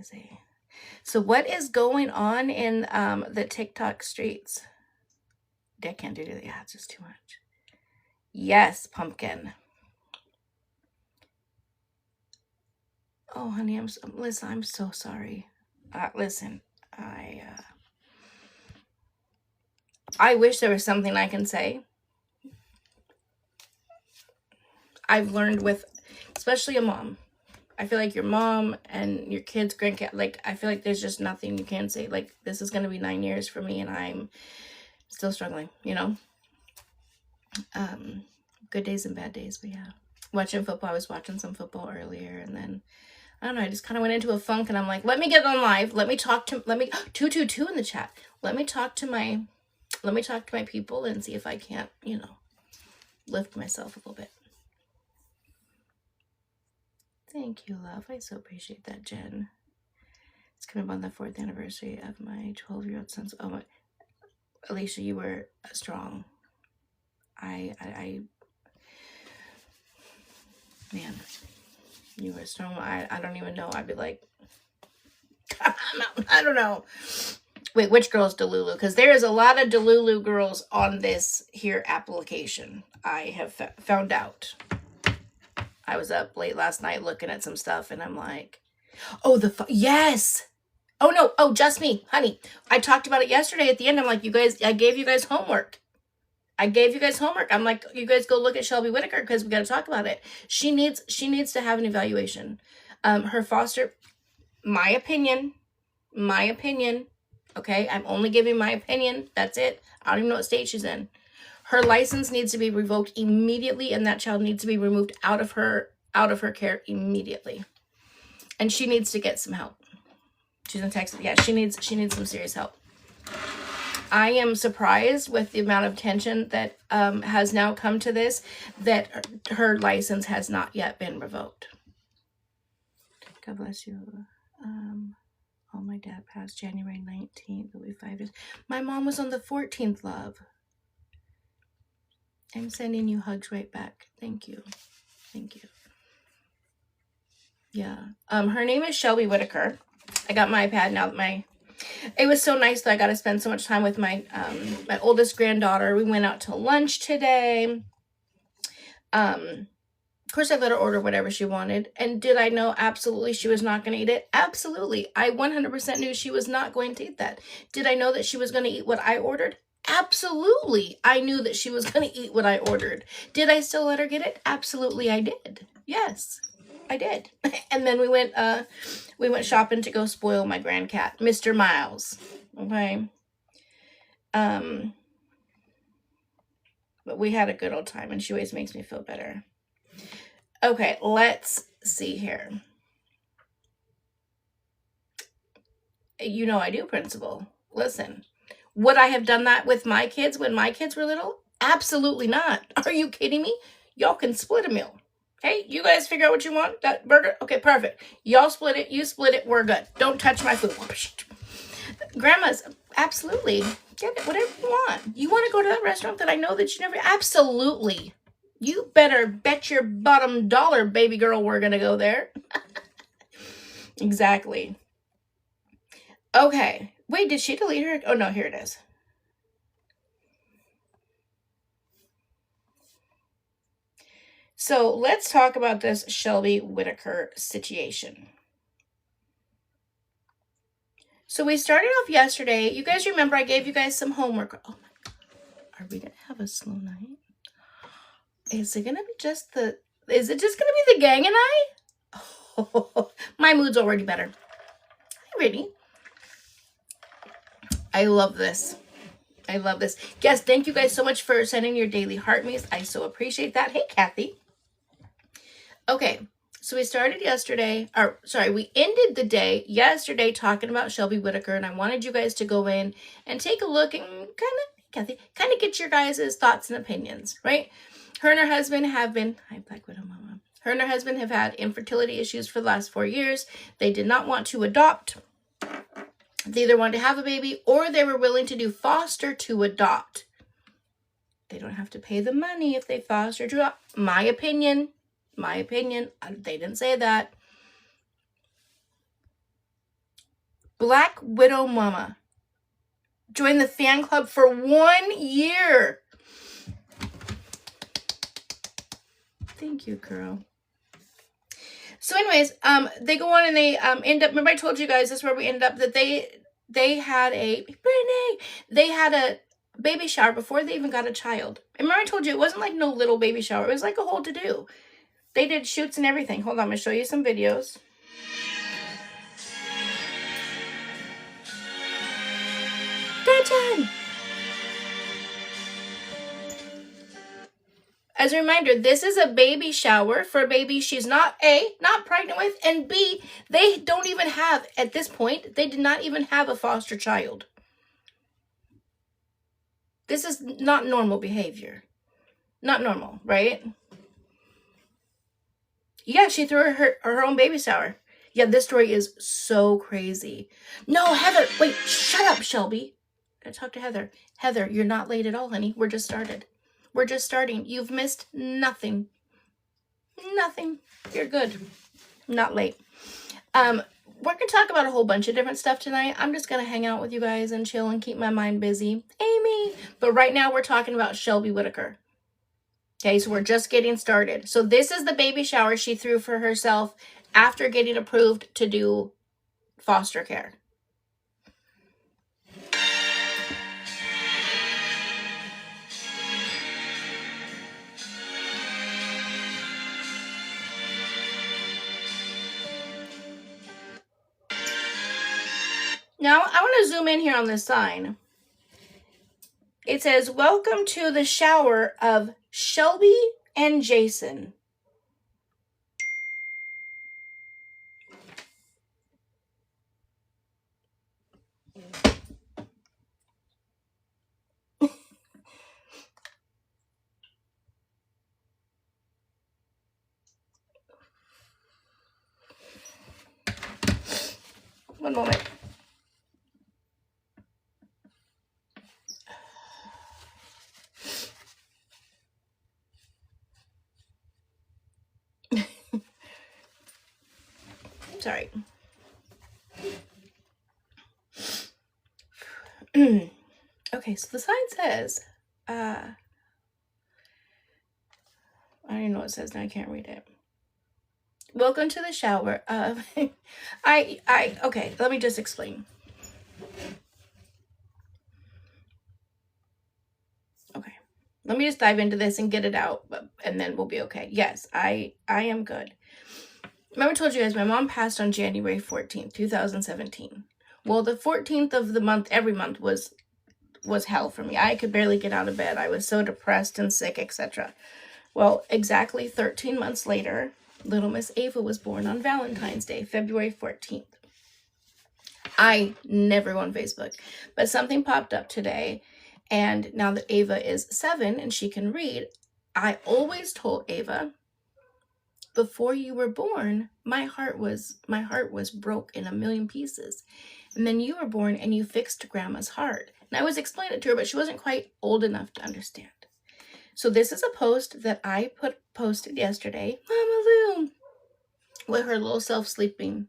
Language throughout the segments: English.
say? So what is going on in the TikTok streets? I can't do that. Yeah, it's just too much. Yes, pumpkin. Oh, honey, listen, I'm so sorry. Listen, I wish there was something I can say. I've learned with, especially a mom. I feel like your mom and your kids, grandkids, like, I feel like there's just nothing you can say. Like, this is going to be 9 years for me, and I'm still struggling, you know? Good days and bad days, but yeah. Watching football, I was watching some football earlier, and then, I don't know, I just kind of went into a funk, and I'm like, let me get on live. Let me talk to, 222 in the chat. Let me talk to my people and see if I can't, you know, lift myself a little bit. Thank you, love. I so appreciate that, Jen. It's coming up on the 4th anniversary of my 12-year-old son's. Oh my, Alicia, you were strong. Man, you were strong. I don't even know. I'd be like, I don't know. Wait, which girl's Delulu? Because there is a lot of Delulu girls on this here application. I have found out. I was up late last night looking at some stuff, and I'm like, oh, yes. Oh, no. Oh, just me, honey. I talked about it yesterday at the end. I'm like, you guys, I gave you guys homework. I'm like, you guys go look at Shelby Whitaker because we got to talk about it. She needs to have an evaluation. Her foster, my opinion. Okay, I'm only giving my opinion. That's it. I don't even know what state she's in. Her license needs to be revoked immediately, and that child needs to be removed out of her care immediately. And she needs to get some help. She's in Texas. Yeah, she needs some serious help. I am surprised with the amount of attention that has now come to this, that her license has not yet been revoked. God bless you. Oh, my dad passed January 19th. It'll be 5 years. My mom was on the 14th, love. I'm sending you hugs right back. Thank you. Yeah. Her name is Shelby Whitaker. I got my iPad now that it was so nice that I got to spend so much time with my oldest granddaughter. We went out to lunch today. Of course, I let her order whatever she wanted. And did I know absolutely she was not going to eat it? Absolutely. I 100% knew she was not going to eat that. Did I know that she was going to eat what I ordered? Absolutely. I knew that she was going to eat what I ordered. Did I still let her get it? Absolutely, I did. Yes, I did. And then we went shopping to go spoil my grandcat, Mr. Miles. Okay. But we had a good old time, and she always makes me feel better. Okay, let's see here. You know I do, Principal. Listen, would I have done that with my kids when my kids were little? Absolutely not. Are you kidding me? Y'all can split a meal. Hey, you guys figure out what you want? That burger? Okay, perfect. Y'all split it. You split it. We're good. Don't touch my food. Grandma's, absolutely. Get it, whatever you want. You want to go to that restaurant that I know that you never... Absolutely. You better bet your bottom dollar, baby girl, we're going to go there. Exactly. Okay. Wait, did she delete her? Oh, no, here it is. So let's talk about this Shelby Whitaker situation. So we started off yesterday. You guys remember I gave you guys some homework. Oh my God. Are we going to have a slow night? Is it just going to be the gang and I? Oh, my mood's already better. Hi, Brittany. I love this. Yes, thank you guys so much for sending your daily heart me's. I so appreciate that. Hey, Kathy. Okay, so we started we ended the day yesterday talking about Shelby Whitaker, and I wanted you guys to go in and take a look and kind of get your guys' thoughts and opinions, right? Her and her husband have been, hi, Black Widow Mama. Her and her husband have had infertility issues for the last 4 years. They did not want to adopt. They either wanted to have a baby or they were willing to do foster to adopt. They don't have to pay the money if they foster to adopt. My opinion. They didn't say that. Black Widow Mama. Join the fan club for 1 year. Thank you, girl. So anyways, they go on and they end up, remember I told you guys this is where we ended up, that they had a baby shower before they even got a child. Remember I told you it wasn't like no little baby shower. It was like a whole to-do. They did shoots and everything. Hold on, I'm going to show you some videos. Gretchen! As a reminder, this is a baby shower for a baby she's not pregnant with, and B, they don't even have, at this point, they did not even have a foster child. This is not normal behavior. Not normal, right? Yeah, she threw her own baby shower. Yeah, this story is so crazy. No, Heather, wait, shut up, Shelby. I talk to Heather. Heather, you're not late at all, honey. We're just started. We're just starting. You've missed nothing. Nothing. You're good. Not late. We're going to talk about a whole bunch of different stuff tonight. I'm just going to hang out with you guys and chill and keep my mind busy. Amy. But right now we're talking about Shelby Whitaker. Okay, so we're just getting started. So this is the baby shower she threw for herself after getting approved to do foster care. Now, I want to zoom in here on this sign. It says, welcome to the shower of Shelby and Jason. One moment. Sorry. Okay, so the sign says, I don't even know what it says now. I can't read it. Welcome to the shower of, okay, let me just explain. Okay, let me just dive into this and get it out, and then we'll be okay. Yes, I am good. Remember I told you guys my mom passed on January 14th, 2017. Well, the 14th of the month, every month was hell for me. I could barely get out of bed. I was so depressed and sick, etc. Well, exactly 13 months later, little Miss Ava was born on Valentine's Day, February 14th. I never go on Facebook, but something popped up today, and now that Ava is 7 and she can read, I always told Ava, before you were born, my heart was broke in a million pieces. And then you were born and you fixed Grandma's heart. And I was explaining it to her, but she wasn't quite old enough to understand. So this is a post that I posted yesterday, Mama Lou, with her little self sleeping.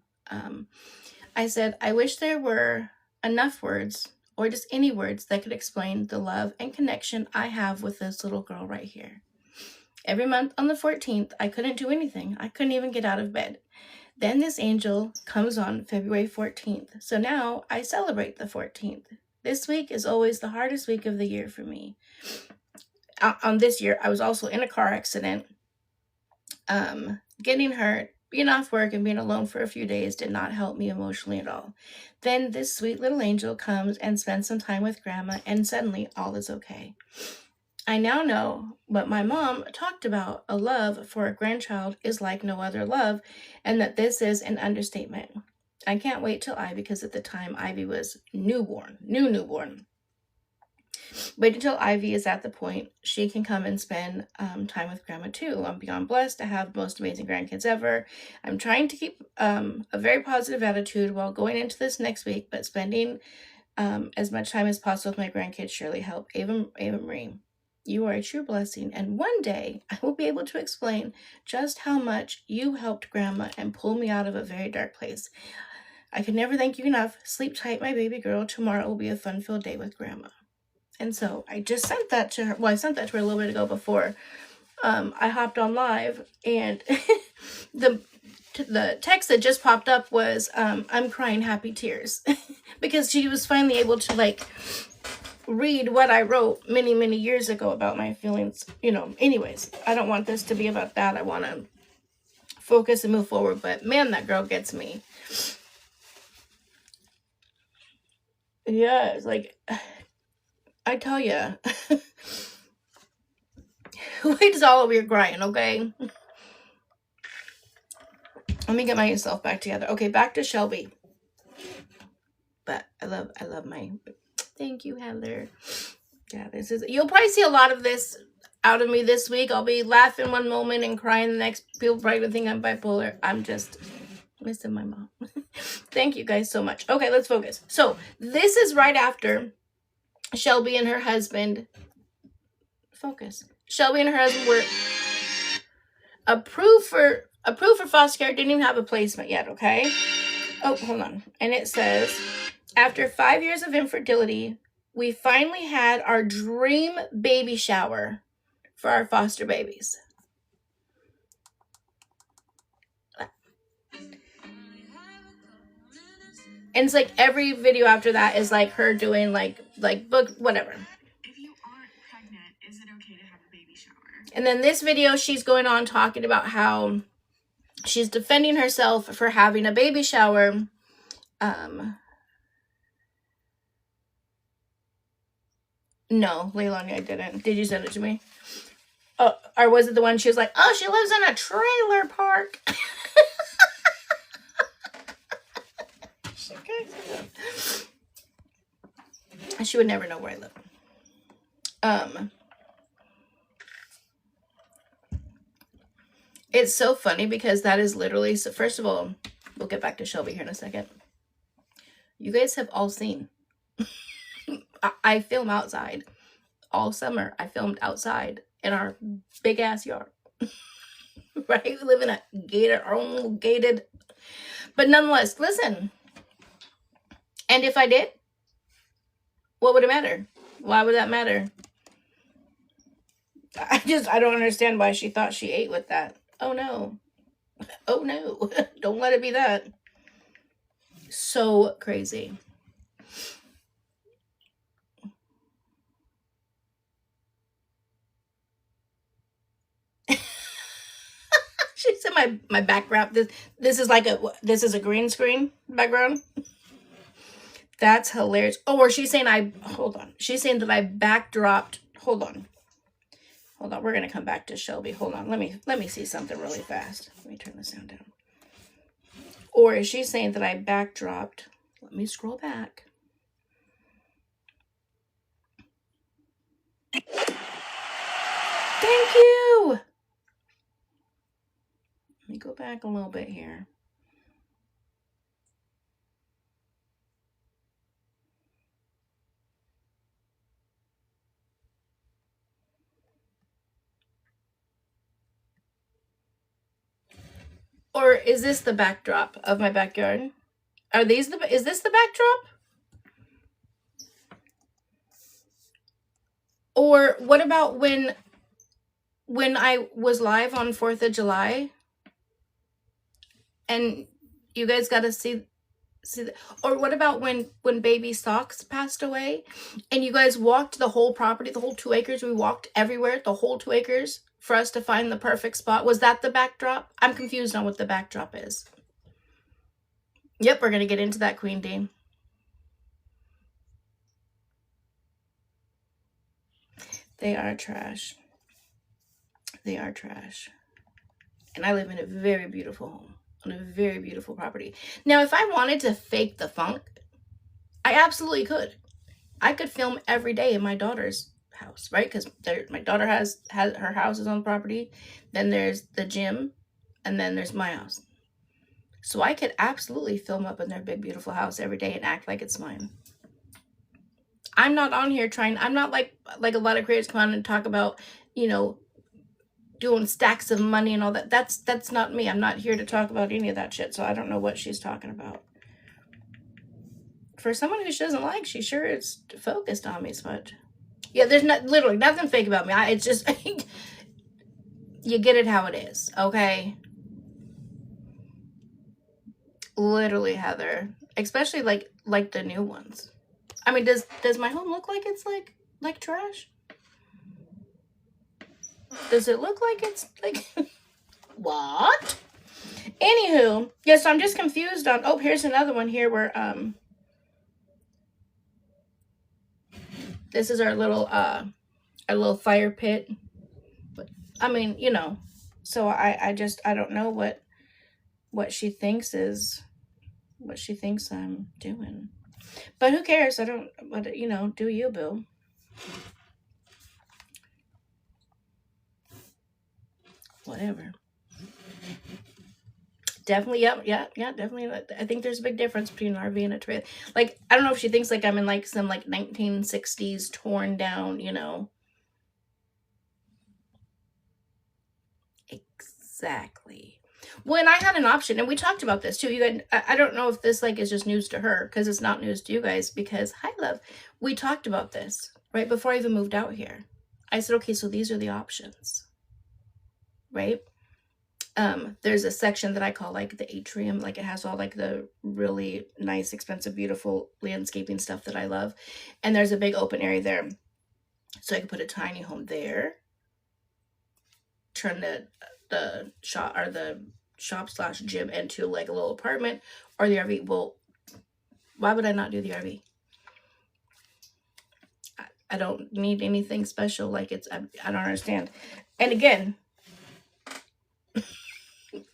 I said, I wish there were enough words, or just any words, that could explain the love and connection I have with this little girl right here. Every month on the 14th, I couldn't do anything. I couldn't even get out of bed. Then this angel comes on February 14th. So now I celebrate the 14th. This week is always the hardest week of the year for me. On this year, I was also in a car accident. Getting hurt, being off work, and being alone for a few days did not help me emotionally at all. Then this sweet little angel comes and spends some time with Grandma, and suddenly all is okay. I now know what my mom talked about, a love for a grandchild is like no other love, and that this is an understatement. I can't wait till Ivy, because at the time Ivy was newborn. Wait until Ivy is at the point she can come and spend time with Grandma too. I'm beyond blessed to have the most amazing grandkids ever. I'm trying to keep a very positive attitude while going into this next week, but spending as much time as possible with my grandkids surely help. Ava Marie. You are a true blessing, and one day I will be able to explain just how much you helped Grandma and pull me out of a very dark place. I can never thank you enough. Sleep tight, my baby girl. Tomorrow will be a fun-filled day with Grandma. And so I just sent that to her. Well, I sent that to her a little bit ago before I hopped on live. And the text that just popped up was, I'm crying happy tears. Because she was finally able to, like, read what I wrote many, many years ago about my feelings. You know, anyways, I don't want this to be about that. I want to focus and move forward. But, man, that girl gets me. Yeah, it's like, I tell ya. Wait is all over your crying, okay? Let me get myself back together. Okay, back to Shelby. But I love my... Thank you, Heather. Yeah, this is... You'll probably see a lot of this out of me this week. I'll be laughing one moment and crying the next. People probably think I'm bipolar. I'm just missing my mom. Thank you guys so much. Okay, let's focus. So, this is right after Shelby and her husband... Focus. Shelby and her husband were approved for foster care. Didn't even have a placement yet, okay? Oh, hold on. And it says, after 5 years of infertility, we finally had our dream baby shower for our foster babies. And it's like every video after that is like her doing like book, whatever. If you aren't pregnant, is it okay to have a baby shower? And then this video, she's going on talking about how she's defending herself for having a baby shower. No, Leilani, I didn't. Did you send it to me? Oh, or was it the one she was like, oh, she lives in a trailer park? She would never know where I live. It's so funny because that is literally... So first of all, we'll get back to Shelby here in a second. You guys have all seen... I film outside. All summer, I filmed outside in our big-ass yard. Right? We live in a gated, our own little gated... But nonetheless, listen. And if I did, what would it matter? Why would that matter? I don't understand why she thought she ate with that. Oh, no. Oh, no. Don't let it be that. So crazy. She said my background. This is like this is a green screen background. That's hilarious. Oh, or she's saying hold on. She's saying that I backdropped. Hold on. Hold on. We're gonna come back to Shelby. Hold on. Let me see something really fast. Let me turn the sound down. Or is she saying that I backdropped? Let me scroll back. Thank you. Let me go back a little bit here. Or is this the backdrop of my backyard? Is this the backdrop? Or what about when I was live on 4th of July? And you guys got to see or what about when baby Socks passed away and you guys walked the whole property, the whole 2 acres? We walked everywhere, the whole 2 acres for us to find the perfect spot. Was that the backdrop? I'm confused on what the backdrop is. Yep, we're going to get into that, Queen D. They are trash. They are trash. And I live in a very beautiful home. On a very beautiful property. Now, if I wanted to fake the funk, I absolutely could. I could film every day in my daughter's house, right? Because my daughter has her house is on the property. Then there's the gym, and then there's my house. So I could absolutely film up in their big, beautiful house every day and act like it's mine. I'm not on here trying. I'm not like a lot of creators come on and talk about, you know, doing stacks of money and all that. That's not me. I'm not here to talk about any of that shit. So I don't know what she's talking about. for someone who she doesn't like, she sure is focused on me, Smudge. Yeah, there's literally nothing fake about me. It's just, you get it how it is, okay? Literally, Heather. Especially like the new ones. I mean, does my home look like it's like trash? Does it look like it's like what? Anywho, yeah, so I'm just confused on, oh, here's another one here where this is our little fire pit. But I mean, you know, so I don't know what she thinks I'm doing. But who cares? I don't, but you know, do you, boo? Whatever. Definitely, yeah, definitely. I think there's a big difference between an RV and a trailer. Like, I don't know if she thinks like I'm in like some like 1960s torn down, you know. Exactly. When I had an option, and we talked about this too. You guys, I don't know if this like is just news to her, because it's not news to you guys. Because hi, love, we talked about this right before I even moved out here. I said, okay, so these are the options, right? There's a section that I call like the atrium, like it has all like the really nice, expensive, beautiful landscaping stuff that I love. And there's a big open area there. So I could put a tiny home there, turn the shop or the shop/gym into like a little apartment, or the RV. Well, why would I not do the RV? I don't need anything special. Like I don't understand. And again,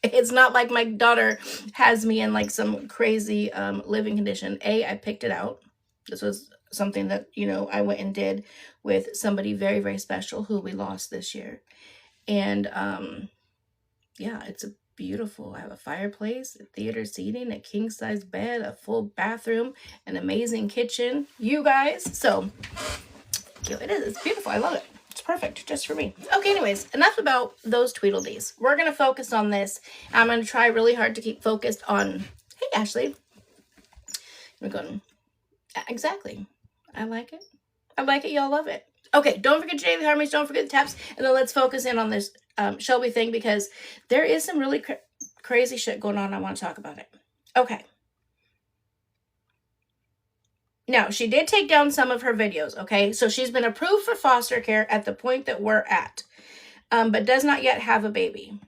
it's not like my daughter has me in like some crazy living condition. I picked it out. This was something that, you know, I went and did with somebody very, very special who we lost this year. And yeah, it's beautiful. I have a fireplace, a theater seating, a king-size bed, a full bathroom, an amazing kitchen. You guys. So it is. It's beautiful. I love it. It's perfect just for me. Okay, anyways, enough about those Tweedledees. We're going to focus on this. I'm going to try really hard to keep focused on, hey, Ashley. I'm going, exactly. I like it. I like it. Y'all love it. Okay, don't forget your daily harmonies. Don't forget the taps. And then let's focus in on this Shelby thing, because there is some really crazy shit going on. I want to talk about it. Okay. Now, she did take down some of her videos, okay? So she's been approved for foster care at the point that we're at, but does not yet have a baby.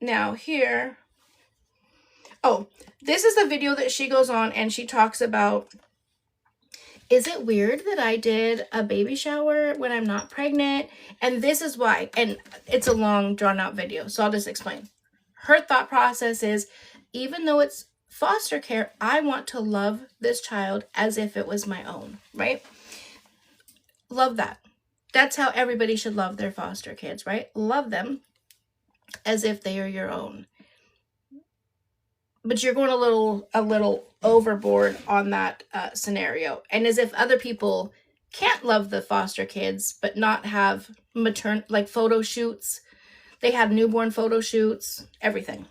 Now, here, oh, this is the video that she goes on and she talks about, is it weird that I did a baby shower when I'm not pregnant? And this is why, and it's a long, drawn-out video, so I'll just explain. Her thought process is, even though it's foster care, I want to love this child as if it was my own, right? Love that. That's how everybody should love their foster kids, right? Love them as if they are your own. But you're going a little overboard on that scenario. And as if other people can't love the foster kids, but not have like photo shoots. They had newborn photo shoots, everything.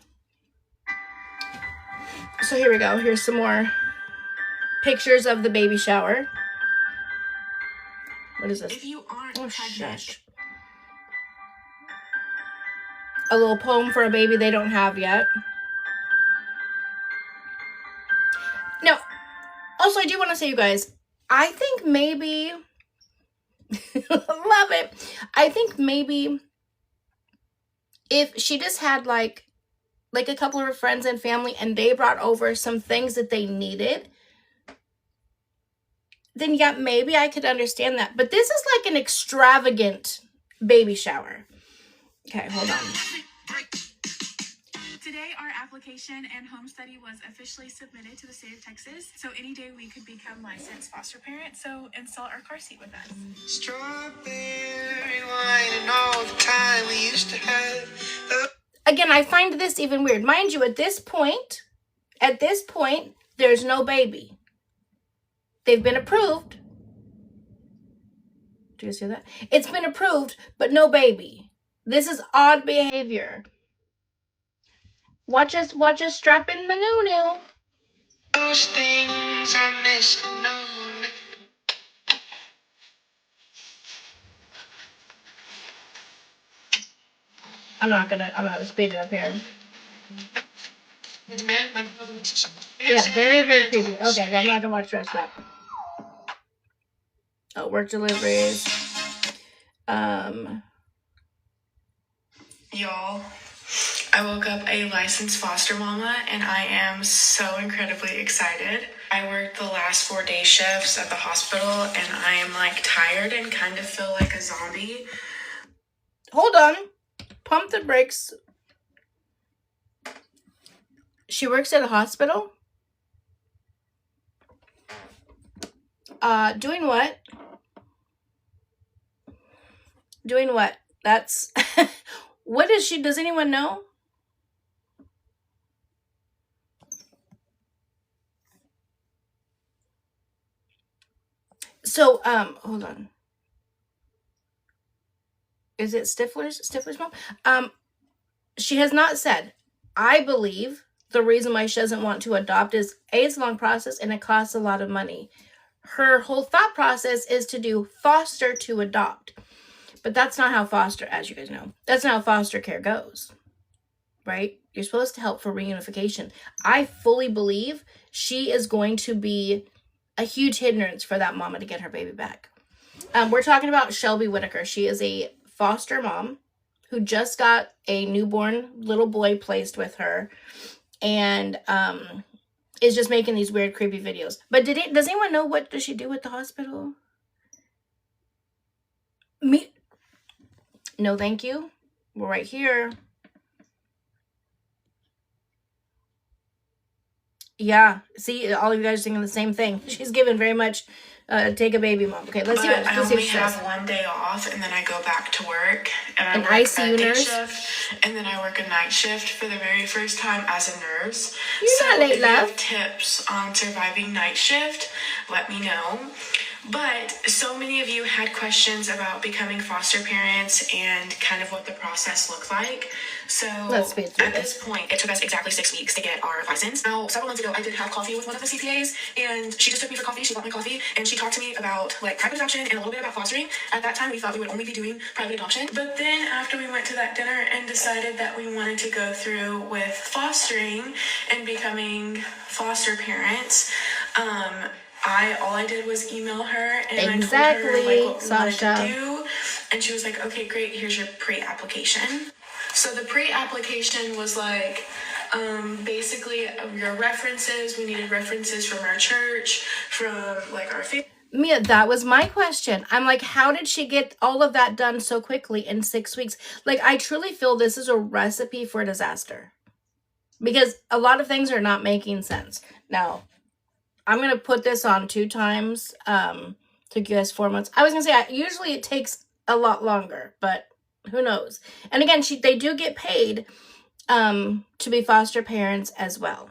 So here we go. Here's some more pictures of the baby shower. What is this? If you aren't shush. A little poem for a baby they don't have yet. Now, also I do want to say, you guys, I think maybe love it. I think maybe if she just had like a couple of her friends and family and they brought over some things that they needed, then yeah, maybe I could understand that. But this is like an extravagant baby shower. Okay, hold on. Today, our application and home study was officially submitted to the state of Texas. So any day we could become licensed foster parents. So install our car seat with us. Strawberry wine and all the time we used to have. Again, I find this even weird. Mind you, at this point, there's no baby. They've been approved. Do you see that? It's been approved, but no baby. This is odd behavior. Watch us strap in the new. I'm not gonna speed it up here. Yeah, very, very creepy. Okay, I'm not gonna watch the rest of that. Oh, work deliveries. Y'all, I woke up a licensed foster mama and I am so incredibly excited. I worked the last 4 day shifts at the hospital and I am like tired and kind of feel like a zombie. Hold on. Pump the brakes. She works at a hospital? Doing what? Doing what? That's... What is she? Does anyone know? So, hold on. Is it Stifler's mom? She has not said. I believe the reason why she doesn't want to adopt is A, it's a long process and it costs a lot of money. Her whole thought process is to do foster to adopt. But that's not how foster, as you guys know, that's not how foster care goes. Right? You're supposed to help for reunification. I fully believe she is going to be a huge hindrance for that mama to get her baby back. We're talking about Shelby Whitaker. She is a foster mom who just got a newborn little boy placed with her and is just making these weird, creepy videos. But does anyone know what does she do at the hospital? Me? No, thank you. We're right here. Yeah, see, all of you guys are thinking the same thing. She's given very much take a baby mom. Okay, let's see what I only she have says. 1 day off, and then I go back to work, and I An work ICU a day nurse? shift, and then I work a night shift for the very first time as a nurse. You're not late, if you have love. tips on surviving night shift, let me know. But so many of you had questions about becoming foster parents and kind of what the process looked like. So at this point, it took us exactly 6 weeks to get our license. Now, several months ago, I did have coffee with one of the CPAs, and she just took me for coffee. She bought me coffee, and she talked to me about like private adoption and a little bit about fostering. At that time, we thought we would only be doing private adoption. But then after we went to that dinner and decided that we wanted to go through with fostering and becoming foster parents, all I did was email her and I told her like what we wanted to do, and she was like, okay, great, here's your pre-application. So the pre-application was like basically your references. We needed references from our church, from like our family. Mia, that was my question. I'm like, how did she get all of that done so quickly in 6 weeks? Like, I truly feel this is a recipe for disaster because a lot of things are not making sense. Now, I'm going to put this on 2 times. Took you guys 4 months. I was going to say, usually it takes a lot longer, but who knows? And again, they do get paid to be foster parents as well.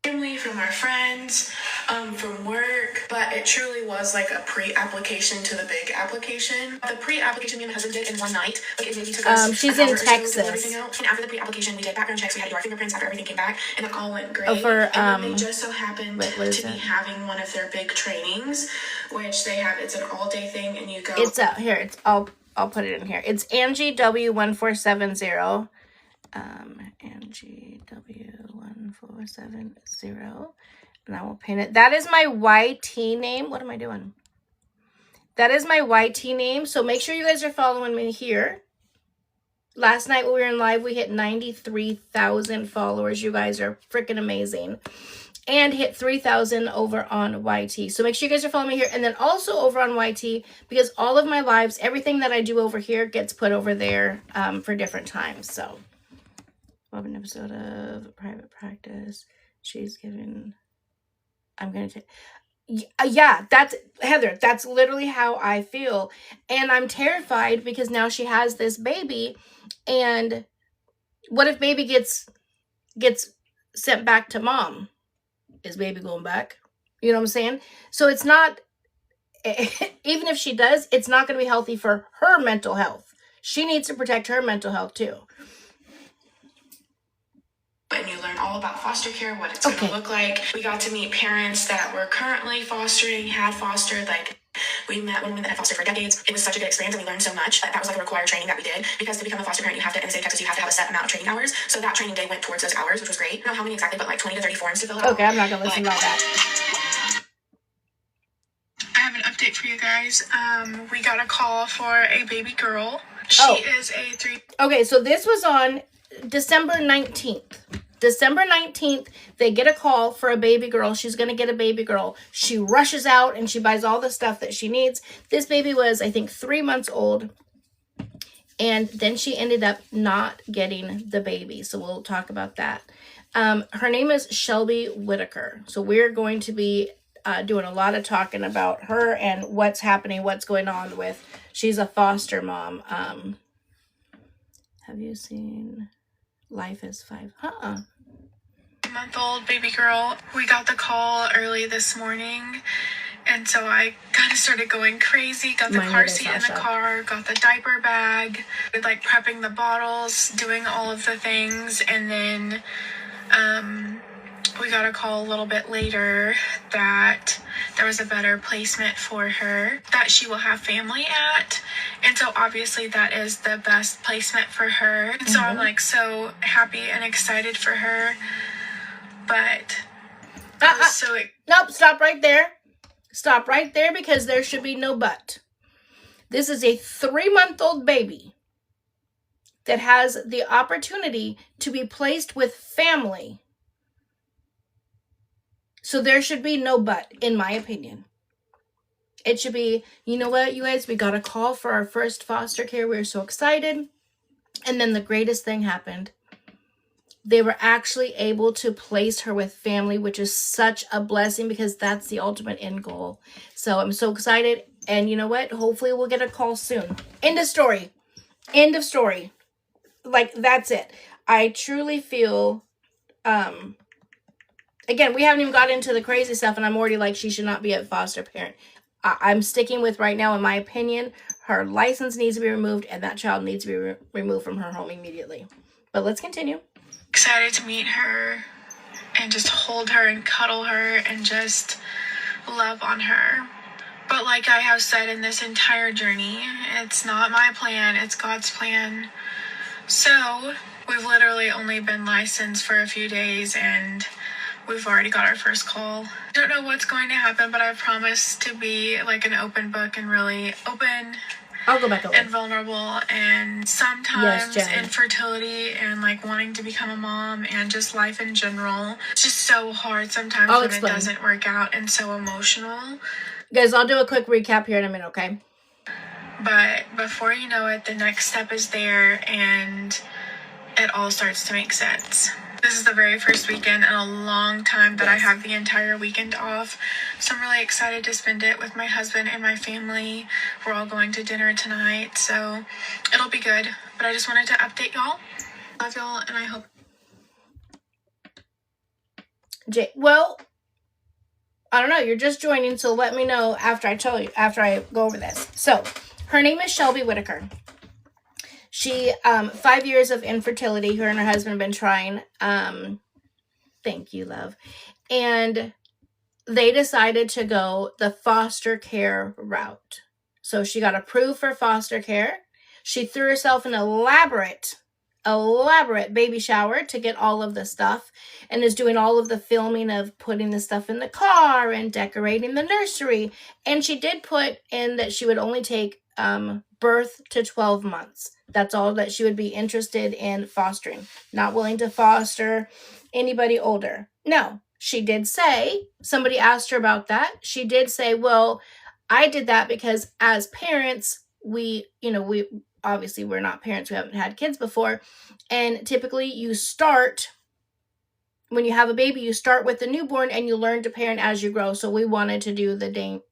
Family, from our friends, from work, but it truly was like a pre-application to the big application. The pre-application me and my husband did in one night. Like it maybe took us she's an hour in or so Texas. to fill everything out. And after the pre-application, we did background checks. We had to do our fingerprints after everything came back, and it all went great. Oh, for and then they just so happened to be having one of their big trainings, which they have. It's an all-day thing, and you go. It's here. It's I'll put it in here. It's Angie W1470. Angie W1470, and I will pin it. That is my YT name. What am I doing? That is my YT name. So make sure you guys are following me here. Last night when we were in live, we hit 93,000 followers. You guys are freaking amazing. And hit 3,000 over on YT. So make sure you guys are following me here. And then also over on YT, because all of my lives, everything that I do over here gets put over there for different times. So, love an episode of Private Practice. She's given... I'm going to take... Yeah, that's... Heather, that's literally how I feel. And I'm terrified because now she has this baby. And what if baby gets sent back to mom? Is baby going back? You know what I'm saying? So it's not, even if she does, it's not going to be healthy for her mental health. She needs to protect her mental health too. And you learn all all about foster care, what it's going to look like. We got to meet parents that were currently fostering, had fostered, like we met women that had fostered for decades. It was such a good experience and we learned so much. That was like a required training that we did, because to become a foster parent, you have to, in the state of Texas, you have to have a set amount of training hours. So that training day went towards those hours, which was great. I don't know how many exactly, but like 20 to 30 forms to fill out. Okay, I'm not gonna listen to all that. I have an update for you guys. We got a call for a baby girl. She is a 3. Okay, so this was on December 19th. December 19th, they get a call for a baby girl. She's going to get a baby girl. She rushes out and she buys all the stuff that she needs. This baby was, I think, 3 months old. And then she ended up not getting the baby. So we'll talk about that. Her name is Shelby Whitaker. So we're going to be doing a lot of talking about her and what's happening, what's going on with. She's a foster mom. Have you seen Life is 5? Month-old baby girl. We got the call early this morning, and so I kind of started going crazy. Got the car seat in the car, got the diaper bag, like prepping the bottles, doing all of the things, and then we got a call a little bit later that there was a better placement for her that she will have family at. And so obviously that is the best placement for her. And so I'm like so happy and excited for her. But nope, stop right there. Stop right there, because there should be no but. This is a 3-month-old baby that has the opportunity to be placed with family. So there should be no but, in my opinion. It should be, you know what, you guys, we got a call for our first foster care. We were so excited. And then the greatest thing happened. They were actually able to place her with family, which is such a blessing, because that's the ultimate end goal. So I'm so excited. And you know what? Hopefully we'll get a call soon. End of story. End of story. Like, that's it. I truly feel... Again, we haven't even got into the crazy stuff, and I'm already like, she should not be a foster parent. I'm sticking with right now, in my opinion, her license needs to be removed, and that child needs to be removed from her home immediately. But let's continue. Excited to meet her and just hold her and cuddle her and just love on her. But like I have said in this entire journey, it's not my plan, it's God's plan. So we've literally only been licensed for a few days, and we've already got our first call. I don't know what's going to happen, but I promise to be like an open book and really open. I'll go back over. And vulnerable, and sometimes infertility and like wanting to become a mom and just life in general. It's just so hard sometimes when it doesn't work out, and so emotional. Guys, I'll do a quick recap here in a minute, okay? But before you know it, the next step is there, and it all starts to make sense. This is the very first weekend in a long time that I have the entire weekend off. So I'm really excited to spend it with my husband and my family. We're all going to dinner tonight, so it'll be good. But I just wanted to update y'all. Love y'all, and I hope... Well, I don't know. You're just joining, so let me know after I go over this. So, her name is Shelby Whitaker. She, 5 years of infertility. Her and her husband have been trying. Thank you, love. And they decided to go the foster care route. So she got approved for foster care. She threw herself an elaborate baby shower to get all of the stuff, and is doing all of the filming of putting the stuff in the car and decorating the nursery. And she did put in that she would only take birth to 12 months. That's all that she would be interested in fostering. Not willing to foster anybody older. No, she did say, somebody asked her about that. She did say, well, I did that because as parents, we obviously we're not parents. We haven't had kids before. And typically when you have a baby, you start with the newborn and you learn to parent as you grow. So we wanted to do the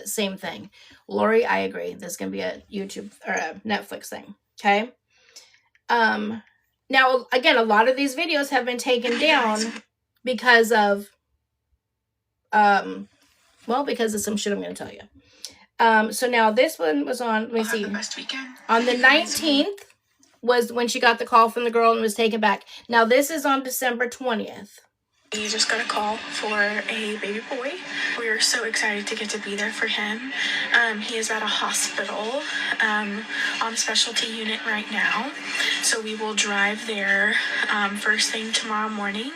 same thing. Lori, I agree. This is going to be a YouTube or a Netflix thing. Okay. Now, again, a lot of these videos have been taken down because of some shit I'm going to tell you. So now this one was on, let me see, on the 19th. was when she got the call from the girl and was taken back. Now, this is on December 20th. We just got a call for a baby boy. We're so excited to get to be there for him. He is at a hospital on specialty unit right now. So we will drive there first thing tomorrow morning.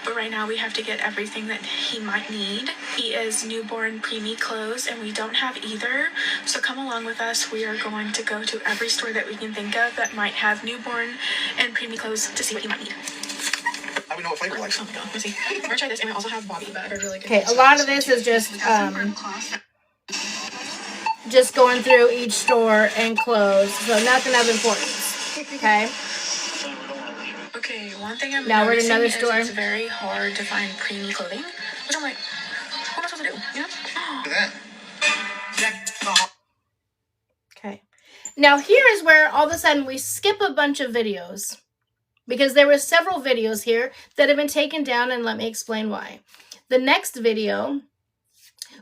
But right now we have to get everything that he might need. He is newborn preemie clothes and we don't have either. So come along with us. We are going to go to every store that we can think of that might have newborn and preemie clothes to see what he might need. I would know what flavor he likes. Oh my god, let's see. We're gonna try this, and we also have Bobby, but I heard really good. Okay, a lot of this is just going through each store and clothes, so nothing of importance. Okay. Okay, one thing I'm now we're at noticing another is store. it's very hard to find preemie clothing, which I'm like, what am I supposed to do? You know? Okay. Now here is where all of a sudden we skip a bunch of videos. Because there were several videos here that have been taken down, and let me explain why. The next video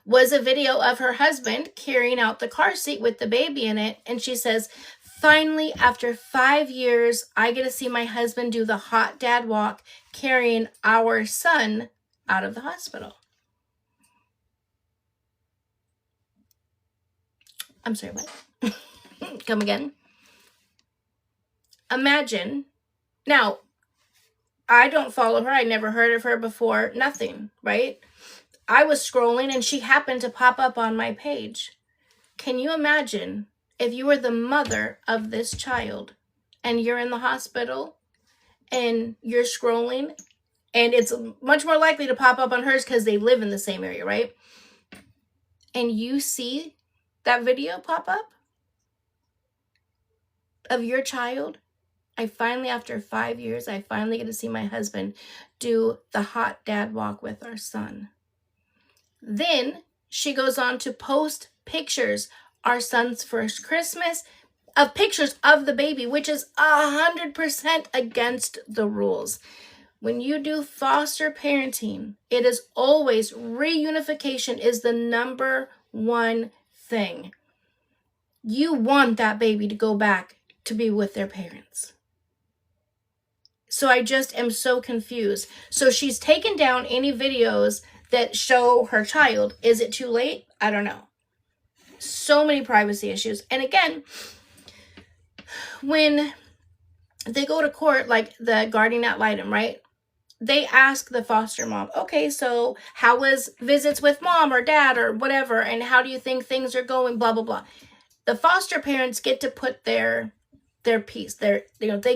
was a video of her husband carrying out the car seat with the baby in it, and she says, finally, after 5 years, I get to see my husband do the hot dad walk carrying our son out of the hospital. I'm sorry, what? Come again? Imagine... Now, I don't follow her. I never heard of her before. Nothing, right? I was scrolling and she happened to pop up on my page. Can you imagine if you were the mother of this child and you're in the hospital and you're scrolling, and it's much more likely to pop up on hers because they live in the same area, right? And you see that video pop up of your child. After 5 years, I finally get to see my husband do the hot dad walk with our son. Then she goes on to post pictures, our son's first Christmas, of pictures of the baby, which is 100% against the rules. When you do foster parenting, it is always reunification is the number one thing. You want that baby to go back to be with their parents. So I just am so confused. So she's taken down any videos that show her child. Is it too late? I don't know. So many privacy issues. And again, when they go to court, like the guardian ad litem, right? They ask the foster mom, okay, so how was visits with mom or dad or whatever? And how do you think things are going? Blah, blah, blah. The foster parents get to put their piece. They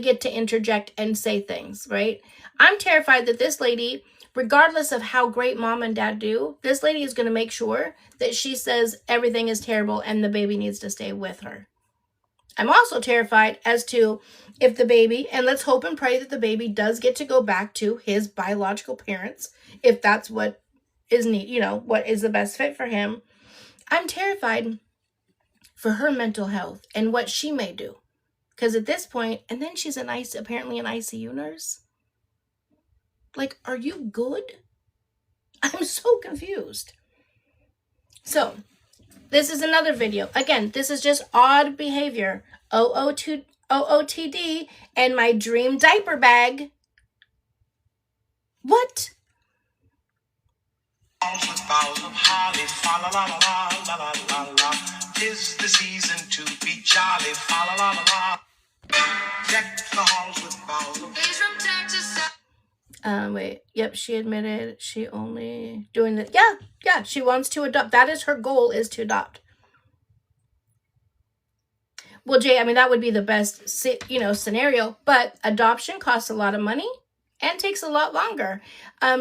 get to interject and say things, right? I'm terrified that this lady, regardless of how great mom and dad do, this lady is going to make sure that she says everything is terrible and the baby needs to stay with her. I'm also terrified as to if the baby, and let's hope and pray that the baby does get to go back to his biological parents, if that's what is what is the best fit for him. I'm terrified for her mental health and what she may do. Because at this point, and then she's apparently an ICU nurse. Like, are you good? I'm so confused. So, this is another video. Again, this is just odd behavior. OOTD and my dream diaper bag. What? Tis the season to be jolly. Fa la la la la. Deck the halls with boughs of... He's from Texas. Wait. Yep, she admitted she only doing that. Yeah, she wants to adopt. That is her goal, is to adopt. Well, Jay, I mean, that would be the best, scenario, but adoption costs a lot of money and takes a lot longer.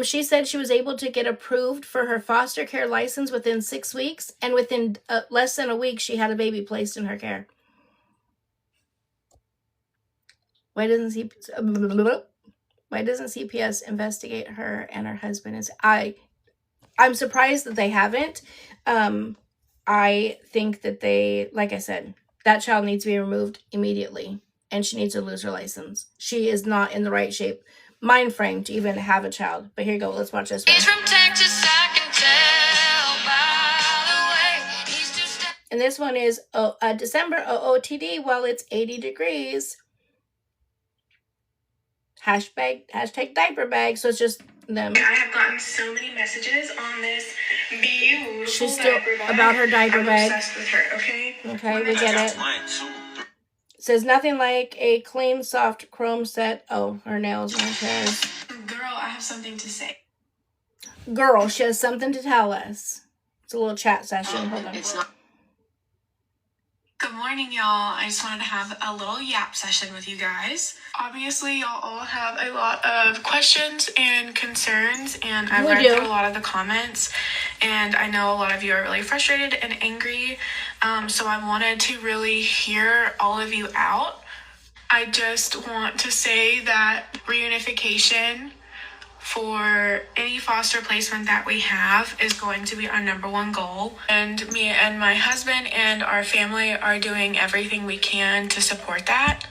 She said she was able to get approved for her foster care license within 6 weeks, and within less than a week, she had a baby placed in her care. Why doesn't CPS investigate her and her husband? I'm surprised that they haven't. I think that they, like I said, that child needs to be removed immediately, and she needs to lose her license. She is not in the right shape, mind frame, to even have a child. But here you go. Let's watch this one. He's from Texas, I can tell by the way. And this one is December OOTD while it's 80 degrees. Hashtag diaper bag. So it's just them. I have gotten so many messages on this beautiful She's still diaper bag. about her diaper I'm bag. obsessed with her, okay? Okay, we get it. Says nothing like a clean, soft chrome set. Oh, her nails aren't hers. Girl, I have something to say. Girl, she has something to tell us. It's a little chat session. Hold on. Good morning, y'all. I just wanted to have a little yap session with you guys. Obviously, y'all all have a lot of questions and concerns, and I've read through a lot of the comments, and I know a lot of you are really frustrated and angry, so I wanted to really hear all of you out. I just want to say that reunification for any foster placement that we have is going to be our number one goal. And me and my husband and our family are doing everything we can to support that.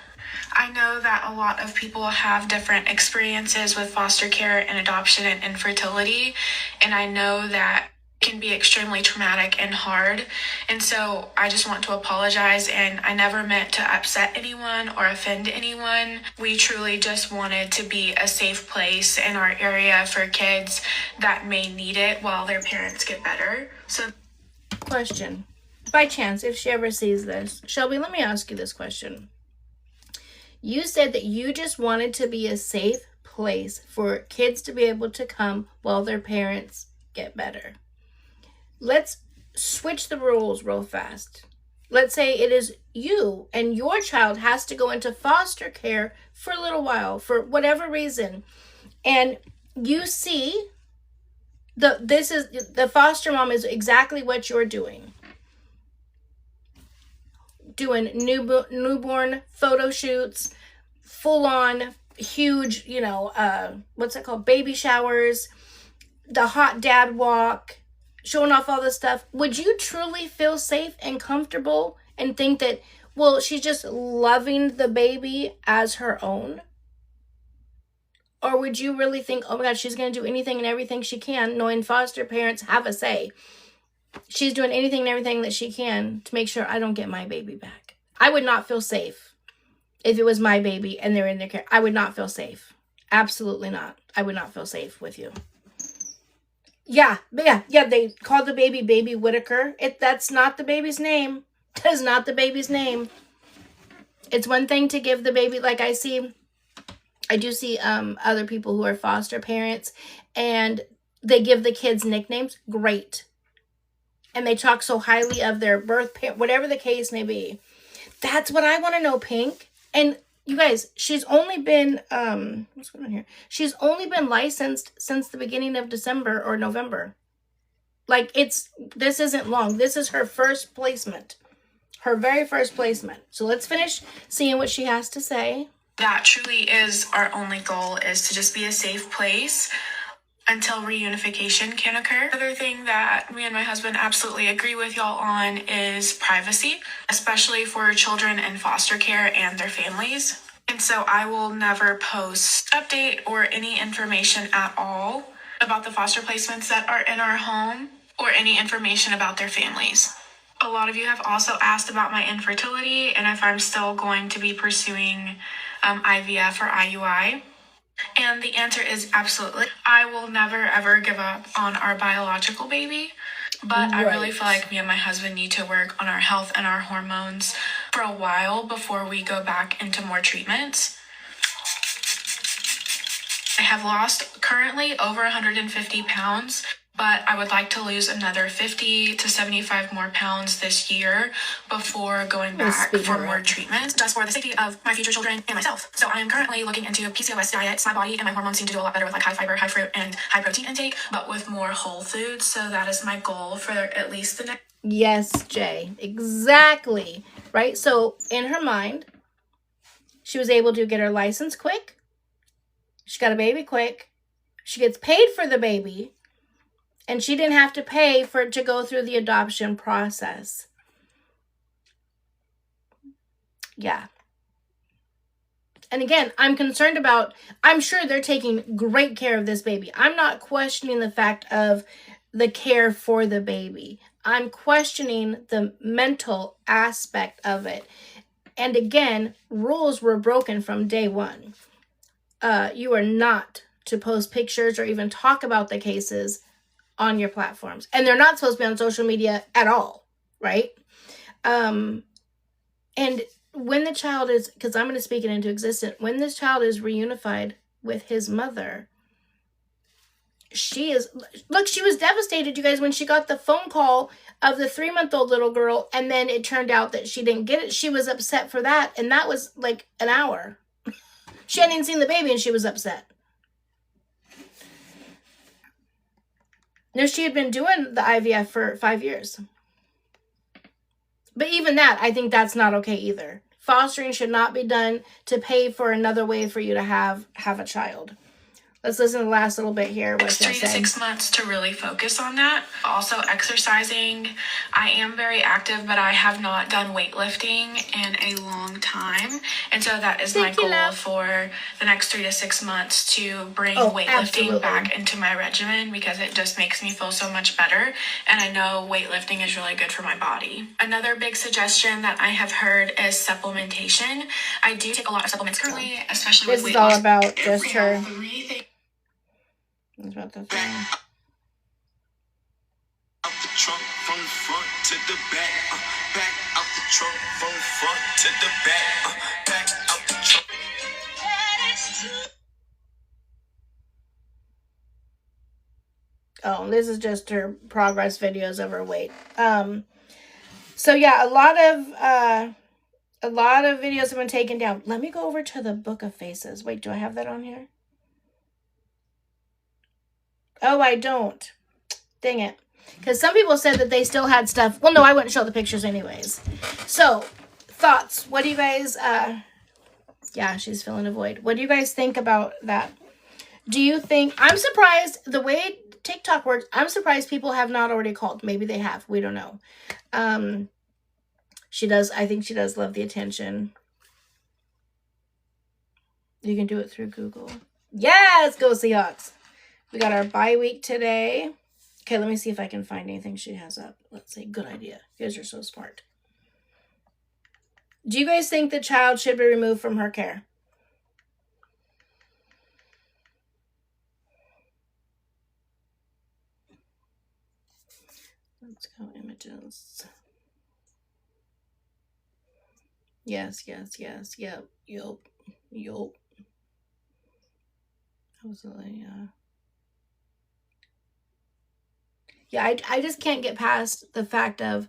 I know that a lot of people have different experiences with foster care and adoption and infertility. And I know that can be extremely traumatic and hard, and so I just want to apologize, and I never meant to upset anyone or offend anyone. We truly just wanted to be a safe place in our area for kids that may need it while their parents get better. So question, by chance, if she ever sees this, Shelby, let me ask you this question. You said that you just wanted to be a safe place for kids to be able to come while their parents get better. Let's switch the rules real fast. Let's say it is you and your child has to go into foster care for a little while for whatever reason. And you see the foster mom is exactly what you're doing. Doing newborn photo shoots, full on huge, what's it called? Baby showers, the hot dad walk, showing off all this stuff. Would you truly feel safe and comfortable and think that, well, she's just loving the baby as her own? Or would you really think, oh my God, she's going to do anything and everything she can, knowing foster parents have a say? She's doing anything and everything that she can to make sure I don't get my baby back. I would not feel safe if it was my baby and they're in their care. I would not feel safe. Absolutely not. I would not feel safe with you. Yeah, they called the baby Whitaker. That's not the baby's name. That is not the baby's name. It's one thing to give the baby, like I do see other people who are foster parents and they give the kids nicknames. Great. And they talk so highly of their birth parent, whatever the case may be. That's what I want to know, Pink. And you guys, she's only been, what's going on here? She's only been licensed since the beginning of December or November. Like, this isn't long. This is her first placement. Her very first placement. So let's finish seeing what she has to say. That truly is our only goal, is to just be a safe place until reunification can occur. Another thing that me and my husband absolutely agree with y'all on is privacy, especially for children in foster care and their families. And so I will never post update or any information at all about the foster placements that are in our home or any information about their families. A lot of you have also asked about my infertility and if I'm still going to be pursuing IVF or IUI. And the answer is absolutely. I will never, ever give up on our biological baby. But I really feel like me and my husband need to work on our health and our hormones for a while before we go back into more treatments. I have lost currently over 150 pounds. But I would like to lose another 50 to 75 more pounds this year before going back for more treatments, just for the safety of my future children and myself. So I am currently looking into a PCOS diet. My body and my hormones seem to do a lot better with like high fiber, high fruit, and high protein intake, but with more whole foods. So that is my goal for at least the next. Yes, Jay, exactly. Right? So in her mind, she was able to get her license quick. She got a baby quick. She gets paid for the baby. And she didn't have to pay for it to go through the adoption process. Yeah. And again, I'm concerned about, I'm sure they're taking great care of this baby. I'm not questioning the fact of the care for the baby. I'm questioning the mental aspect of it. And again, rules were broken from day one. you are not to post pictures or even talk about the cases on your platforms. And they're not supposed to be on social media at all, right? And when the child is, because I'm going to speak it into existence, when this child is reunified with his mother, she was devastated, you guys, when she got the phone call of the 3-month-old little girl, and then it turned out that she didn't get it. She was upset for that, and that was like an hour. She hadn't even seen the baby, and she was upset. No, she had been doing the IVF for 5 years. But even that, I think that's not okay either. Fostering should not be done to pay for another way for you to have a child. Let's listen to the last little bit here. What's 3 to 6 months to really focus on that. Also exercising. I am very active, but I have not done weightlifting in a long time. And so that is my goal for the next 3 to 6 months, to bring weightlifting back into my regimen, because it just makes me feel so much better. And I know weightlifting is really good for my body. Another big suggestion that I have heard is supplementation. I do take a lot of supplements currently, especially with weight loss. This is all about just her. That's about the thing. Out the trunk from front to the back, back out the trunk from front to the back, back out the trunk. Oh, this is just her progress videos of her weight. So yeah, a lot of videos have been taken down. Let me go over to the Book of Faces. Wait, do I have that on here? Oh, I don't. Dang it. Because some people said that they still had stuff. Well, no, I wouldn't show the pictures anyways. So, thoughts. What do you guys, yeah, she's filling a void. What do you guys think about that? Do you think, I'm surprised, the way TikTok works, I'm surprised people have not already called. Maybe they have. We don't know. I think she does love the attention. You can do it through Google. Yes, go Seahawks. We got our bye week today. Okay, let me see if I can find anything she has up. Let's see. Good idea. You guys are so smart. Do you guys think the child should be removed from her care? Let's go images. Yes. Yep. Absolutely, yeah. Yeah, I just can't get past the fact of,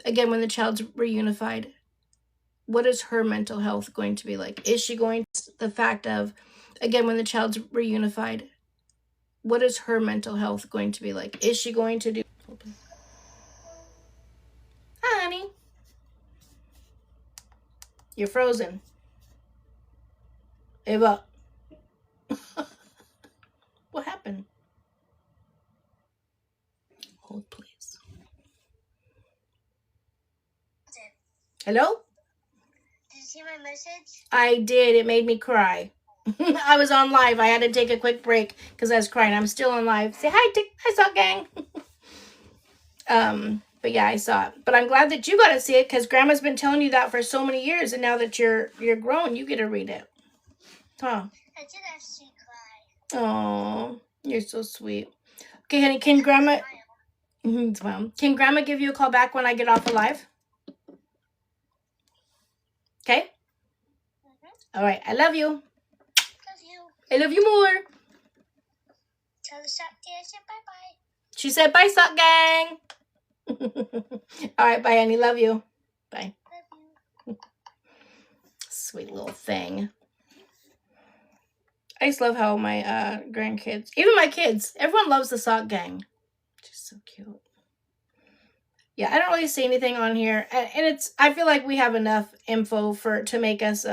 again, when the child's reunified, what is her mental health going to be like? Is she going to, the fact of, again, when the child's reunified, what is her mental health going to be like? Is she going to do... Hi, honey. You're frozen. Ava. What happened? Hold, please. Hello? Did you see my message? I did. It made me cry. I was on live. I had to take a quick break because I was crying. I'm still on live. Say hi, I saw gang. But yeah, I saw it. But I'm glad that you got to see it, because Grandma's been telling you that for so many years, and now that you're grown, you get to read it. Huh? I did actually cry. Oh, you're so sweet. Okay, honey, can Grandma... Well, can Grandma give you a call back when I get off the live? Okay? Mm-hmm. All right, I love you. Love you. I love you more. Tell the shop dear I said bye-bye. She said bye, Sock Gang. All right, bye, honey. Love you. Bye. Love you. Sweet little thing. I just love how my grandkids, even my kids, everyone loves the Sock Gang. Just so cute. Yeah, I don't really see anything on here, and it's, I feel like we have enough info to make us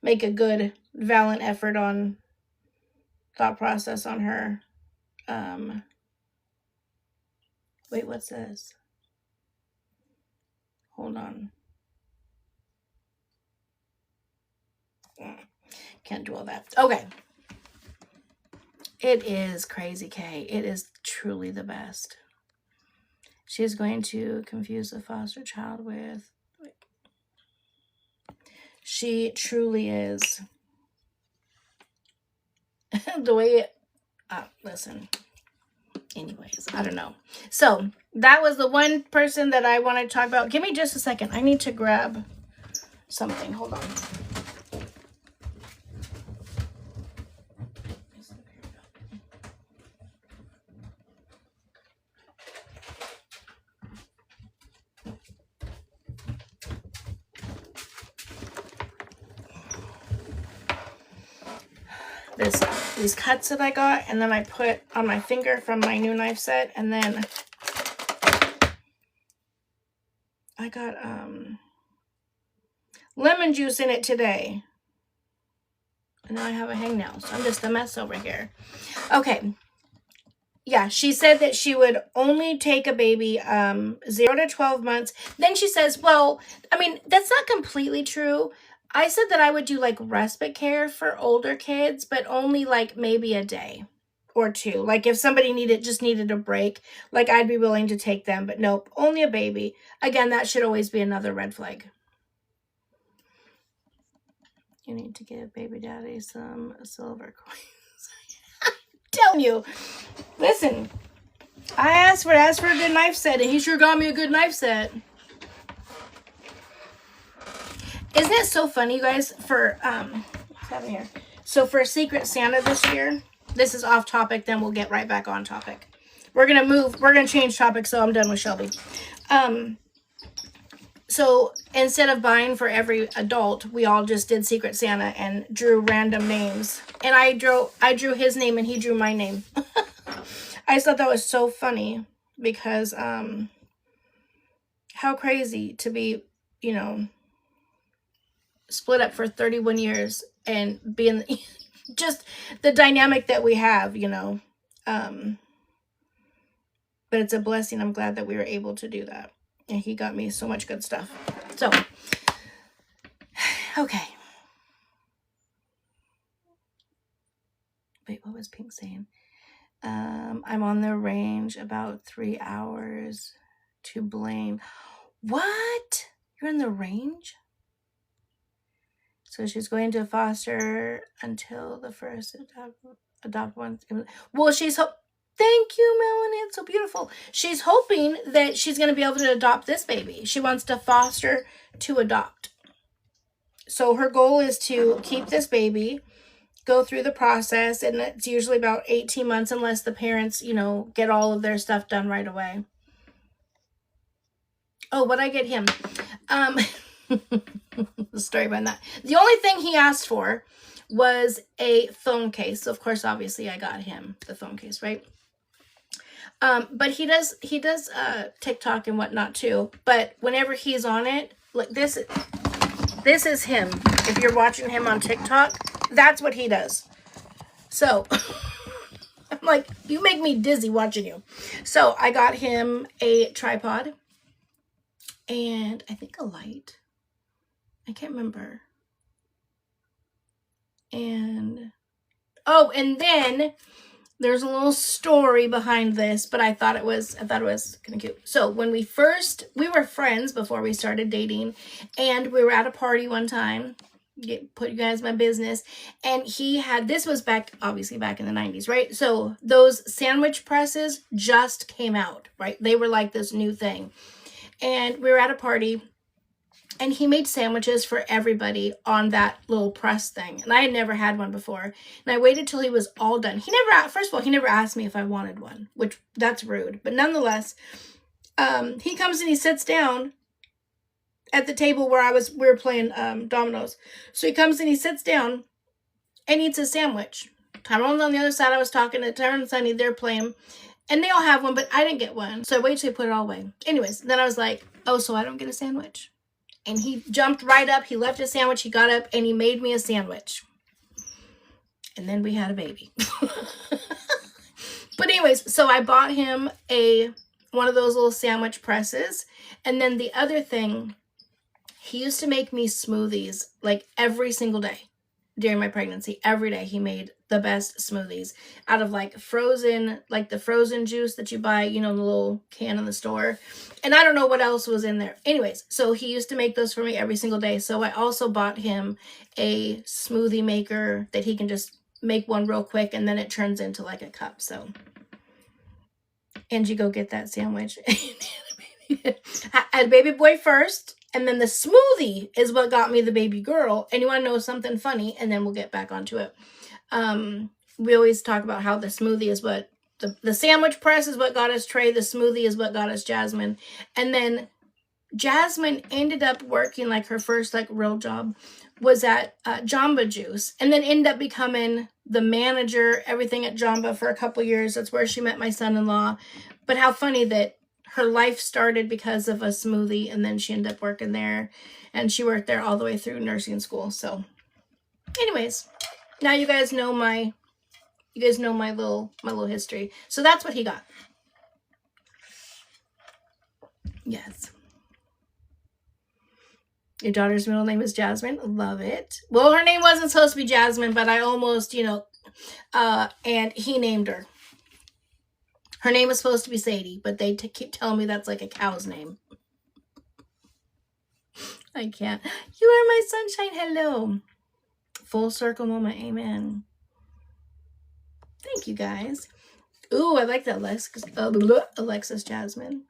make a good, valiant effort on thought process on her. Wait, what's this? Hold on. Can't do all that. Okay. It is crazy, Kay. It is truly the best. She's going to confuse the foster child with... She truly is. the way it, listen, anyways, I don't know. So that was the one person that I wanted to talk about. Give me just a second. I need to grab something. Hold on. These cuts that I got, and then I put on my finger from my new knife set, and then I got lemon juice in it today. And now I have a hangnail, so I'm just a mess over here. Okay. Yeah, she said that she would only take a baby 0 to 12 months. Then she says, well, I mean, that's not completely true. I said that I would do like respite care for older kids, but only like maybe a day or two. Like if somebody just needed a break, like I'd be willing to take them, but nope, only a baby. Again, that should always be another red flag. You need to give baby daddy some silver coins. I'm telling you, listen, I asked for a good knife set, and he sure got me a good knife set. Isn't it so funny, you guys, for, what's happening here? So for Secret Santa this year, this is off topic, then we'll get right back on topic. We're going to change topic, so I'm done with Shelby. So instead of buying for every adult, we all just did Secret Santa and drew random names. And I drew his name and he drew my name. I just thought that was so funny because, how crazy to be, you know, split up for 31 years and being just the dynamic that we have, you know. But it's a blessing. I'm glad that we were able to do that. And he got me so much good stuff. So, okay. Wait, what was Pink saying? I'm on the range about 3 hours to blame. What? You're in the range? So she's going to foster until the first adopt one. Well, thank you, Melanie. It's so beautiful. She's hoping that she's going to be able to adopt this baby. She wants to foster to adopt. So her goal is to keep this baby, go through the process, and it's usually about 18 months unless the parents, you know, get all of their stuff done right away. Oh, what'd I get him? The story behind that. The only thing he asked for was a phone case. So of course, obviously, I got him the phone case, right? But he does TikTok and whatnot too. But whenever he's on it, like this is him. If you're watching him on TikTok, that's what he does. So I'm like, you make me dizzy watching you. So I got him a tripod and I think a light. I can't remember. And then there's a little story behind this, but I thought it was kind of cute. So when we were friends before we started dating, and we were at a party one time. Put you guys in my business, and this was obviously back in the 90s, right? So those sandwich presses just came out, right? They were like this new thing, and we were at a party. And he made sandwiches for everybody on that little press thing. And I had never had one before. And I waited till he was all done. First of all, he never asked me if I wanted one, which that's rude. But nonetheless, he comes and he sits down at the table where we were playing dominoes. So he comes and he sits down and eats a sandwich. Tyrone's on the other side. I was talking to Tyrone and Sunny. They're playing. And they all have one, but I didn't get one. So I waited till he put it all away. Anyways, then I was like, oh, so I don't get a sandwich? And he jumped right up. He left his sandwich. He got up and he made me a sandwich. And then we had a baby. But anyways, so I bought him one of those little sandwich presses. And then the other thing, he used to make me smoothies like every single day during my pregnancy. Every day he made the best smoothies out of like the frozen juice that you buy, you know, the little can in the store. And I don't know what else was in there. Anyways, so he used to make those for me every single day. So I also bought him a smoothie maker that he can just make one real quick, and then it turns into like a cup. So, Angie, go get that sandwich. I had baby boy first, and then the smoothie is what got me the baby girl. And you want to know something funny, and then we'll get back onto it. We always talk about how the smoothie is what the sandwich press is what got us Trey. The smoothie is what got us Jasmine. And then Jasmine ended up working, like her first like real job was at Jamba Juice, and then ended up becoming the manager, everything at Jamba for a couple years. That's where she met my son-in-law. But how funny that her life started because of a smoothie, and then she ended up working there, and she worked there all the way through nursing school. So anyways, now you guys know my little history. So that's what he got. Yes. Your daughter's middle name is Jasmine. Love it. Well, her name wasn't supposed to be Jasmine, but I almost, and he named her. Her name was supposed to be Sadie, but they keep telling me that's like a cow's name. I can't. You are my sunshine. Hello. Full circle moment. Amen. Thank you, guys. Ooh, I like that Alexis Jasmine.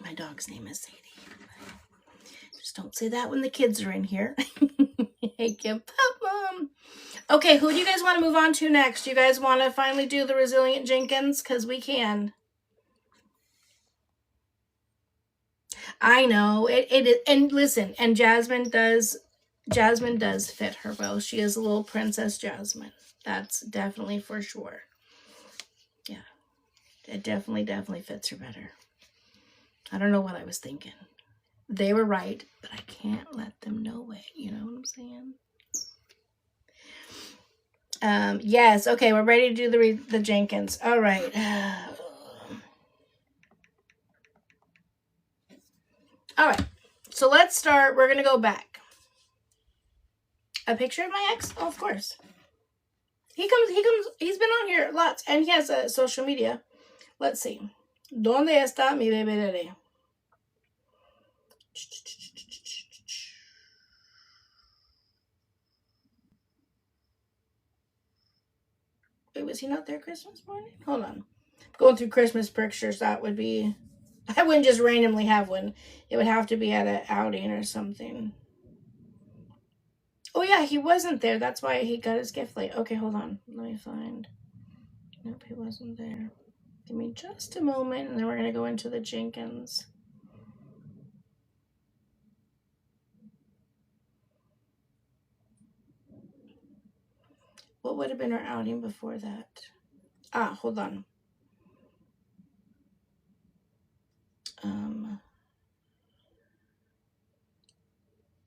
My dog's name is Sadie. Just don't say that when the kids are in here. Hey, Kim. Pop Mom. Okay, who do you guys want to move on to next? You guys want to finally do the Resilient Jenkins? Because we can. I know. It and listen, and Jasmine does fit her well. She is a little Princess Jasmine. That's definitely for sure. Yeah. It definitely fits her better. I don't know what I was thinking. They were right, but I can't let them know it. You know what I'm saying? Yes. Okay, we're ready to do the Jenkins. All right. All right. So let's start. We're gonna go back. A picture of my ex? Oh, of course. He comes. He's been on here lots, and he has a social media. Let's see. ¿Dónde está mi bebé? Wait, was he not there Christmas morning? Hold on. Going through Christmas pictures, that would be... I wouldn't just randomly have one. It would have to be at an outing or something. Oh, yeah, he wasn't there. That's why he got his gift late. Okay, hold on. Let me find... Nope, he wasn't there. Give me just a moment, and then we're going to go into the Jenkins. What would have been our outing before that? Ah, hold on.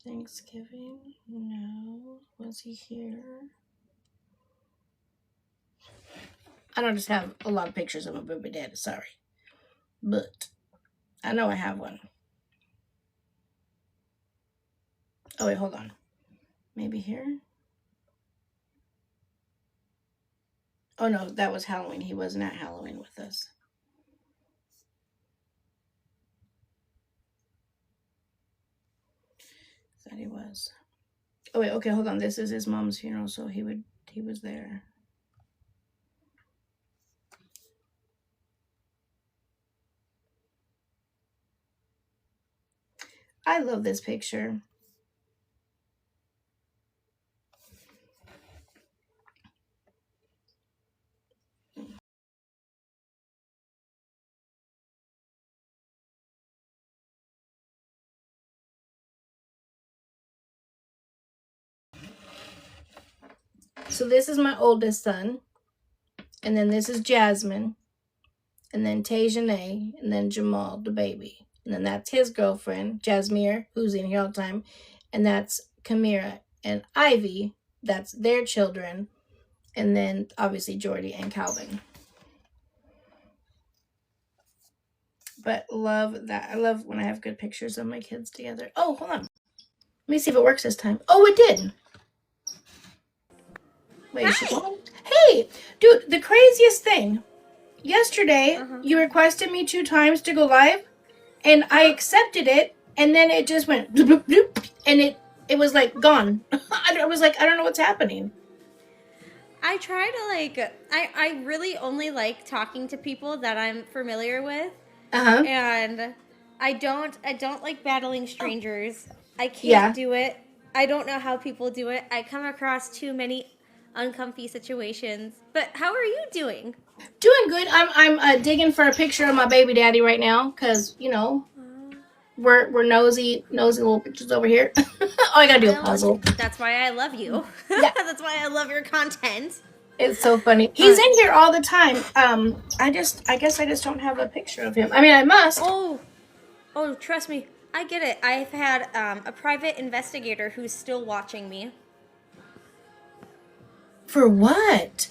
Thanksgiving? No. Was he here? I don't just have a lot of pictures of my baby daddy, sorry. But I know I have one. Oh, wait, hold on. Maybe here? Oh, no, that was Halloween. He wasn't at Halloween with us. Thought he was. Oh, wait, okay, hold on. This is his mom's funeral, so he was there. I love this picture. So this is my oldest son. And then this is Jasmine. And then Tajane. And then Jamal, the baby. And then that's his girlfriend, Jasmine, who's in here all the time. And that's Kamira and Ivy. That's their children. And then, obviously, Jordy and Calvin. But love that. I love when I have good pictures of my kids together. Oh, hold on. Let me see if it works this time. Oh, it did. Wait, hey, dude, the craziest thing. Yesterday, you requested me 2 times to go live, and I accepted it, and then it just went bloop, bloop, bloop, and it was like gone. I was like, I don't know what's happening. I try to like I really only like talking to people that I'm familiar with, Uh-huh. and I don't like battling strangers. I Yeah. can't do it. I don't know how people do it. I come across too many uncomfy situations. But how are you doing? Doing good. I'm digging for a picture of my baby daddy right now because, we're nosy little bitches over here. Oh, I gotta do a Well, puzzle. that's why I love you. Yeah. That's why I love your content. It's so funny. He's in here all the time. I guess I just don't have a picture of him. I mean, I must. Oh, trust me. I get it. I've had a private investigator who's still watching me. For what?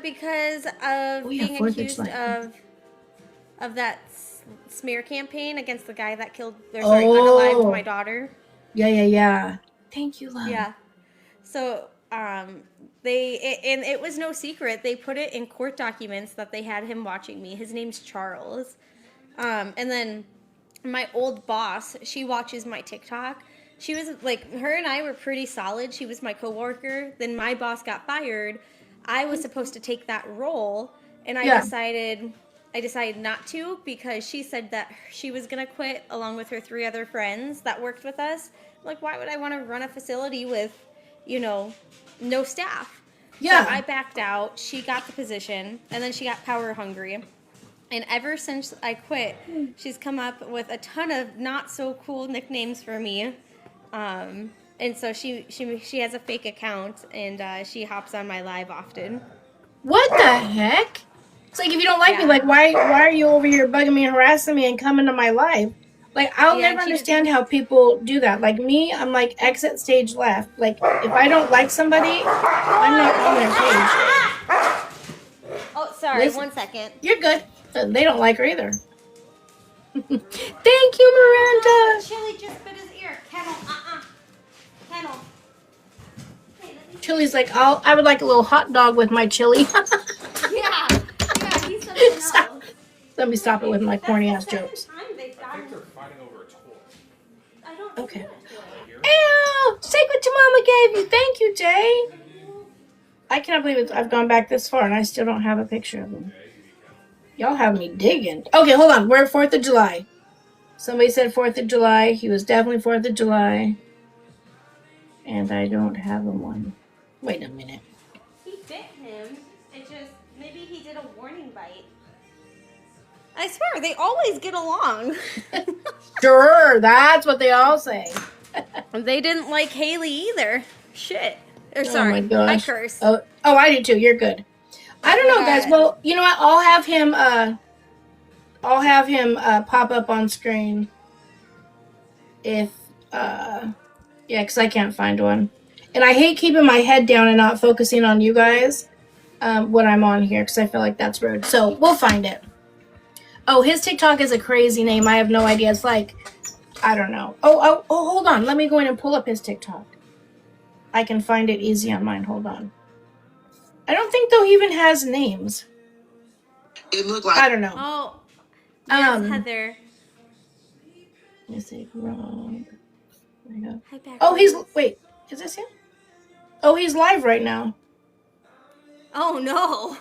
Because of Oh, yeah, being 4th of accused July. of that smear campaign against the guy that Oh. unalived my daughter. Yeah. Thank you, love. Yeah. So, and it was no secret. They put it in court documents that they had him watching me. His name's Charles. And then my old boss, she watches my TikTok. She was like, her and I were pretty solid. She was my coworker. Then my boss got fired. I was supposed to take that role, and I decided not to because she said that she was gonna quit along with her 3 other friends that worked with us. Like, why would I want to run a facility with, no staff? Yeah. So I backed out. She got the position, and then she got power hungry. And ever since I quit, she's come up with a ton of not so cool nicknames for me. And so she has a fake account, and she hops on my live often. What the heck? It's like, if you don't like me, like, why are you over here bugging me and harassing me and coming to my life? Like, I'll never understand how people do that. Like me, I'm like, exit stage left. Like, if I don't like somebody, I'm not on their page. Oh, sorry. Listen. 1 second. You're good. They don't like her either. Thank you, Miranda. Chili just bit his ear. Kennel, Kennel. Chili's like, I would like a little hot dog with my chili. Yeah, he's something else. Let me stop it with my corny ass jokes. I think they're fighting over a toy. I don't Okay. do Ew! Take what your mama gave you. Thank you, Jay. I cannot believe it. I've gone back this far and I still don't have a picture of him. Y'all have me digging. Okay, hold on. We're at 4th of July. Somebody said 4th of July. He was definitely 4th of July. And I don't have him one. Wait a minute. He bit him. It just, maybe he did a warning bite. I swear, they always get along. Sure, that's what they all say. They didn't like Haley either. Shit. Or Oh sorry, my gosh. I curse. Oh, I do too. You're good. I don't know, guys. Well, you know what? I'll have him pop up on screen if because I can't find one. And I hate keeping my head down and not focusing on you guys when I'm on here because I feel like that's rude. So we'll find it. Oh, his TikTok is a crazy name. I have no idea. It's like, I don't know. Oh, hold on. Let me go in and pull up his TikTok. I can find it easy on mine. Hold on. I don't think though he even has names. It looked like I don't know. Oh, yes, Heather. Let me see. Wrong. There we go. Hi, back. Oh, wait. Is this him? Oh, he's live right now. Oh, no.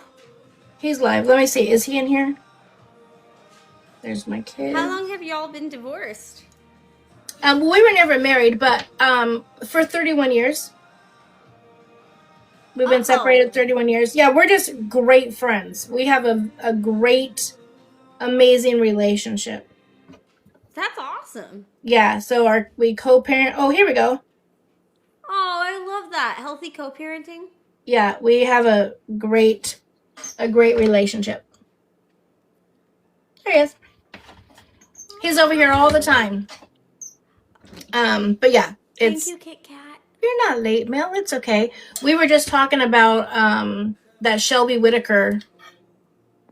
He's live. Let me see. Is he in here? There's my kid. How long have y'all been divorced? We were never married, but for 31 years. We've been separated 31 years. Yeah, we're just great friends. We have a great, amazing relationship. That's awesome. Yeah, so we co-parent. Oh, here we go. Oh, I love that. Healthy co-parenting. Yeah, we have a great relationship. There he is. He's over here all the time. But yeah, Thank you, Kit Kat. You're not late, Mel. It's okay. We were just talking about that Shelby Whitaker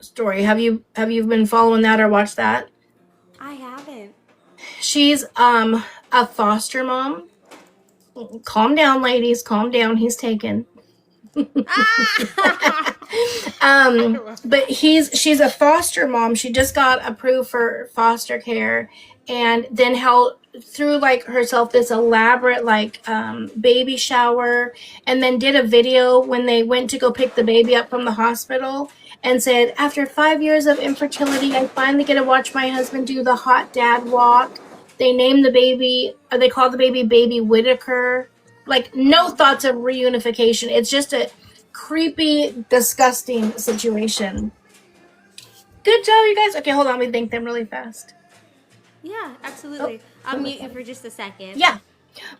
story. Have you been following that or watched that? I haven't. She's a foster mom. Calm down, ladies. Calm down. He's taken. But she's a foster mom. She just got approved for foster care, and then threw like herself this elaborate like baby shower, and then did a video when they went to go pick the baby up from the hospital and said, after 5 years of infertility, I finally get to watch my husband do the hot dad walk. They named the baby, they called the baby Whitaker. Like, no thoughts of reunification. It's just a creepy, disgusting situation. Good job, you guys. Okay, hold on. Let me thank them really fast. Yeah, absolutely. I'll mute you for just a second. Yeah.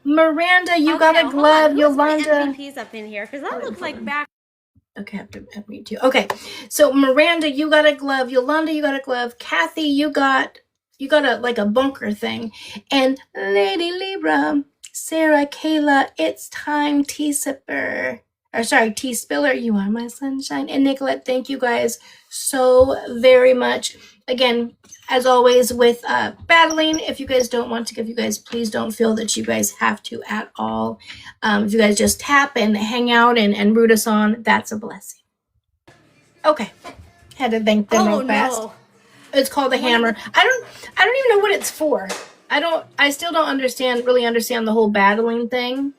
Miranda, you got a hold on. glove. Who's Yolanda. my MVPs up in here? Because that looks like back. Okay, I have to mute too. Okay, so Miranda, you got a glove. Yolanda, you got a glove. Kathy, you got like a bunker thing. And Lady Libra, Sarah, Kayla, it's time, T-Sipper. Or sorry, T-Spiller, you are my sunshine. And Nicolette, thank you guys so very much. Again, as always with battling, if you guys don't want to give, you guys please don't feel that you guys have to at all. If you guys just tap and hang out and root us on, that's a blessing. Okay, had to thank them real fast. No. It's called a hammer. I don't even know what it's for. I still don't really understand the whole battling thing.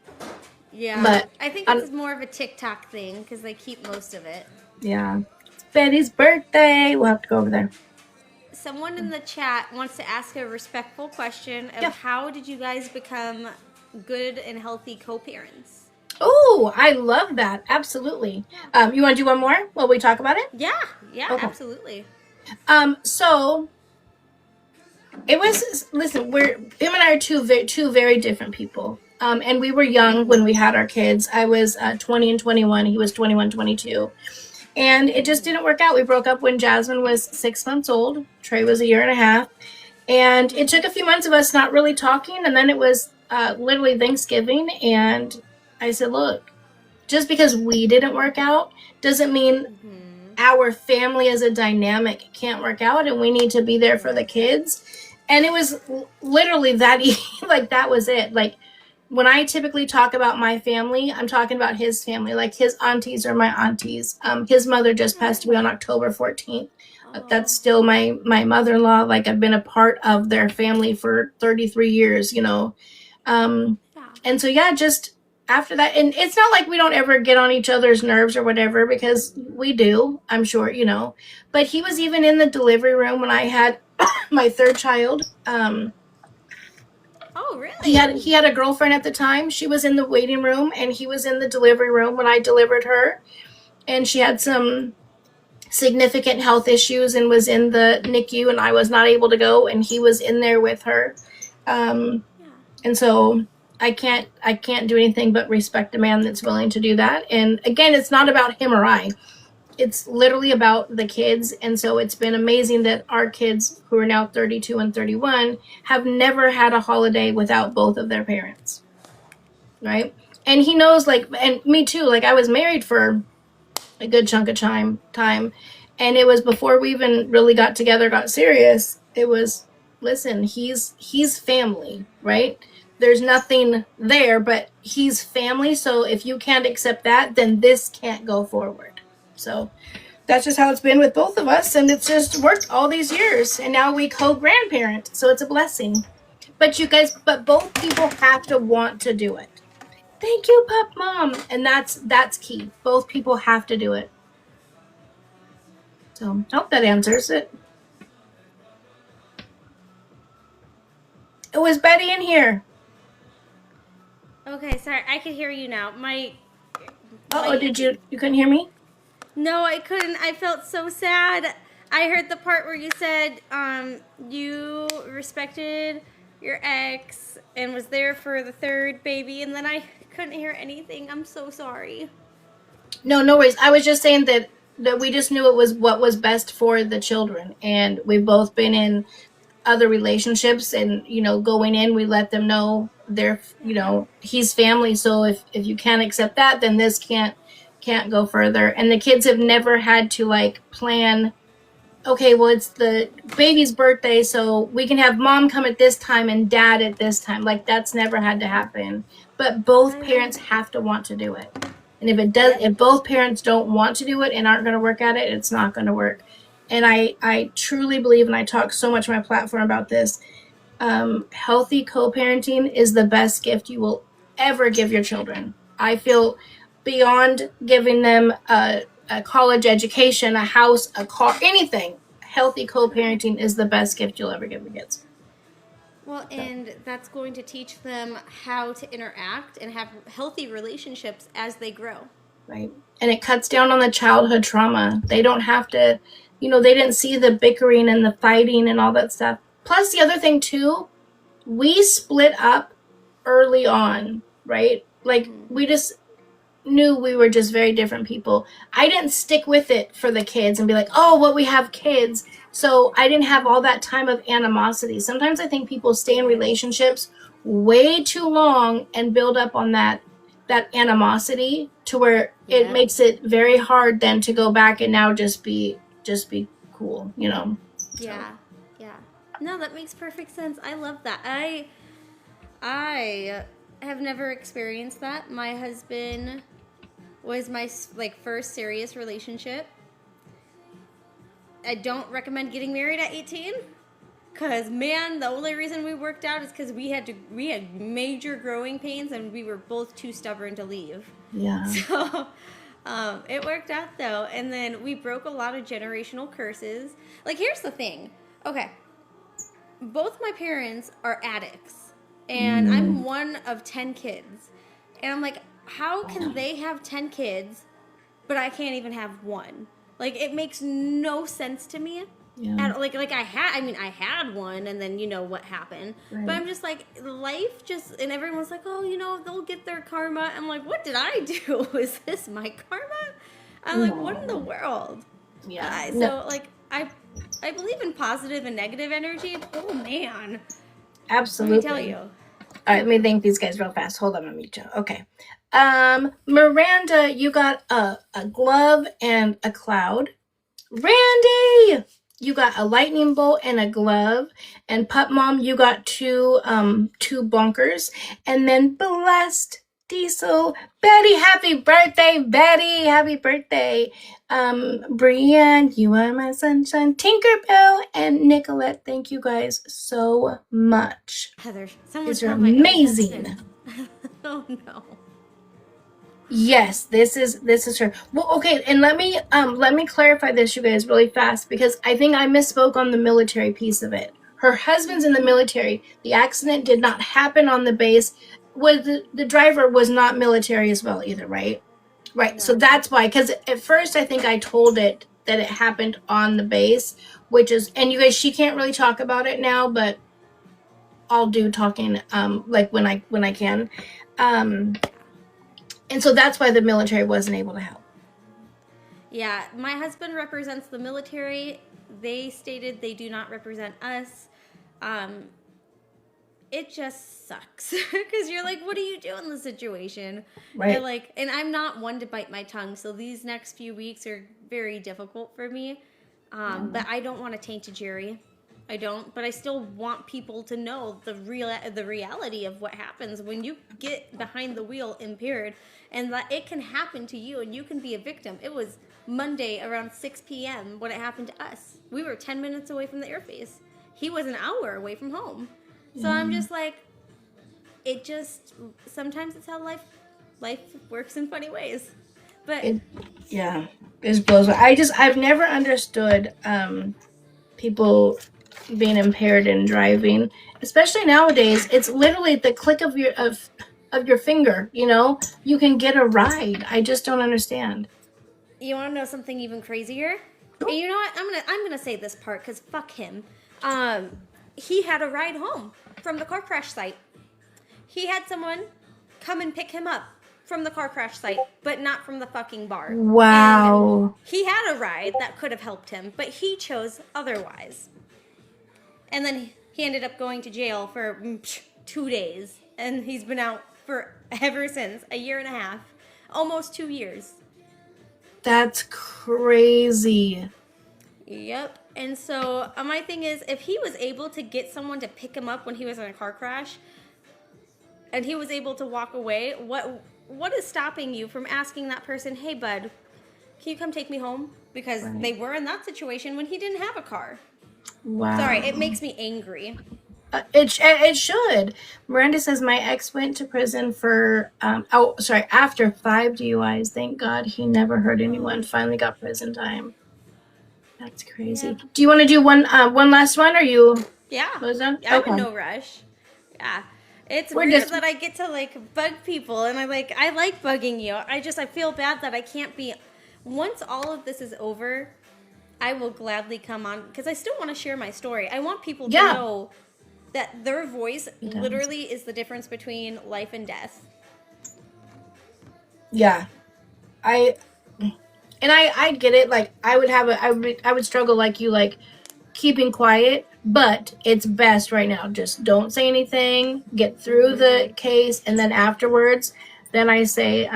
Yeah, but I think it's more of a TikTok thing because they keep most of it. Yeah, it's Betty's birthday. We'll have to go over there. Someone in the chat wants to ask a respectful question of how did you guys become good and healthy co-parents? Oh, I love that. Absolutely. You want to do one more while we talk about it? Yeah, Okay. Absolutely. So it was, listen, him and I are two very different people. And we were young when we had our kids. I was 20 and 21. He was 21, 22. And it just didn't work out. We broke up when Jasmine was 6 months old. Trey was a year and a half. And it took a few months of us not really talking. And then it was literally Thanksgiving. And I said, look, just because we didn't work out doesn't mean our family as a dynamic can't work out. And we need to be there for the kids. And it was literally that easy. Like, that was it. Like, when I typically talk about my family, I'm talking about his family. Like, his aunties are my aunties. His mother just passed away on October 14th. That's still my mother-in-law. Like, I've been a part of their family for 33 years, you know. And so, yeah, just after that. And it's not like we don't ever get on each other's nerves or whatever, because we do, I'm sure, you know. But he was even in the delivery room when I had my third child. Oh, really? He had a girlfriend at the time. She was in the waiting room, and he was in the delivery room when I delivered her. And she had some significant health issues and was in the NICU, and I was not able to go, and he was in there with her. And so I can't do anything but respect a man that's willing to do that. And again, it's not about him or I. It's literally about the kids. And so it's been amazing that our kids, who are now 32 and 31, have never had a holiday without both of their parents. Right? And he knows, like, and me too, like, I was married for a good chunk of time. And it was before we even really got together, got serious. It was, listen, he's family, right? There's nothing there, but he's family. So if you can't accept that, then this can't go forward. So that's just how it's been with both of us, and it's just worked all these years, and now we co-grandparent, so it's a blessing. But you guys, both people have to want to do it. Thank you, Pup Mom. And that's key. Both people have to do it. So I hope that answers it. It was Betty in here. Okay, sorry, I can hear you now. Did you couldn't hear me? No, I couldn't. I felt so sad. I heard the part where you said you respected your ex and was there for the third baby, and then I couldn't hear anything. I'm so sorry. No worries. I was just saying that we just knew it was what was best for the children, and we've both been in other relationships, and, you know, going in, we let them know they're, you know, he's family. So if you can't accept that, then this can't go further. And the kids have never had to, like, plan, okay, well, it's the baby's birthday, so we can have mom come at this time and dad at this time. Like, that's never had to happen. But both parents have to want to do it. And if both parents don't want to do it and aren't going to work at it, it's not going to work. And I truly believe, and I talk so much on my platform about this, Healthy co-parenting is the best gift you will ever give your children. I feel beyond giving them a college education, a house, a car, anything. Healthy co-parenting is the best gift you'll ever give your kids. Well, and that's going to teach them how to interact and have healthy relationships as they grow. Right. And it cuts down on the childhood trauma. They don't have to, they didn't see the bickering and the fighting and all that stuff. Plus, the other thing, too, we split up early on, right? Like, we just knew we were just very different people. I didn't stick with it for the kids and be like, oh, well, we have kids. So I didn't have all that time of animosity. Sometimes I think people stay in relationships way too long and build up on that animosity to where it makes it very hard then to go back and now just be cool, So. Yeah. No, that makes perfect sense. I love that. I have never experienced that. My husband was my first serious relationship. I don't recommend getting married at 18. Because, man, the only reason we worked out is because we had major growing pains and we were both too stubborn to leave. Yeah. So, it worked out, though. And then we broke a lot of generational curses. Like, here's the thing. Okay. Both my parents are addicts. And I'm one of 10 kids. And I'm like, how can they have 10 kids, but I can't even have one? Like, it makes no sense to me. Yeah. And I had one, and then what happened. Right. But I'm just like, life just, and everyone's like, oh, they'll get their karma. I'm like, what did I do? Is this my karma? I'm like, what in the world? Yeah. I believe in positive and negative energy. Oh man. Absolutely. Let me tell you. All right, let me thank these guys real fast. Hold on, I'm gonna mute you. Okay. Miranda, you got a glove and a cloud. Randy, you got a lightning bolt and a glove. And Pup Mom, you got two bunkers. And then Blessed Diesel, Betty, happy birthday, Betty, happy birthday. Brienne, you are my sunshine. Tinkerbell and Nicolette, thank you guys so much. Heather, these are amazing. Oh no. Yes, this is her. Well, okay, and let me clarify this, you guys, really fast, because I think I misspoke on the military piece of it. Her husband's in the military. The accident did not happen on the base. The driver was not military as well either, right? Right. No. So that's why, because at first I think I told it that it happened on the base, which is, and you guys, she can't really talk about it now, but I'll do talking like when I can. And so that's why the military wasn't able to help. Yeah, my husband represents the military. They stated they do not represent us. It just sucks because you're like, what do you do in this situation? Right. And I'm not one to bite my tongue, so these next few weeks are very difficult for me. But I don't want to taint a jury. I don't, but I still want people to know the reality of what happens when you get behind the wheel impaired, and that it can happen to you and you can be a victim. It was Monday around 6 p.m. when it happened to us. We were 10 minutes away from the airbase. He was an hour away from home. So I'm just like, sometimes it's how life works in funny ways. But it just blows my. I've never understood people being impaired in driving, especially nowadays. It's literally at the click of your finger, you can get a ride. I just don't understand. You want to know something even crazier? Sure. You know what? I'm gonna say this part because fuck him. He had a ride home from the car crash site. He had someone come and pick him up from the car crash site, but not from the fucking bar. Wow. And he had a ride that could have helped him, but he chose otherwise. And then he ended up going to jail for 2 days. And he's been out for ever since, a year and a half. Almost 2 years. That's crazy. Yep. And so my thing is, if he was able to get someone to pick him up when he was in a car crash, and he was able to walk away, what is stopping you from asking that person, hey, bud, can you come take me home? Because they were in that situation when he didn't have a car. Wow. Sorry, it makes me angry. It should. Miranda says my ex went to prison for after 5 DUIs. Thank God he never hurt anyone. Finally got prison time. That's crazy. Yeah. Do you want to do one last one? Or you Yeah. close on? I'm Okay. in no rush. Yeah. It's We're weird just- that I get to like bug people, and I like bugging you. I feel bad that I can't be. Once all of this is over, I will gladly come on because I still want to share my story. I want people to Yeah. know that their voice literally is the difference between life and death. Yeah. I get it. Like I would struggle like you, like keeping quiet, but it's best right now. Just don't say anything, get through the case, and then afterwards, then I say,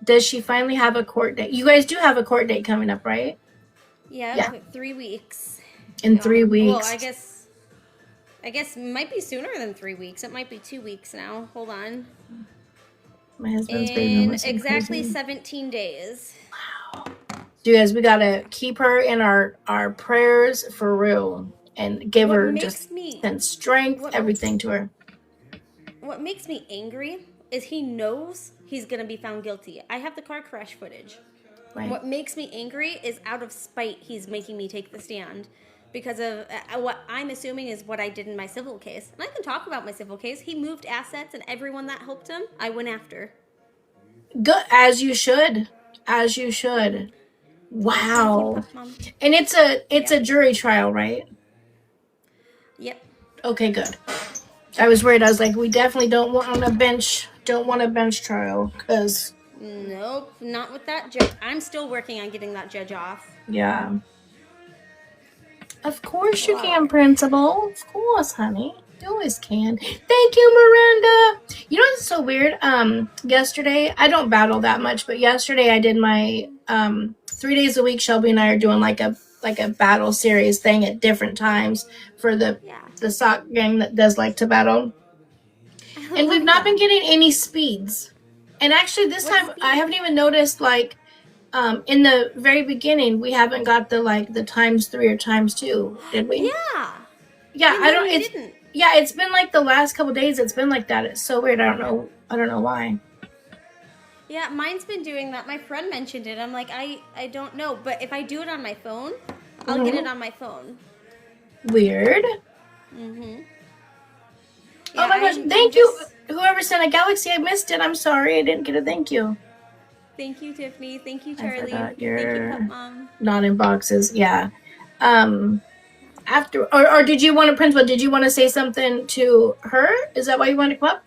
does she finally have a court date? You guys do have a court date coming up, right? Yeah. 3 weeks. In 3 weeks. Well, I guess it might be sooner than 3 weeks. It might be 2 weeks now. Hold on. My husband's baby In was so exactly crazy. 17 days. So you guys, we gotta keep her in our prayers for real, and give What her makes just me- send strength, what- everything to her. What makes me angry is he knows he's going to be found guilty. I have the car crash footage. Right. What makes me angry is out of spite he's making me take the stand because of what I'm assuming is what I did in my civil case. And I can talk about my civil case. He moved assets, and everyone that helped him, I went after. Good, as you should. As you should. Wow. Mom. And it's a jury trial, right? Yep. Okay, good. I was worried. I was like, we definitely don't want a bench trial, because Nope, not with that judge. I'm still working on getting that judge off. yeah. Of course you can, Principal. Of course, honey. You always can. Thank you, Miranda. You know what's so weird? Yesterday, I don't battle that much, but yesterday I did my 3 days a week. Shelby and I are doing like a battle series thing at different times for the sock gang that does like to battle. And we've not been getting any speeds. And actually this time I haven't even noticed, like, in the very beginning we haven't got the ×3 or ×2, did we? Yeah. Yeah, We literally it's didn't. yeah, it's been like the last couple days it's been like that. It's so weird. I don't know why. Yeah, mine's been doing that. My friend mentioned it. I'm like, I don't know. But if I do it on my phone, I'll get it on my phone. Weird. Mm-hmm. Oh my gosh, thank you. Whoever sent a galaxy, I missed it. I'm sorry, I didn't get a thank you. Thank you, Tiffany. Thank you, I Charlie. forgot Thank you, your Pup Mom. not in boxes. Yeah. After or did you want to, Principal? Did you want to say something to her? Is that why you want to come up?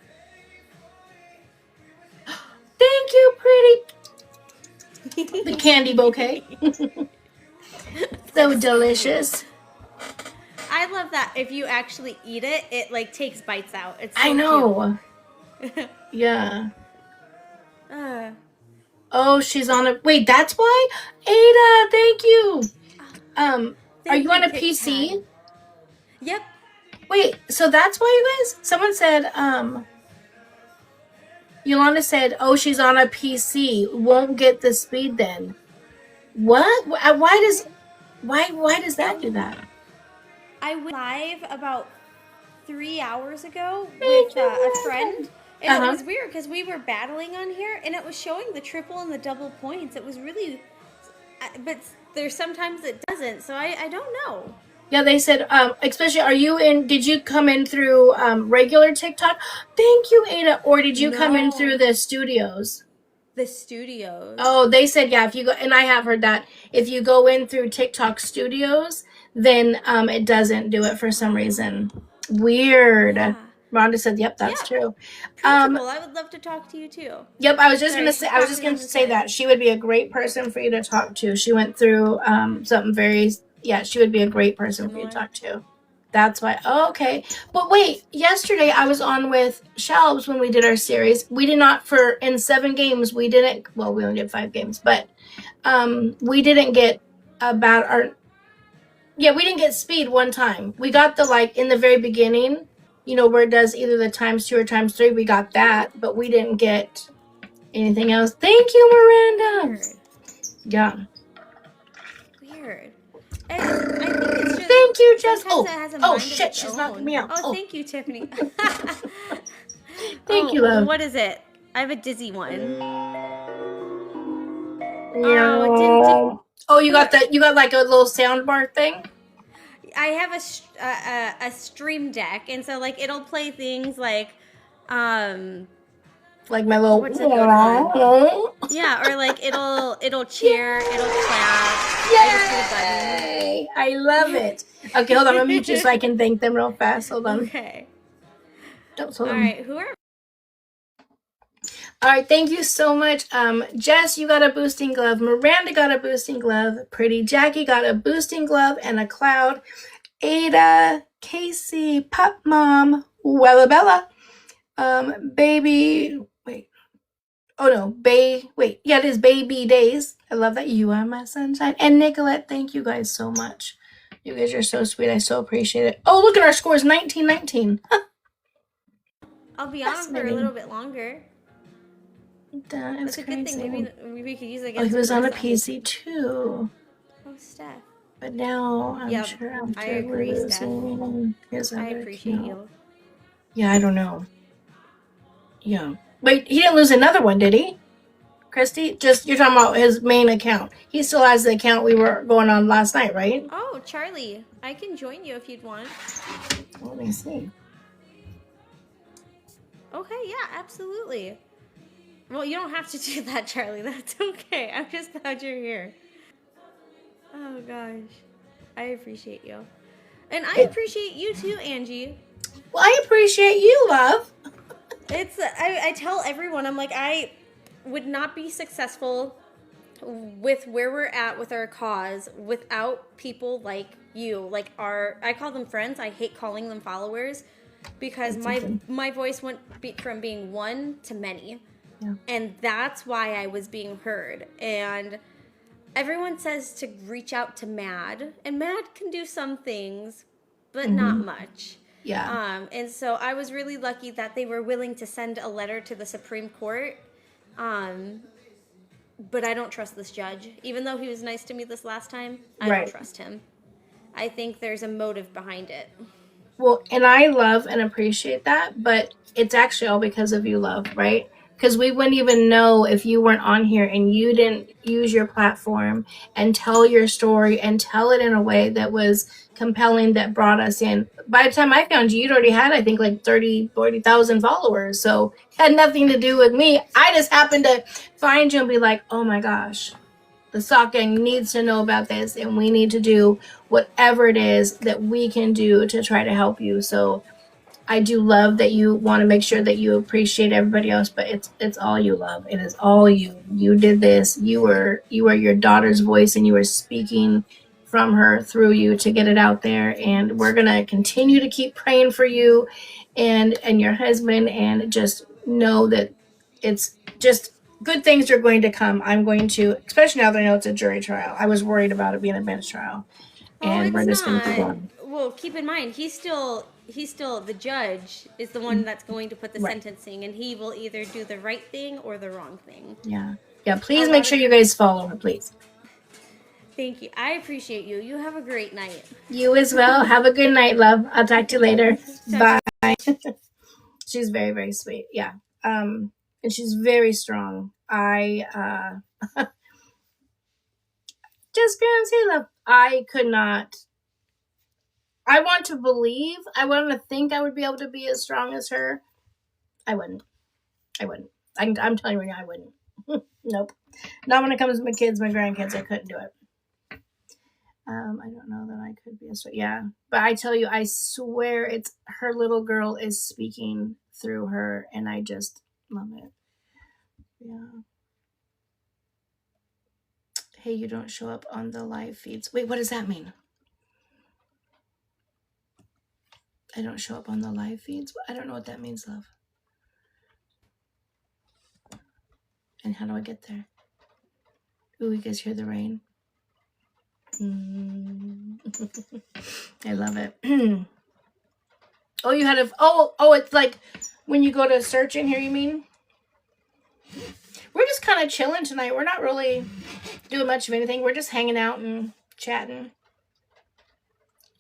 Thank you, pretty. The candy bouquet. So delicious. I love that if you actually eat it, it like takes bites out. It's so I know. Yeah. Oh, she's on a wait. That's why, Ada. Thank you. Are you on a PC? Yep. Wait, so that's why you guys? Someone said, Yolanda said, oh, she's on a PC. Won't get the speed then. What? Why does that do that? I went live about 3 hours ago with a friend. And it was weird because we were battling on here and it was showing the triple and the double points. It was really, but there's sometimes it doesn't. So I don't know. Yeah, they said, especially, did you come in through regular TikTok? Thank you, Ada. Or did you come in through the studios? The studios. Oh, they said, yeah, if you go, and I have heard that, if you go in through TikTok studios, then it doesn't do it for some reason. Weird. Yeah. Rhonda said, yep, that's true. Principal, I would love to talk to you too. Yep, I was just going to say that. She would be a great person for you to talk to. She went through something she would be a great person for you to talk to. That's why. Oh, okay. But wait, yesterday I was on with Shelves when we did our series. We did not, in 7 games, we only did 5 games, but we didn't get we didn't get speed one time. We got in the very beginning, where it does either the ×2 or ×3, we got that, but we didn't get anything else. Thank you, Miranda. Weird. Yeah. Weird. And I think it's just Thank Thank you, Jess. Sometimes it has a Oh mind of shit, its she's own. knocking me out. Oh, Oh, thank you, Tiffany. thank you, love. What is it? I have a dizzy one. Yeah. Oh, it didn't. Oh, you got that? You got like a little sound bar thing? I have a stream deck, and so like it'll play things like, Like my little. what's a good one? Yeah, or like it'll cheer, it'll clap. I just hit a button. Yay! I love it. Okay, hold on. Let me mute you so I can thank them real fast. Hold on. Okay. Don't All hold on. right. Who are? All right, thank you so much. Jess, you got a boosting glove. Miranda got a boosting glove. Pretty Jackie got a boosting glove and a cloud. Ada, Casey, Pup Mom, Wellabella, Baby, wait. Oh no, wait. Yeah, it is Baby Days. I love that. You are my sunshine. And Nicolette, thank you guys so much. You guys are so sweet. I so appreciate it. Oh, look at our scores, 19-19. I'll be on for a little bit longer. That's a good thing. crazy. Maybe we could use it Oh, against he was on a person. PC too. Oh, Steph. But now I'm Yep, sure after I agree, Steph. losing his I other appreciate account. you. Yeah, I don't know. Yeah. Wait, he didn't lose another one, did he? Christy? Just, you're talking about his main account. He still has the account we were going on last night, right? Oh, Charlie, I can join you if you'd want. Let me see. Okay, yeah, absolutely. Well, you don't have to do that, Charlie. That's okay. I'm just glad you're here. Oh, gosh. I appreciate you. And I appreciate you too, Angie. Well, I appreciate you, love. I tell everyone, I'm like, I would not be successful with where we're at with our cause without people like you. Like I call them friends. I hate calling them followers because my voice went from being one to many. Yeah. And that's why I was being heard. And everyone says to reach out to Mad, and Mad can do some things, but not much. Yeah. And so I was really lucky that they were willing to send a letter to the Supreme Court. But I don't trust this judge. Even though he was nice to me this last time, I don't trust him. I think there's a motive behind it. Well, and I love and appreciate that, but it's actually all because of you, love, right? Because we wouldn't even know if you weren't on here and you didn't use your platform and tell your story and tell it in a way that was compelling, that brought us in. By the time I found you, you'd already had, I think, like 40,000 followers. So it had nothing to do with me. I just happened to find you and be like, oh my gosh, the Sock Gang needs to know about this, and we need to do whatever it is that we can do to try to help you. So I do love that you want to make sure that you appreciate everybody else, but it's all you, love. It is all you. You did this. You were your daughter's voice, and you were speaking from her through you to get it out there. And we're gonna continue to keep praying for you and your husband, and just know that it's just good things are going to come. I'm going to, especially now that I know it's a jury trial. I was worried about it being a bench trial, and we're just going to keep going. Well, keep in mind, he's still the judge is the one that's going to put the sentencing, and he will either do the right thing or the wrong thing. Yeah. Please make sure you guys follow her, please. Thank you. I appreciate you. You have a great night. You as well. Have a good night, love. I'll talk to you later. Bye. She's very, very sweet. Yeah. And she's very strong. I just gonna say, love, I could not. I want to believe. I want to think I would be able to be as strong as her. I wouldn't. I'm telling you right now, I wouldn't. Nope. Not when it comes to my kids, my grandkids. I couldn't do it. I don't know that I could be a strong. Yeah, but I tell you, I swear, it's her little girl is speaking through her, and I just love it. Yeah. Hey, you don't show up on the live feeds. Wait, what does that mean? I don't show up on the live feeds? I don't know what that means, love. And how do I get there? Ooh, you guys hear the rain? I love it. Oh, you had a... Oh, it's like when you go to search in here, you mean? We're just kind of chilling tonight. We're not really doing much of anything. We're just hanging out and chatting.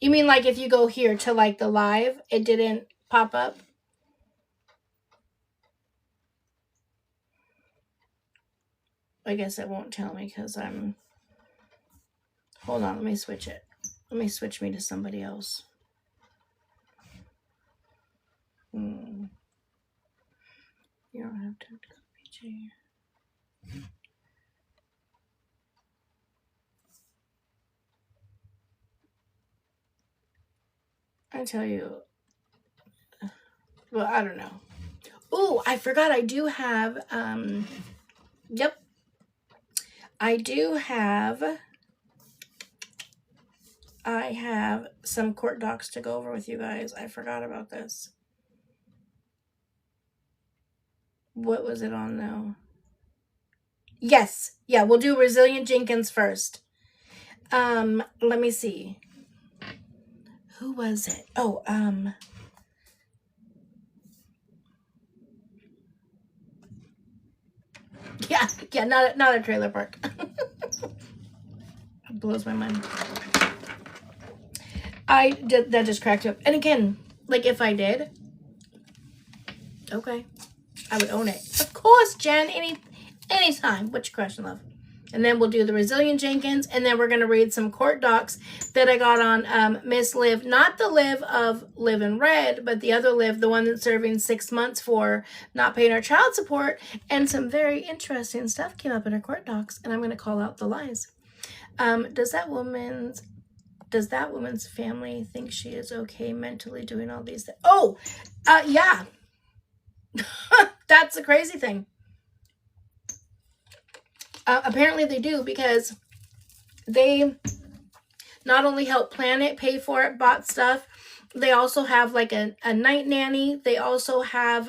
You mean like if you go here to like the live, it didn't pop up? I guess it won't tell me because I'm... Hold on, let me switch it. Let me switch me to somebody else. You don't have to copy. I tell you, well, I don't know. Oh, I forgot I do have, yep. I have some court docs to go over with you guys. I forgot about this. What was it on though? Yes. Yeah, we'll do Resilient Jenkins first. Let me see. Who was it? Oh, yeah, not a trailer park. It blows my mind. That just cracked up. And again, like if I did, okay, I would own it. Of course, Jen, anytime. What's your question, love? And then we'll do the Resilient Jenkins, and then we're going to read some court docs that I got on Miss Liv. Not the Liv of Live in Red, but the other Liv, the one that's serving 6 months for not paying her child support. And some very interesting stuff came up in her court docs, and I'm going to call out the lies. Does that woman's family think she is okay mentally doing all these things? Oh, yeah. That's the crazy thing. Apparently they do, because they not only help plan it, pay for it, bought stuff. They also have like a night nanny. They also have,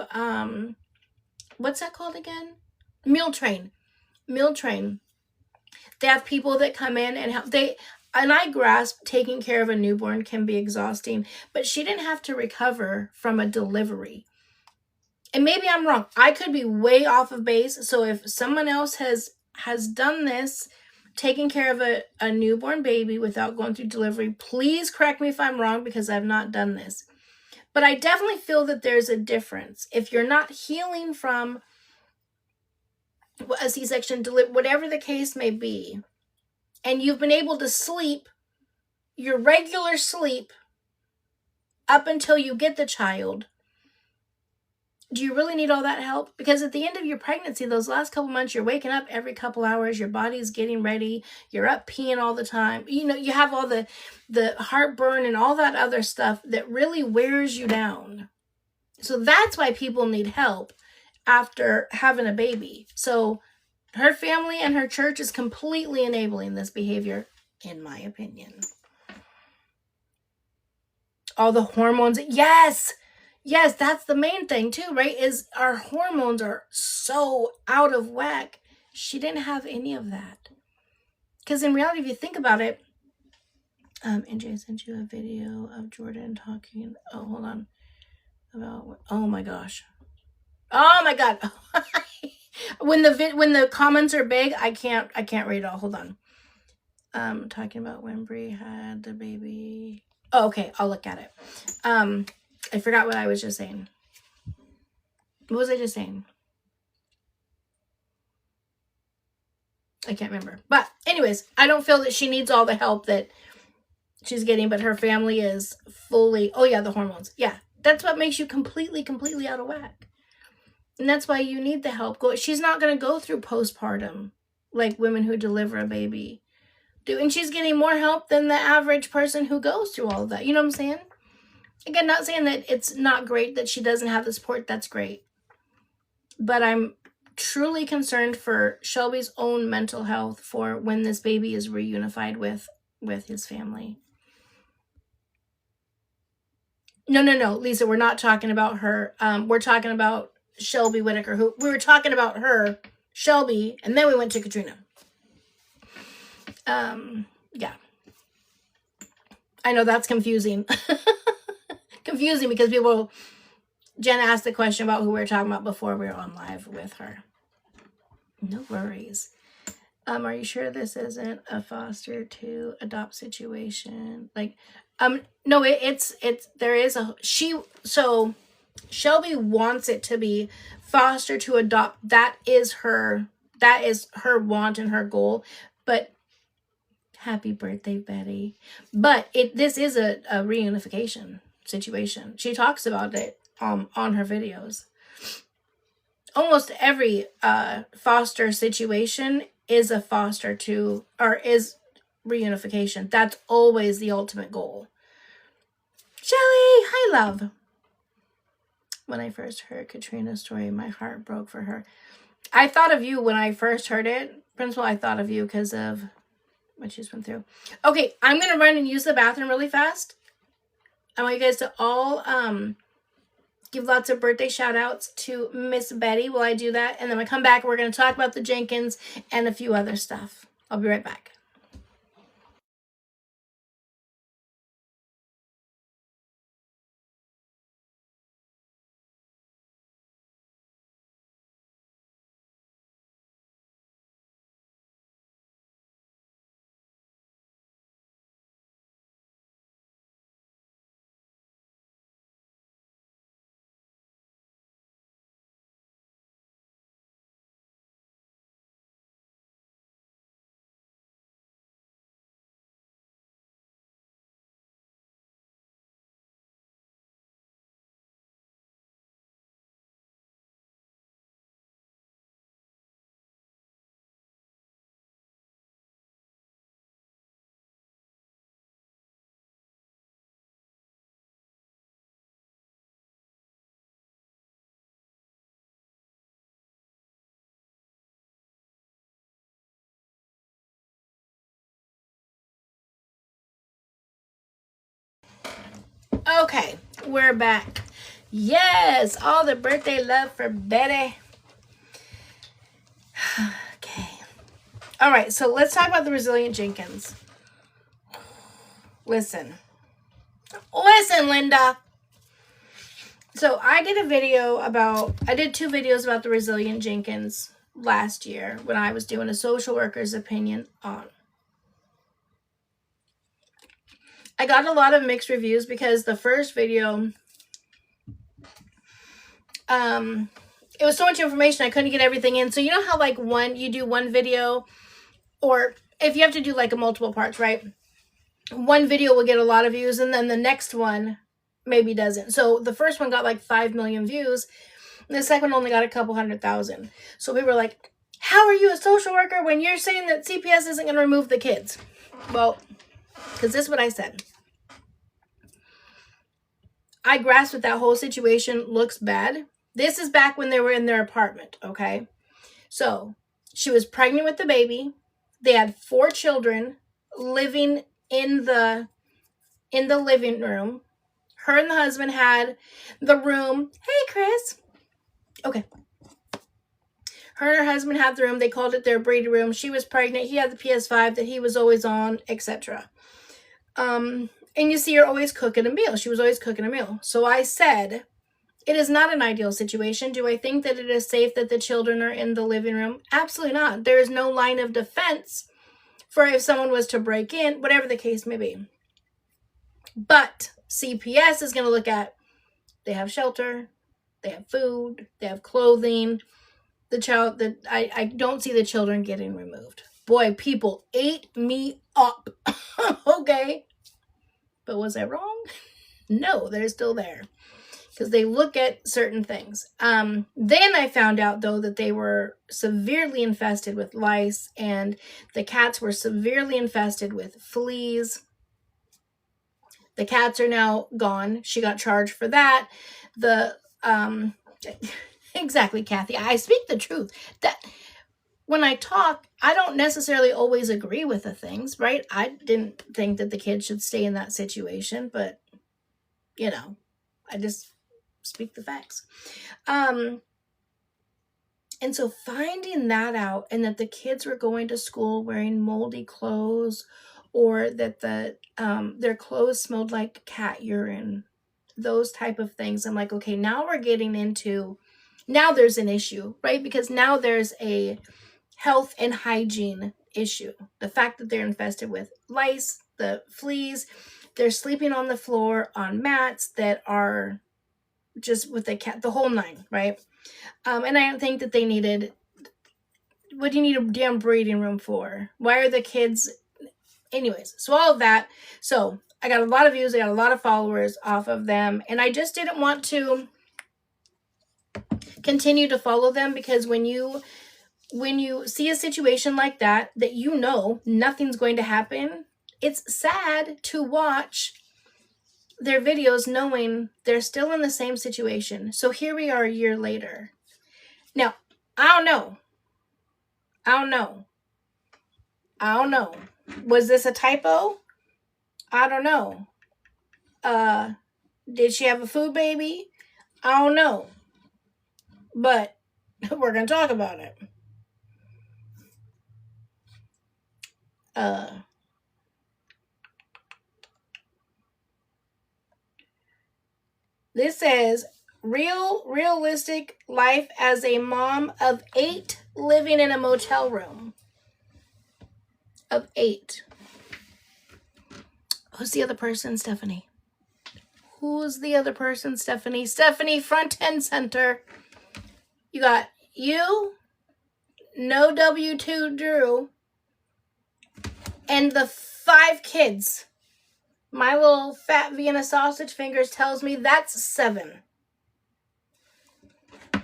what's that called again? Meal train. They have people that come in and help. And I grasp taking care of a newborn can be exhausting, but she didn't have to recover from a delivery. And maybe I'm wrong. I could be way off of base. So if someone else has done this, taking care of a newborn baby without going through delivery, please correct me if I'm wrong, because I've not done this. But I definitely feel that there's a difference. If you're not healing from a C-section, whatever the case may be, and you've been able to sleep your regular sleep up until you get the child, do you really need all that help? Because at the end of your pregnancy, those last couple months, you're waking up every couple hours, your body's getting ready, you're up peeing all the time. You know, you have all the heartburn and all that other stuff that really wears you down. So that's why people need help after having a baby. So her family and her church is completely enabling this behavior, in my opinion. All the hormones. Yes, that's the main thing too, right? Is our hormones are so out of whack. She didn't have any of that. Because in reality, if you think about it, NJ, I sent you a video of Jordan talking. Oh, hold on. About, oh my gosh. Oh my God. When the comments are big, I can't read it all. Hold on. Talking about when Bri had the baby. Oh, okay. I'll look at it. I forgot what I was just saying. What was I just saying? I can't remember. But anyways, I don't feel that she needs all the help that she's getting, but her family is fully, oh yeah, the hormones. Yeah. That's what makes you completely out of whack. And that's why you need the help. She's not going to go through postpartum like women who deliver a baby do. And she's getting more help than the average person who goes through all of that. You know what I'm saying? Again, not saying that it's not great that she doesn't have the support. That's great. But I'm truly concerned for Shelby's own mental health for when this baby is reunified with his family. No, Lisa, we're not talking about her. We're talking about Shelby Whitaker, who we were talking about her, Shelby, and then we went to Katrina. Yeah. I know that's confusing. Confusing because Jen asked the question about who we were talking about before we were on live with her. No worries. Are you sure this isn't a foster to adopt situation? Like, No, it's there is a so Shelby wants it to be foster to adopt. That is her want and her goal. But happy birthday, Betty. But this is a reunification situation. She talks about it on her videos. Almost every foster situation is a foster to, or is reunification. That's always the ultimate goal. Shelly, hi love. When I first heard Katrina's story, my heart broke for her. I thought of you when I first heard it. Principal, I thought of you because of what she's been through. Okay, I'm going to run and use the bathroom really fast. I want you guys to all give lots of birthday shout outs to Miss Betty while I do that. And then when I come back, we're going to talk about the Jenkins and a few other stuff. I'll be right back. Okay, we're back. Yes, all the birthday love for Betty. Okay. All right, so let's talk about the resilient Jenkins. Listen, Linda. So I did two videos about the resilient Jenkins last year when I was doing a social worker's opinion on. I got a lot of mixed reviews because the first video, it was so much information I couldn't get everything in. So you know how like you do one video, or if you have to do like a multiple parts, right? One video will get a lot of views and then the next one maybe doesn't. So the first one got like 5 million views. And the second one only got a couple 100,000. So we were like, how are you a social worker when you're saying that CPS isn't going to remove the kids? Well, because this is what I said. I grasped that that whole situation looks bad. This is back when they were in their apartment, okay? So she was pregnant with the baby. They had 4 children living in the living room. Her and the husband had the room. Hey, Chris. Okay. Her and her husband had the room. They called it their Brady room. She was pregnant. He had the PS5 that he was always on, etc. And you see her always cooking a meal. She was always cooking a meal. So I said, it is not an ideal situation. Do I think that it is safe that the children are in the living room? Absolutely not. There is no line of defense for if someone was to break in, whatever the case may be. But CPS is going to look at, they have shelter, they have food, they have clothing. I don't see the children getting removed. Boy, people ate me up. Okay. But was I wrong? No, they're still there. Because they look at certain things. Then I found out, though, that they were severely infested with lice. And the cats were severely infested with fleas. The cats are now gone. She got charged for that. Exactly, Kathy. I speak the truth. That when I talk, I don't necessarily always agree with the things, right? I didn't think that the kids should stay in that situation, but, you know, I just speak the facts. And so finding that out, and that the kids were going to school wearing moldy clothes, or that their clothes smelled like cat urine, those type of things. I'm like, okay, now we're getting into, now there's an issue, right? Because now there's a health and hygiene issue. The fact that they're infested with lice, the fleas, They're sleeping on the floor on mats that are just with the whole nine, right? And I don't think that they needed, what do you need a damn breeding room for? Why are the kids, anyways, so all of that. So I got a lot of views, I got a lot of followers off of them, and I just didn't want to continue to follow them, because when you see a situation like that you know nothing's going to happen, it's sad to watch their videos knowing they're still in the same situation. So here we are a year later. Now, I don't know. Was this a typo? I don't know. Did she have a food baby? I don't know. But we're going to talk about it. This says, realistic life as a mom of 8 living in a motel room. Of 8. Who's the other person, Stephanie? Who's the other person, Stephanie? Stephanie, front and center. You got you, no W2 Drew, and the 5 kids. My little fat Vienna sausage fingers tells me that's 7. And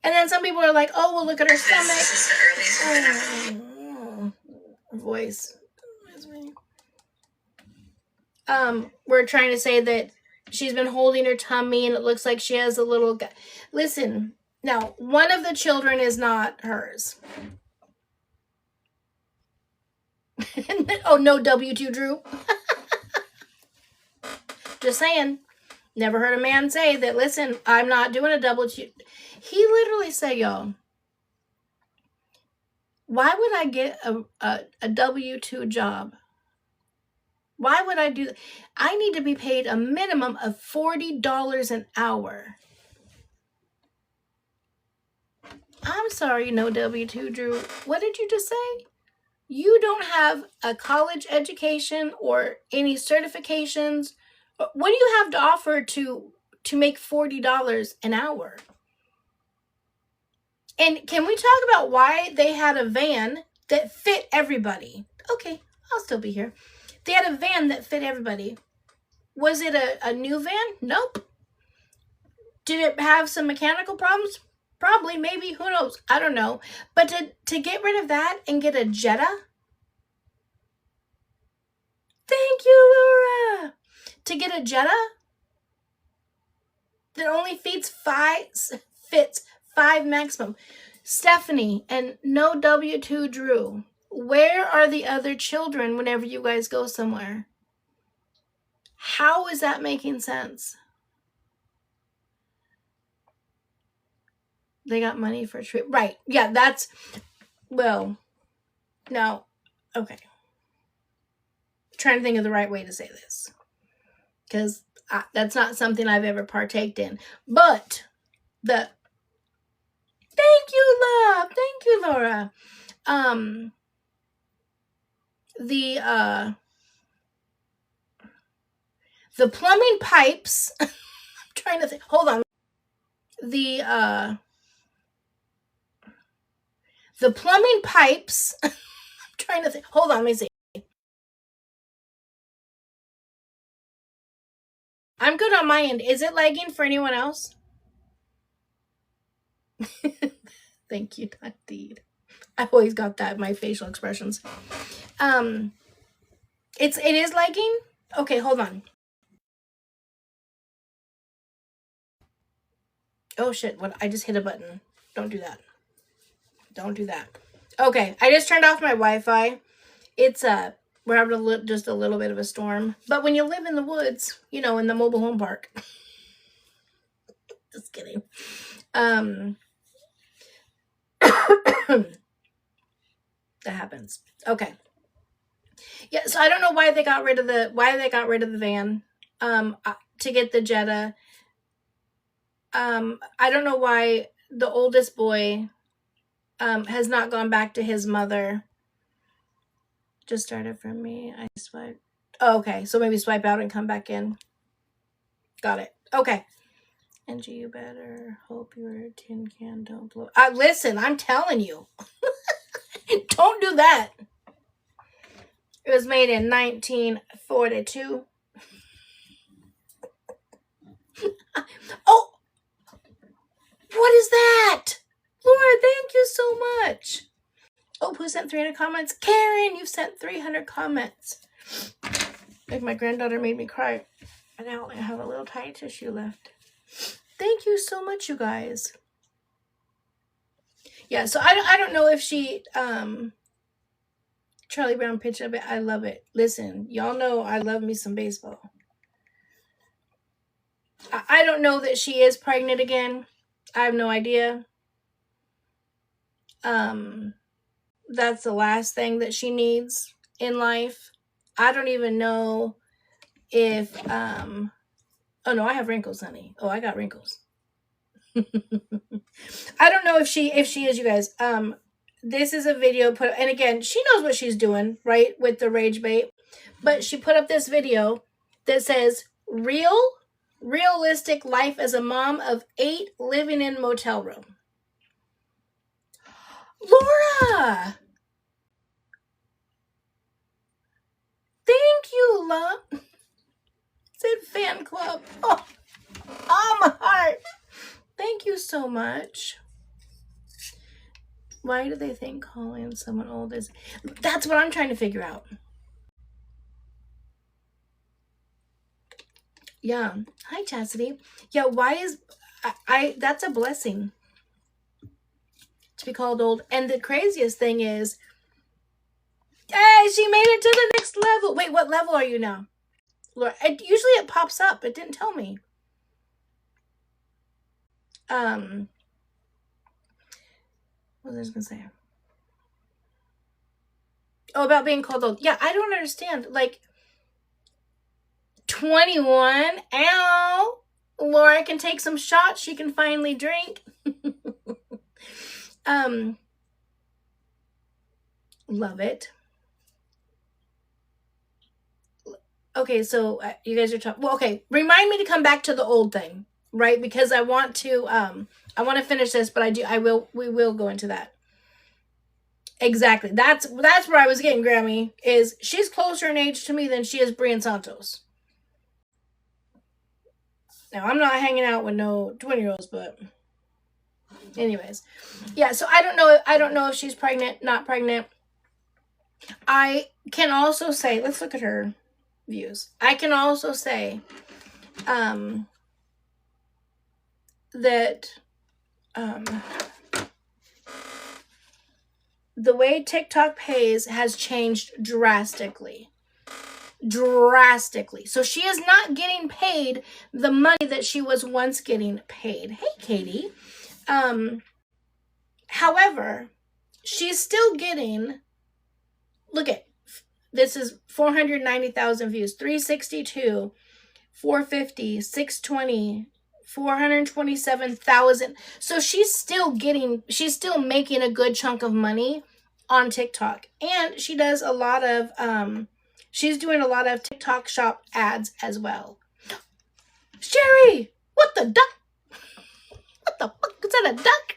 then some people are like, oh, well, look at her stomach. Voice. We're trying to say that she's been holding her tummy and it looks like she has a little... Listen, now, one of the children is not hers. Oh, no W2 Drew. Just saying. Never heard a man say that, listen, I'm not doing a W2. He literally said, y'all, why would I get a W2 job? Why would I do that? I need to be paid a minimum of $40 an hour. I'm sorry, no W2 Drew. What did you just say? You don't have a college education or any certifications. What do you have to offer to make $40 an hour? And can we talk about why they had a van that fit everybody? Okay, I'll still be here. They had a van that fit everybody. Was it a new van? Nope. Did it have some mechanical problems? Probably, maybe, who knows? I don't know. But to get rid of that and get a Jetta? Thank you, Laura. To get a Jetta that only fits 5 maximum. Stephanie and no W2 Drew, where are the other children whenever you guys go somewhere? How is that making sense? They got money for a trip. Right. Yeah, that's... Well, no. Okay. Trying to think of the right way to say this. Because that's not something I've ever partaked in. But the... Thank you, love. Thank you, Laura. The plumbing pipes... I'm trying to think. Hold on. The plumbing pipes... I'm trying to think. Hold on, let me see. I'm good on my end. Is it lagging for anyone else? Thank you, Indeed. I've always got that in my facial expressions. It is lagging? Okay, hold on. Oh shit, what? I just hit a button. Don't do that. Don't do that. Okay, I just turned off my Wi-Fi. It's we're having just a little bit of a storm. But when you live in the woods, you know, in the mobile home park. Just kidding. That happens. Okay. Yeah, so I don't know why they got rid of the van to get the Jetta. I don't know why the oldest boy has not gone back to his mother. Just started for me. I swiped Oh, okay, so maybe swipe out and come back in. Got it. Okay. Angie, you better hope your tin can don't blow. Listen, I'm telling you. Don't do that. It was made in 1942. Oh! What is that? Laura, thank you so much. Oh, who sent 300 comments? Karen, you sent 300 comments. Like my granddaughter made me cry. And I only have a little tiny tissue left. Thank you so much, you guys. Yeah, so I don't know if she Charlie Brown pitched of it. I love it. Listen, y'all know I love me some baseball. I don't know that she is pregnant again. I have no idea. That's the last thing that she needs in life. I don't even know if oh no, I have wrinkles, honey. Oh, I got wrinkles. I don't know if she is, you guys. This is a video put, and again, she knows what she's doing, right, with the rage bait. But she put up this video that says realistic life as a mom of 8 living in motel room. Laura! Thank you, love. Said fan club. Oh, my heart. Thank you so much. Why do they think calling someone old is... That's what I'm trying to figure out. Yeah. Hi, Chastity. Yeah, why is... I that's a blessing to be called old. And the craziest thing is... Hey, she made it to the next level. Wait, what level are you now? Laura, usually it pops up. It didn't tell me. What was I going to say? Oh, about being called old. Yeah, I don't understand. Like, 21. Ow. Laura can take some shots. She can finally drink. Love it. Okay, so you guys are talking. Well, okay, remind me to come back to the old thing, right? Because I want to finish this, but we will go into that. Exactly. That's where I was getting, Grammy, is she's closer in age to me than she is Bri Santos. Now, I'm not hanging out with no 20-year-olds, but anyways. Yeah, so I don't know if she's pregnant, not pregnant. I can also say, let's look at her views. I can also say that the way TikTok pays has changed drastically. So she is not getting paid the money that she was once getting paid. Hey, Katie. However, she's still getting, look at, this is 490,000 views, 362, 450, 620, 427,000. So she's still making a good chunk of money on TikTok. And she does a lot of, she's doing a lot of TikTok shop ads as well. Sherry, what the duck? What the fuck? Is that a duck?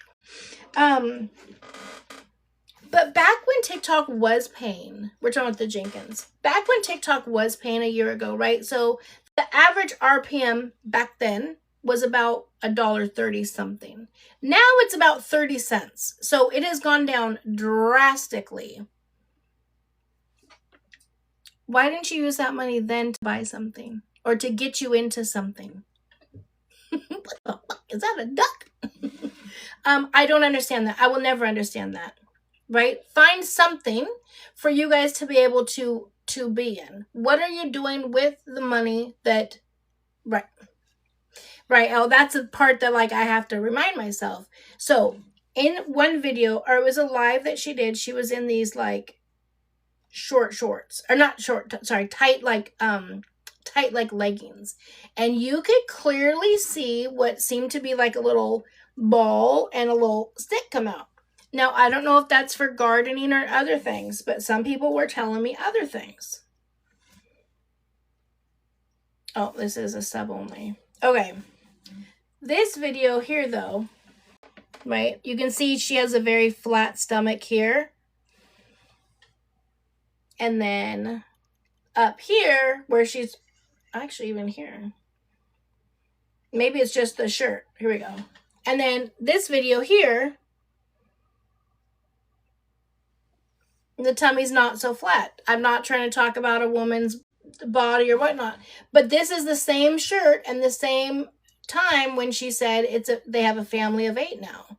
But back when TikTok was paying, we're talking about the Jenkins. Back when TikTok was paying a year ago, right? So the average RPM back then was about $1.30 something. Now it's about 30 cents. So it has gone down drastically. Why didn't you use that money then to buy something or to get you into something? What the fuck? Is that a duck? I don't understand that. I will never understand that. Right? Find something for you guys to be able to be in. What are you doing with the money that, right? Oh, that's a part that like I have to remind myself. So in one video, or it was a live that she did, she was in these like shorts, or not short, sorry, tight like leggings. And you could clearly see what seemed to be like a little ball and a little stick come out. Now, I don't know if that's for gardening or other things, but some people were telling me other things. Oh, this is a sub only. Okay. This video here, though, right? You can see she has a very flat stomach here. And then up here, where she's actually even here. Maybe it's just the shirt. Here we go. And then this video here, the tummy's not so flat. I'm not trying to talk about a woman's body or whatnot, but this is the same shirt and the same time when she said they have a family of 8 now.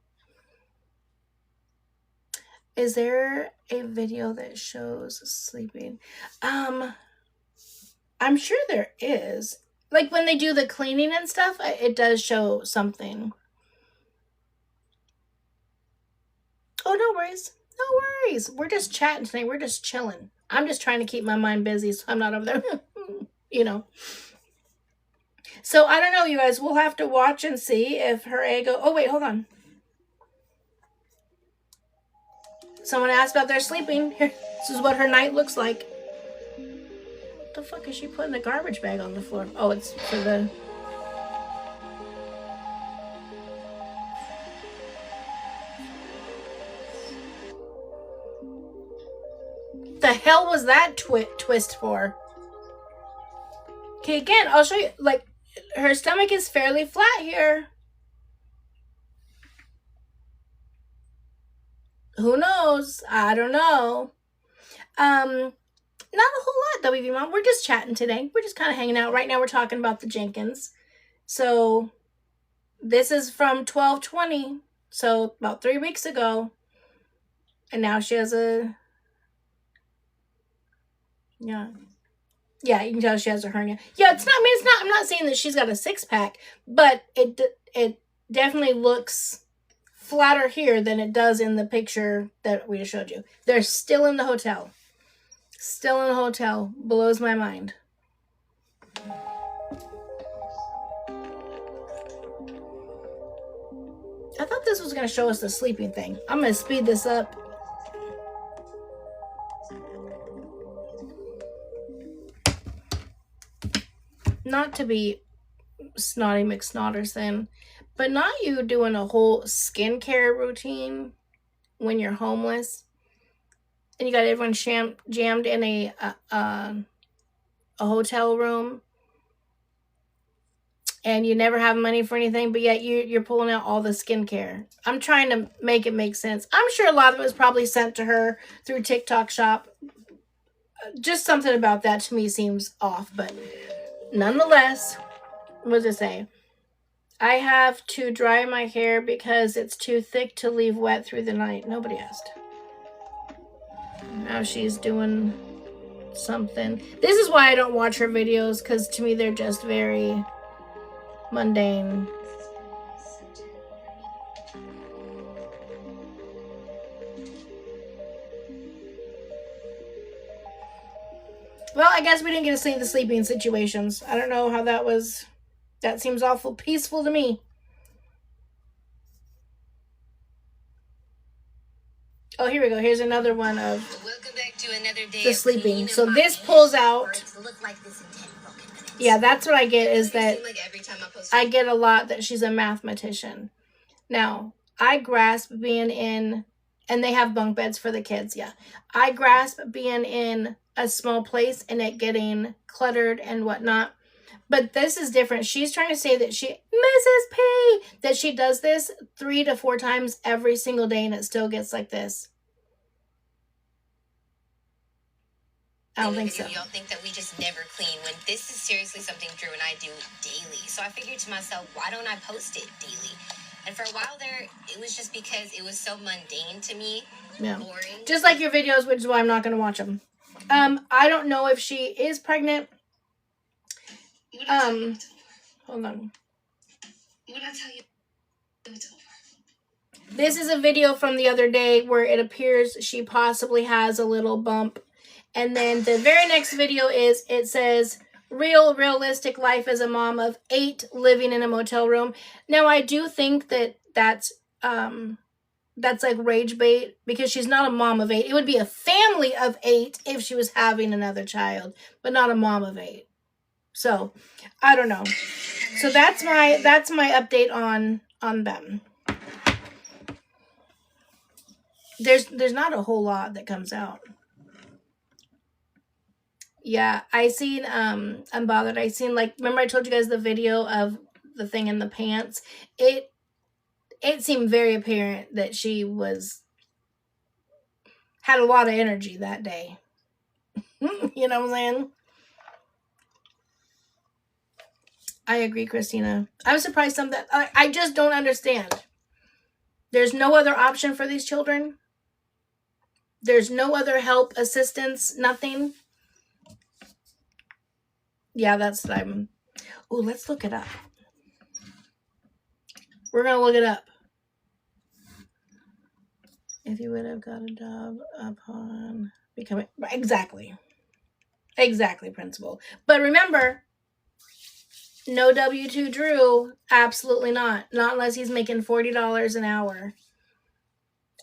Is there a video that shows sleeping? I'm sure there is. Like when they do the cleaning and stuff, it does show something. Oh, no worries. No worries. We're just chatting today. We're just chilling. I'm just trying to keep my mind busy so I'm not over there, you know. So I don't know, you guys. We'll have to watch and see if her ego... Oh, wait, hold on. Someone asked about their sleeping. Here, this is what her night looks like. What the fuck is she putting the garbage bag on the floor? Oh, it's for the... The hell was that twist for? Okay, again, I'll show you. Like, her stomach is fairly flat here. Who knows? I don't know. Not a whole lot, WV Mom. We're just chatting today. We're just kind of hanging out. Right now we're talking about the Jenkins. So, this is from 12/20. So, about 3 weeks ago. And now she has a... Yeah. Yeah, you can tell she has a hernia. Yeah, it's not, I mean, it's not, I'm not saying that she's got a 6-pack, but it definitely looks flatter here than it does in the picture that we just showed you. They're still in the hotel. Still in the hotel. Blows my mind. I thought this was going to show us the sleeping thing. I'm going to speed this up. Not to be snotty McSnotterson, but not you doing a whole skincare routine when you're homeless and you got everyone jammed in a hotel room and you never have money for anything, but yet you're pulling out all the skincare. I'm trying to make it make sense. I'm sure a lot of it was probably sent to her through TikTok Shop. Just something about that to me seems off, but nonetheless, what does it say? I have to dry my hair because it's too thick to leave wet through the night. Nobody asked. Now she's doing something. This is why I don't watch her videos, because to me they're just very mundane. Well, I guess we didn't get to see the sleeping situations. I don't know how that was. That seems awful peaceful to me. Oh, here we go. Here's another one of Welcome back to another day the of sleeping. cleaning So my this hair. pulls out. For it to look like this in 10 fucking minutes. Yeah, that's what I get, is that It seems like every time I post I get a lot that she's a mathematician. Now, I grasp being in, and they have bunk beds for the kids, yeah. I grasp being in a small place and it getting cluttered and whatnot. But this is different. She's trying to say that Mrs. P, that she does this 3 to 4 times every single day and it still gets like this. I don't think so. Y'all think that we just never clean when this is seriously something Drew and I do daily. So I figured to myself, why don't I post it daily? And for a while there, it was just because it was so mundane to me. Yeah. Boring. Just like your videos, which is why I'm not going to watch them. I don't know if she is pregnant. Hold on. When I tell you it's over. This is a video from the other day where it appears she possibly has a little bump. And then the very next video it says, realistic life as a mom of 8 living in a motel room. Now, I do think that that's like rage bait, because she's not a mom of 8. It would be a family of 8 if she was having another child, but not a mom of 8. So I don't know. So that's my update on them. There's not a whole lot that comes out. Yeah, I seen Unbothered. I seen, like, remember I told you guys the video of the thing in the pants? It seemed very apparent that she had a lot of energy that day. You know what I'm saying? I agree, Christina. I was surprised I just don't understand. There's no other option for these children. There's no other help, assistance, nothing. Yeah, that's what I'm... Oh, let's look it up. We're going to look it up. If you would have got a job upon becoming... Exactly. Exactly, principal. But remember, no W-2 Drew. Absolutely not. Not unless he's making $40 an hour.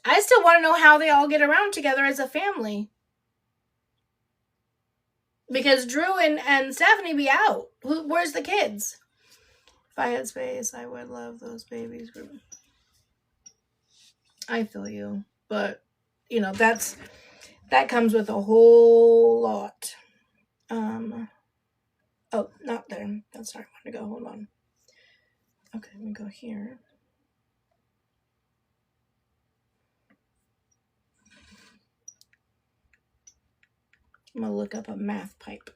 I still want to know how they all get around together as a family. Because Drew and Stephanie be out. Where's the kids? If I had space, I would love those babies. I feel you. But, you know, that comes with a whole lot. Oh, not there. That's not where I want to go. Hold on. Okay, let me go here. I'm going to look up a math pipe.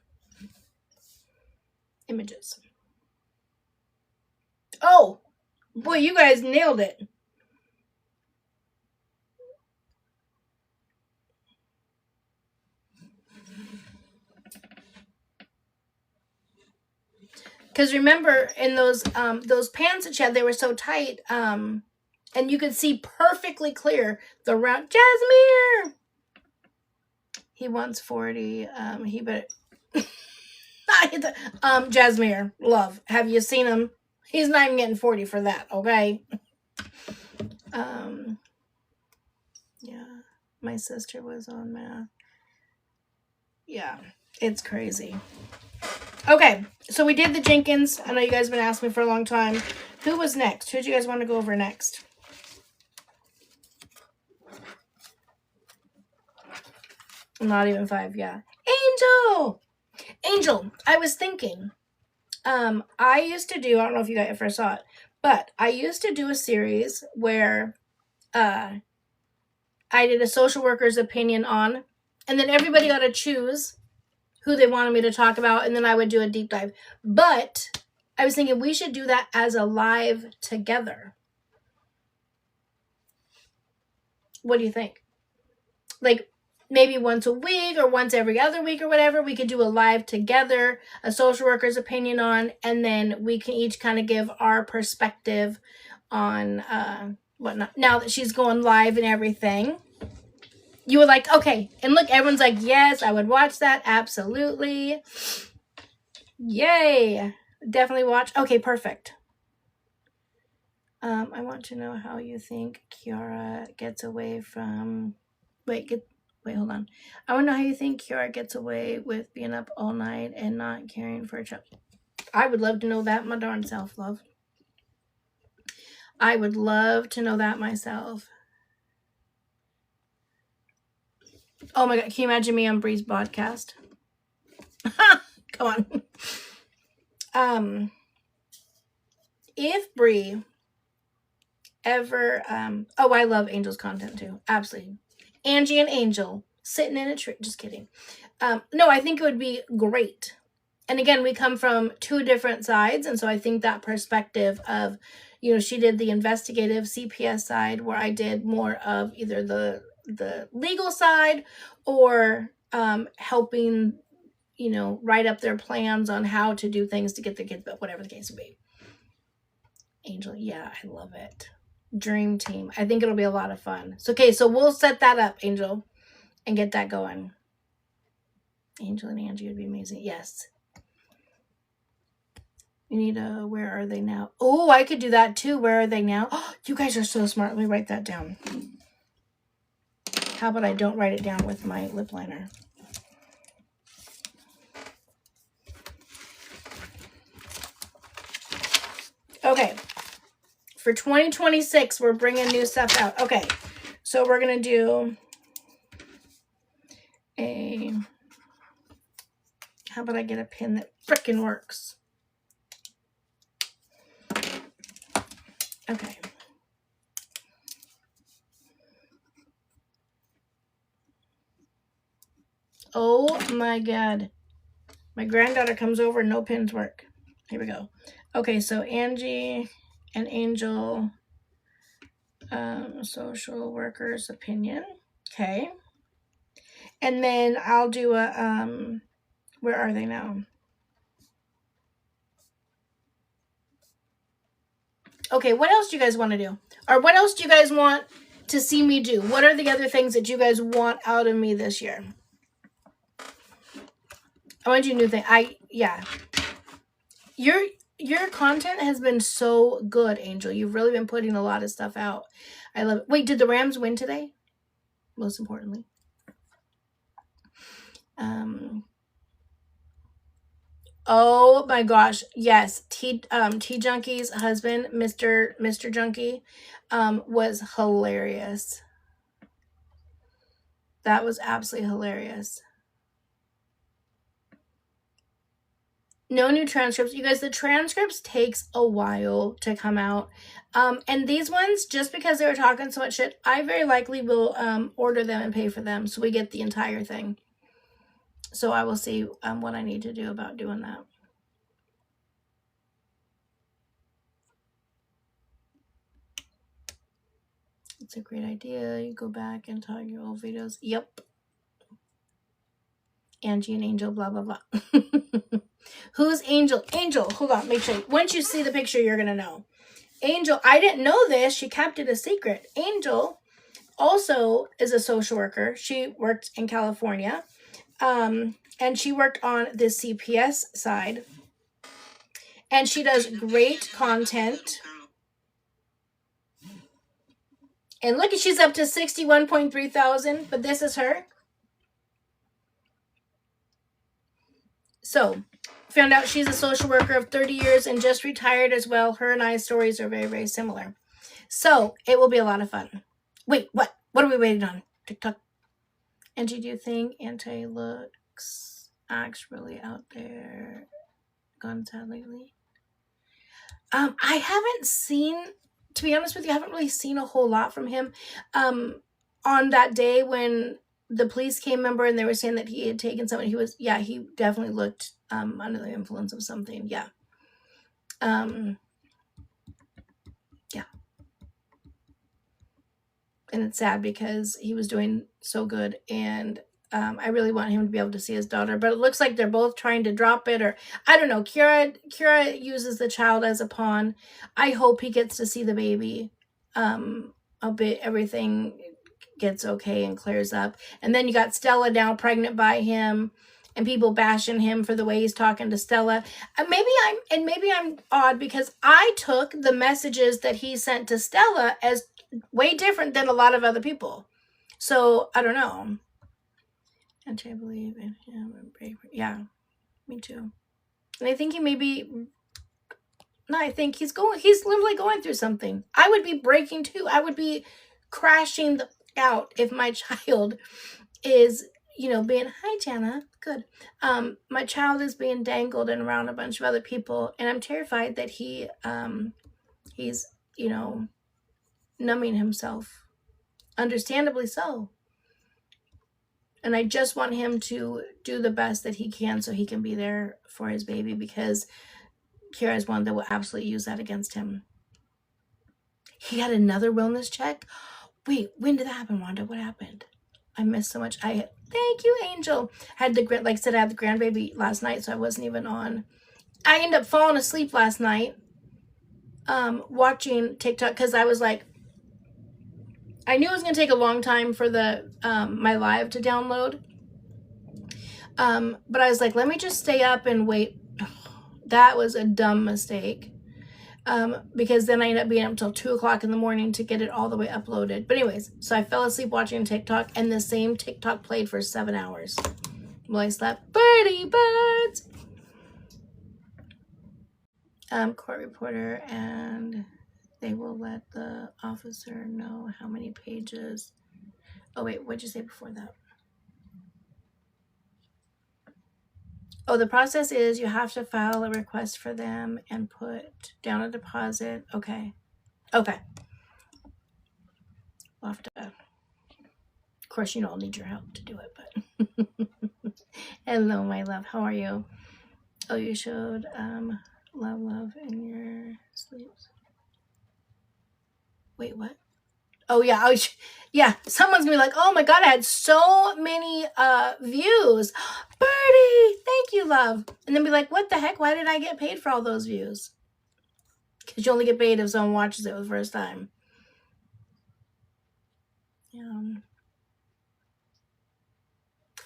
Images. Oh! Boy, you guys nailed it. Because remember, in those pants that she had, they were so tight, and you could see perfectly clear the round. Jasmine! He wants 40. He better... Jasmine, love. Have you seen him? He's not even getting 40 for that, okay? Yeah. My sister was on math. Yeah, it's crazy. Okay, so we did the Jenkins. I know you guys have been asking me for a long time. Who was next? Who do you guys want to go over next? Not even 5, yeah. Angel, I was thinking. I used to do, I don't know if you guys ever saw it, but I used to do a series where I did a social worker's opinion on, and then everybody got to choose who they wanted me to talk about, and then I would do a deep dive. But I was thinking we should do that as a live together. What do you think? Like, maybe once a week or once every other week or whatever, we could do a live together, a social worker's opinion on, and then we can each kind of give our perspective on whatnot. Now that she's going live and everything, you were like, okay, and look, everyone's like, yes, I would watch that, absolutely. Yay, definitely watch. Okay, perfect. I want to know how you think Kiara gets away from... Wait, hold on. I want to know how you think Kiara gets away with being up all night and not caring for a child. I would love to know that my darn self, love. I would love to know that myself. Oh my God, can you imagine me on Bri's podcast? Come on. If Bri ever, oh, I love Angel's content too. Absolutely. Angie and Angel sitting in a tree. Just kidding. No, I think it would be great. And again, we come from 2 different sides. And so I think that perspective of, you know, she did the investigative CPS side, where I did more of either the legal side or helping, you know, write up their plans on how to do things to get the kids, but whatever the case would be. Angel, yeah, I love it. Dream team. I think it'll be a lot of fun. So, okay, so we'll set that up, Angel, and get that going. Angel and Angie would be amazing. Yes. You need a, where are they now? Oh, I could do that too. Where are they now? Oh, you guys are so smart. Let me write that down. How about I don't write it down with my lip liner? Okay. For 2026, we're bringing new stuff out. Okay. So we're going to do a... How about I get a pin that frickin' works? Okay. Oh my God. My granddaughter comes over and no pins work. Here we go. Okay, so Angie and Angel, social worker's opinion. Okay. And then I'll do a, where are they now? Okay, what else do you guys want to do? Or what else do you guys want to see me do? What are the other things that you guys want out of me this year? I want you to do things. Yeah. Your content has been so good, Angel. You've really been putting a lot of stuff out. I love it. Wait, did the Rams win today? Most importantly. Oh my gosh. Yes. T Junkie's husband, Mr. Junkie, was hilarious. That was absolutely hilarious. No new transcripts. You guys, the transcripts takes a while to come out. And these ones, just because they were talking so much shit, I very likely will order them and pay for them so we get the entire thing. So I will see what I need to do about doing that. It's a great idea. You go back and talk your old videos. Yep. Angie and Angel, blah, blah, blah. Who's Angel? Angel, hold on, make sure. Once you see the picture, you're going to know. Angel, I didn't know this. She kept it a secret. Angel also is a social worker. She worked in California. And she worked on the CPS side. And she does great content. And look, she's up to 61.3 thousand. But this is her. So, found out she's a social worker of 30 years and just retired as well. Her and I's stories are very, very similar. So, it will be a lot of fun. Wait, what? What are we waiting on? TikTok. Angie, do you think anti-looks acts really out there? Gone sad lately? I haven't seen, to be honest with you, I haven't really seen a whole lot from him. On that day when the police came, member, and they were saying that he had taken something, he definitely looked under the influence of something. Yeah. Yeah. And it's sad because he was doing so good, and I really want him to be able to see his daughter, but it looks like they're both trying to drop it, or I don't know. Kira uses the child as a pawn. I hope he gets to see the baby. A bit, everything gets okay and clears up. And then you got Stella now pregnant by him, and people bashing him for the way he's talking to Stella. Maybe I'm odd because I took the messages that he sent to Stella as way different than a lot of other people. So I don't know. And I believe in him. Yeah, me too. And I think I think he's literally going through something. I would be breaking too. I would be crashing out if my child is, being, hi Jana, good. My child is being dangled and around a bunch of other people, and I'm terrified that he's, numbing himself. Understandably so. And I just want him to do the best that he can so he can be there for his baby, because Kira is one that will absolutely use that against him. He had another wellness check. Wait, when did that happen, Wanda? What happened? I missed so much. Thank you, Angel. I had the grandbaby last night, so I wasn't even on. I ended up falling asleep last night, watching TikTok, because I was like, I knew it was going to take a long time for the my live to download. But I was like, let me just stay up and wait. That was a dumb mistake. Because then I ended up being up until 2 o'clock in the morning to get it all the way uploaded. But anyways, so I fell asleep watching TikTok, and the same TikTok played for 7 hours. Well, I slept. Birdie birds. Court reporter, and they will let the officer know how many pages. Oh wait, what'd you say before that? Oh, the process is you have to file a request for them and put down a deposit. Okay. Okay. We'll have to, of course, I'll need your help to do it, but. Hello, my love. How are you? Oh, you showed love in your sleeps. Wait, what? Oh yeah, yeah. Someone's gonna be like, "Oh my god, I had so many views." Birdie, thank you, love. And then be like, "What the heck? Why did I get paid for all those views?" Because you only get paid if someone watches it for the first time.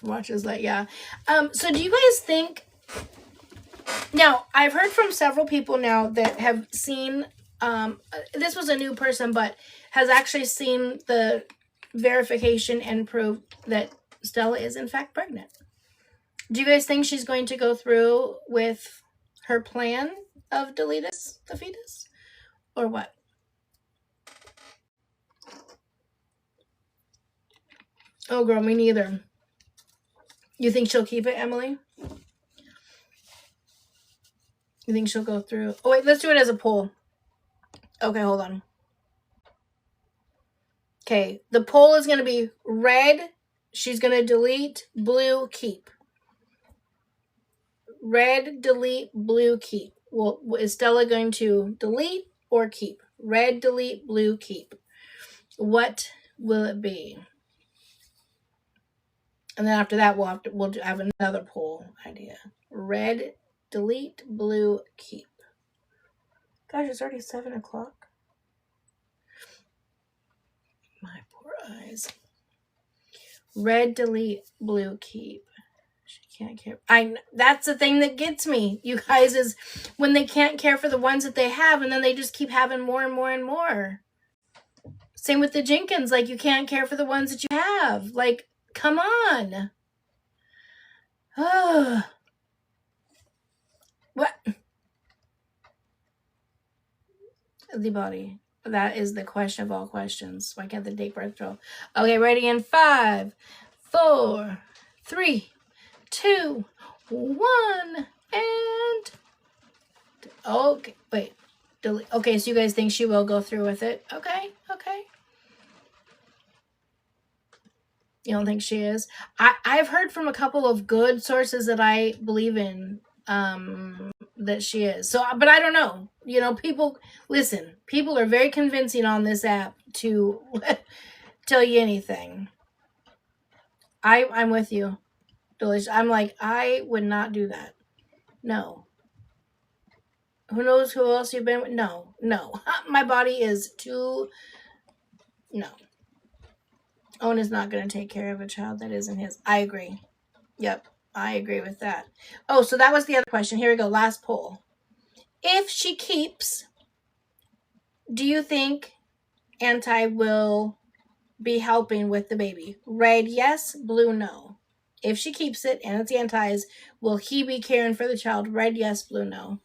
Watches like, yeah. So do you guys think? Now, I've heard from several people now that have seen. This was a new person, but has actually seen the verification and proof that Stella is in fact pregnant. Do you guys think she's going to go through with her plan of deleting the fetus? Or what? Oh, girl, me neither. You think she'll keep it, Emily? You think she'll go through? Oh, wait, let's do it as a poll. Okay, hold on. Okay, the poll is going to be red, she's going to delete, blue, keep. Red, delete, blue, keep. Well, is Stella going to delete or keep? Red, delete, blue, keep. What will it be? And then after that, we'll have another poll idea. Red, delete, blue, keep. Gosh, it's already 7 o'clock. My poor eyes. Red, delete, blue, keep. She can't care. That's the thing that gets me, you guys, is when they can't care for the ones that they have, and then they just keep having more and more and more. Same with the Jenkins. Like, you can't care for the ones that you have. Like, come on. What? The body. That is the question of all questions. Why can't the date birth control? Okay, ready in 5, 4, 3, 2, 1, and okay, wait. Delete. Okay, so you guys think she will go through with it? Okay. You don't think she is? I've heard from a couple of good sources that I believe in that she is. So, but I don't know. People, listen, people are very convincing on this app to tell you anything. I'm with you, Delicious. I'm like, I would not do that. No. Who knows who else you've been with? No. My body is too... No. Owen is not going to take care of a child that isn't his. I agree. Yep, I agree with that. Oh, so that was the other question. Here we go. Last poll. If she keeps, do you think Anti will be helping with the baby? Red, yes. Blue, no. If she keeps it and it's Anti's, will he be caring for the child? Red, yes. Blue, no.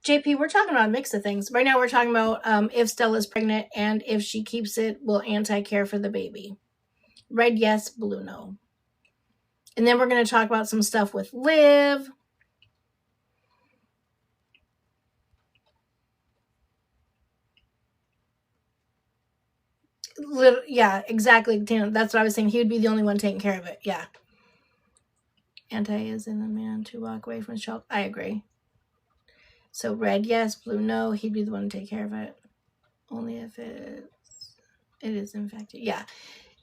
JP, we're talking about a mix of things. Right now we're talking about if Stella's pregnant, and if she keeps it, will Anti care for the baby? Red, yes. Blue, no. And then we're going to talk about some stuff with Liv. Yeah, exactly. That's what I was saying. He would be the only one taking care of it. Yeah. Anti is in the man to walk away from his child. I agree. So red, yes. Blue, no. He'd be the one to take care of it. Only if it is infected. Yeah.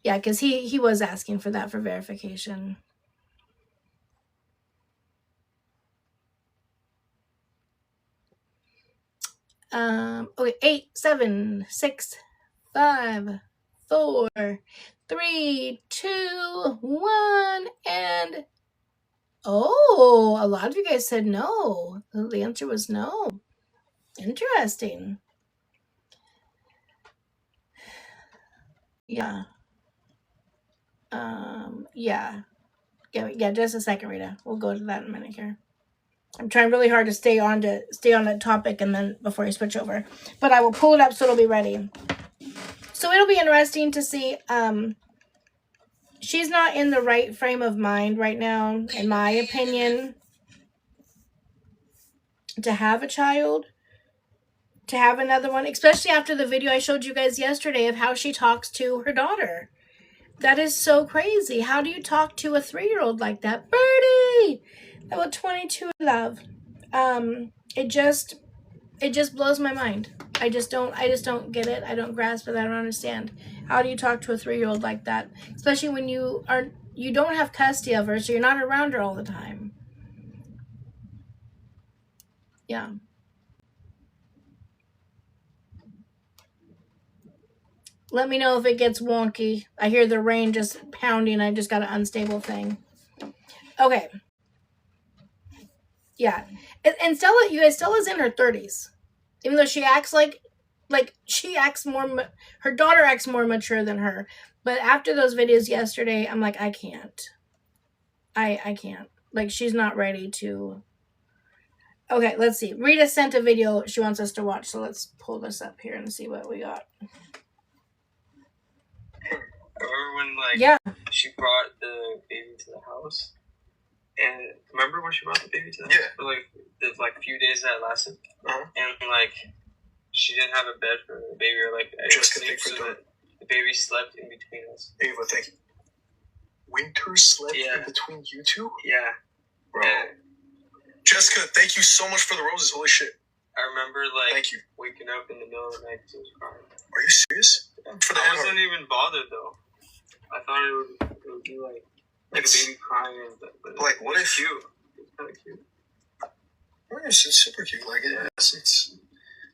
Yeah, because he was asking for that for verification. Okay, 8, 7, 6, 5, 4, 3, 2, 1, and oh, a lot of you guys said no. The answer was no. Interesting. Yeah. Yeah. Just a second, Rita. We'll go to that in a minute here. I'm trying really hard to stay on that topic and then before I switch over. But I will pull it up so it'll be ready. So it'll be interesting to see. She's not in the right frame of mind right now, in my opinion, to have a child, to have another one, especially after the video I showed you guys yesterday of how she talks to her daughter. That is so crazy. How do you talk to a 3-year-old like that? Birdie! Level 22 love. It just blows my mind. I just don't get it. I don't grasp it. I don't understand. How do you talk to a 3-year-old like that? Especially when you don't have custody of her, so you're not around her all the time. Yeah. Let me know if it gets wonky. I hear the rain just pounding. I just got an unstable thing. Okay. Yeah. And Stella, you guys, Stella's in her 30s. Even though she acts like she acts more, her daughter acts more mature than her. But after those videos yesterday, I'm like, I can't. I can't. Like, she's not ready to. Okay, let's see. Rita sent a video she wants us to watch. So let's pull this up here and see what we got. Remember when, like, yeah, she brought the baby to the house? And remember when she brought the baby to the house? Yeah. For, like, the few days that lasted? Uh-huh. And, like, she didn't have a bed for the baby, or, like, Just sleep, so the baby slept in between us. Ava, thank you. Winter slept in between you two? Yeah. Bro. Jessica, thank you so much for the roses. Holy shit. I remember, like, thank you. Waking up in the middle of the night because I was crying. Are you serious? Yeah. For the I wasn't even bothered, though. I thought it would be, like a baby crying. But like, what if cute? It's kind of cute. Oh, it's super cute. Like, it's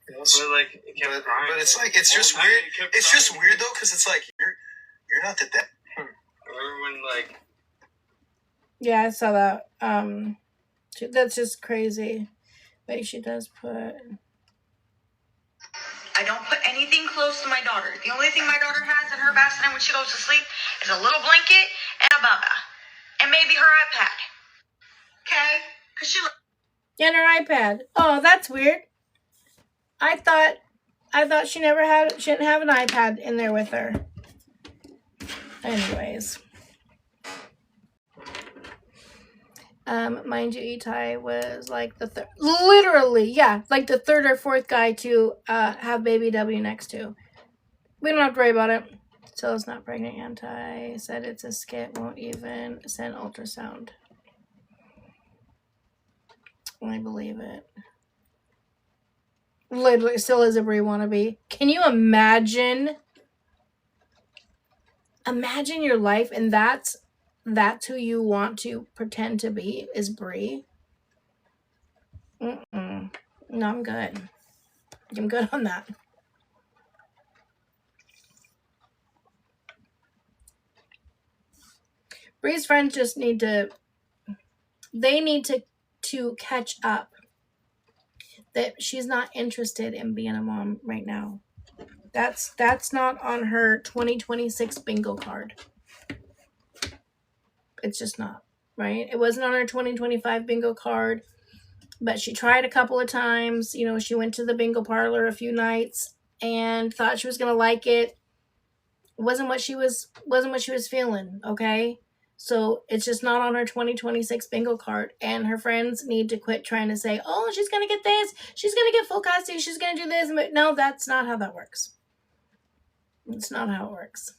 you know, but, like, it kept crying. But it's like, it's just weird. It's just weird, though, because it's like, you're not the dad. I remember when, like... Yeah, I saw that. That's just crazy. But she does put... I don't put anything close to my daughter. The only thing my daughter has in her bassinet when she goes to sleep is a little blanket and a baba. And maybe her iPad. Okay? Because she... And her iPad. Oh, that's weird. I thought she didn't have an iPad in there with her. Anyways. Mind you, Itai was like the literally, yeah, like the 3rd or 4th guy to have baby W next to. We don't have to worry about it. Stella's not pregnant. Anti said it's a skit. Won't even send ultrasound. I believe it. Literally, still is a Bri wannabe. Can you imagine? Imagine your life, and that's who you want to pretend to be, is Bri. No, I'm good. I'm good on that. Bri's friends just need to, they need to catch up that she's not interested in being a mom right now. That's not on her 2026 bingo card. It's just not, right? It wasn't on her 2025 bingo card, but she tried a couple of times. You know, she went to the bingo parlor a few nights and thought she was going to like it. Wasn't what she was feeling, okay? So it's just not on her 2026 bingo card. And her friends need to quit trying to say, oh, she's going to get this. She's going to get full custody. She's going to do this. No, that's not how that works. It's not how it works.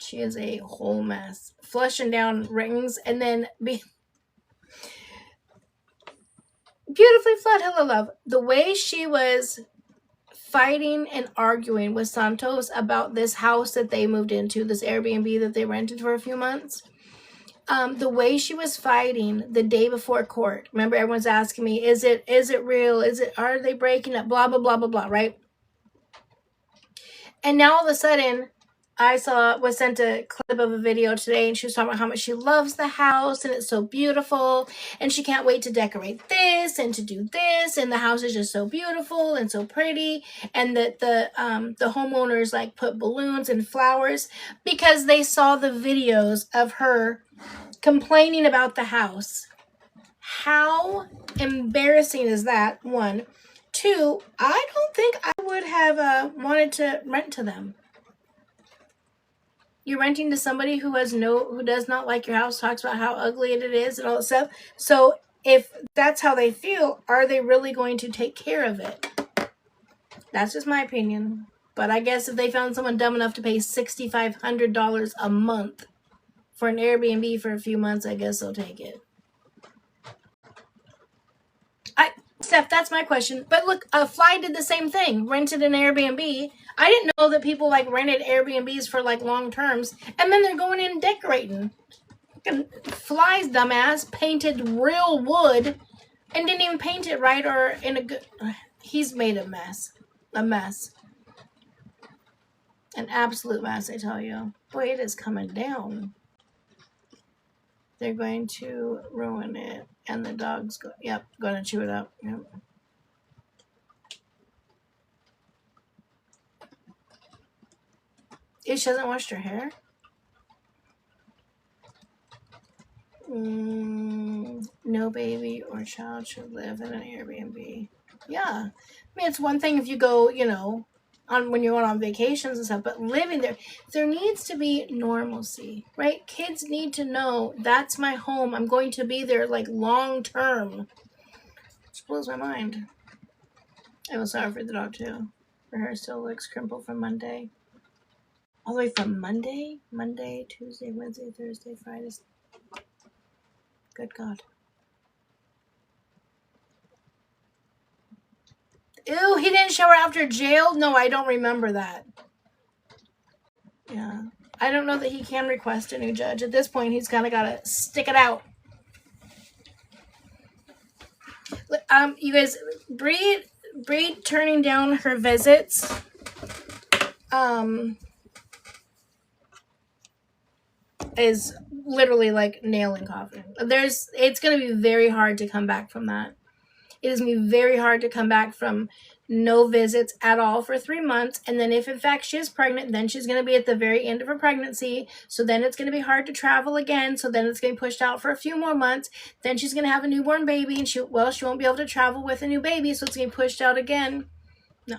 She is a whole mess. Flushing down rings and then beautifully flat. Hello, love. The way she was fighting and arguing with Santos about this house that they moved into, this Airbnb that they rented for a few months. The way she was fighting the day before court. Remember, everyone's asking me, is it real? Are they breaking up? Blah, blah, blah, blah, blah, right? And now all of a sudden, I was sent a clip of a video today, and she was talking about how much she loves the house, and it's so beautiful, and she can't wait to decorate this, and to do this, and the house is just so beautiful, and so pretty, and that the homeowners, like, put balloons and flowers, because they saw the videos of her complaining about the house, How embarrassing is that? 1. 2, I don't think I would have wanted to rent to them. You're renting to somebody who does not like your house, talks about how ugly it is and all that stuff. So if that's how they feel, are they really going to take care of it? That's just my opinion. But I guess if they found someone dumb enough to pay $6,500 a month for an Airbnb for a few months, I guess they'll take it. Steph, that's my question. But look, Fly did the same thing. Rented an Airbnb. I didn't know that people like rented Airbnbs for like long terms, and then they're going in and decorating. Fly's dumbass painted real wood and didn't even paint it right or in a good. He's made a mess. A mess. An absolute mess, I tell you. Boy, it is coming down. They're going to ruin it. And the dog's going to chew it up. Yep. She hasn't washed her hair? No baby or child should live in an Airbnb. Yeah. I mean, it's one thing if you go, when you're on vacations and stuff, but living there needs to be normalcy, right? Kids need to know that's my home. I'm going to be there like long term. Which blows my mind. I was sorry for the dog too. Her hair still looks crimpled from Monday. All the way from Monday? Monday, Tuesday, Wednesday, Thursday, Friday. Good God. Ew, he didn't shower after jail? No, I don't remember that. Yeah. I don't know that he can request a new judge. At this point, he's kind of got to stick it out. You guys, Bri turning down her visits. Is literally like nailing coffin. It's going to be very hard to come back from that. It is going to be very hard to come back from no visits at all for 3 months. And then if in fact she is pregnant, then she's going to be at the very end of her pregnancy. So then it's going to be hard to travel again. So then it's going to be pushed out for a few more months. Then she's going to have a newborn baby and she won't be able to travel with a new baby. So it's going to be pushed out again. No.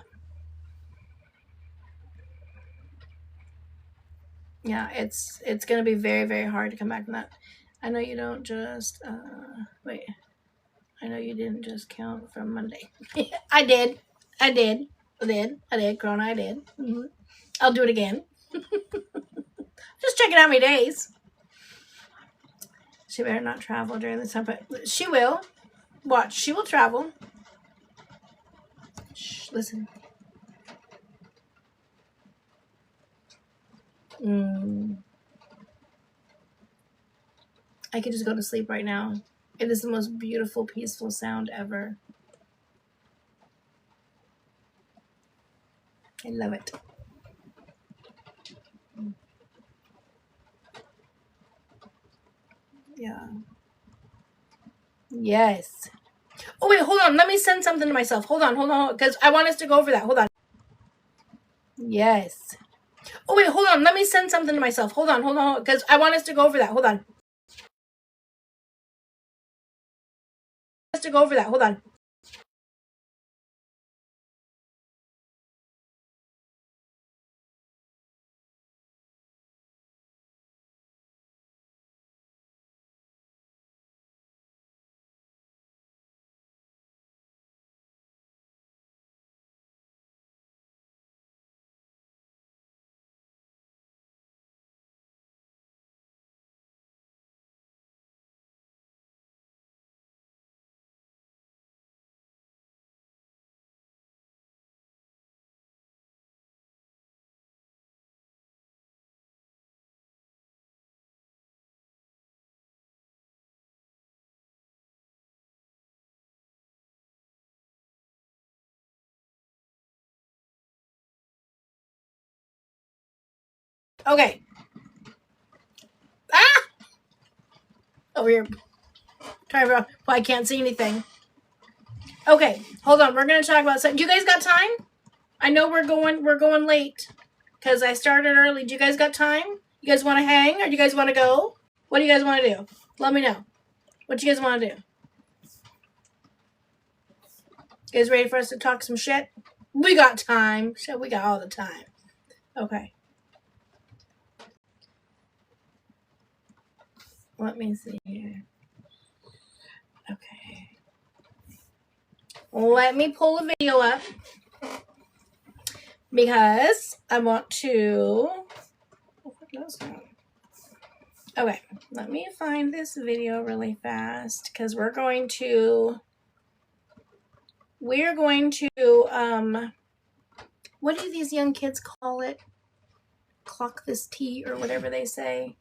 Yeah, it's going to be very, very hard to come back from that. I know you don't just, wait. I know you didn't just count from Monday. I did. Corona, I did. Mm-hmm. I'll do it again. Just checking out my days. She better not travel during this time, but she will. Watch, she will travel. Shh, listen. I could just go to sleep right now. It is the most beautiful, peaceful sound ever. I love it. Yeah. Yes. Oh, wait, hold on. Let me send something to myself. Hold on. Because I want us to go over that. Hold on. Yes. Oh, wait, hold on. Let me send something to myself. Hold on. Because I want us to go over that. Hold on. Hold on. Okay. Over here. Well, I can't see anything. Okay, hold on. We're gonna talk about something. Do you guys got time? I know we're going late because I started early. Do you guys got time? You guys want to hang or do you guys want to go? What do you guys want to do? Let me know. What you guys want to do? You guys ready for us to talk some shit? We got time. Shit, we got all the time. Okay. Let me see here. Okay. Let me pull a video up because I want to. Okay, let me find this video really fast because we're going to. What do these young kids call it? Clock this tea or whatever they say.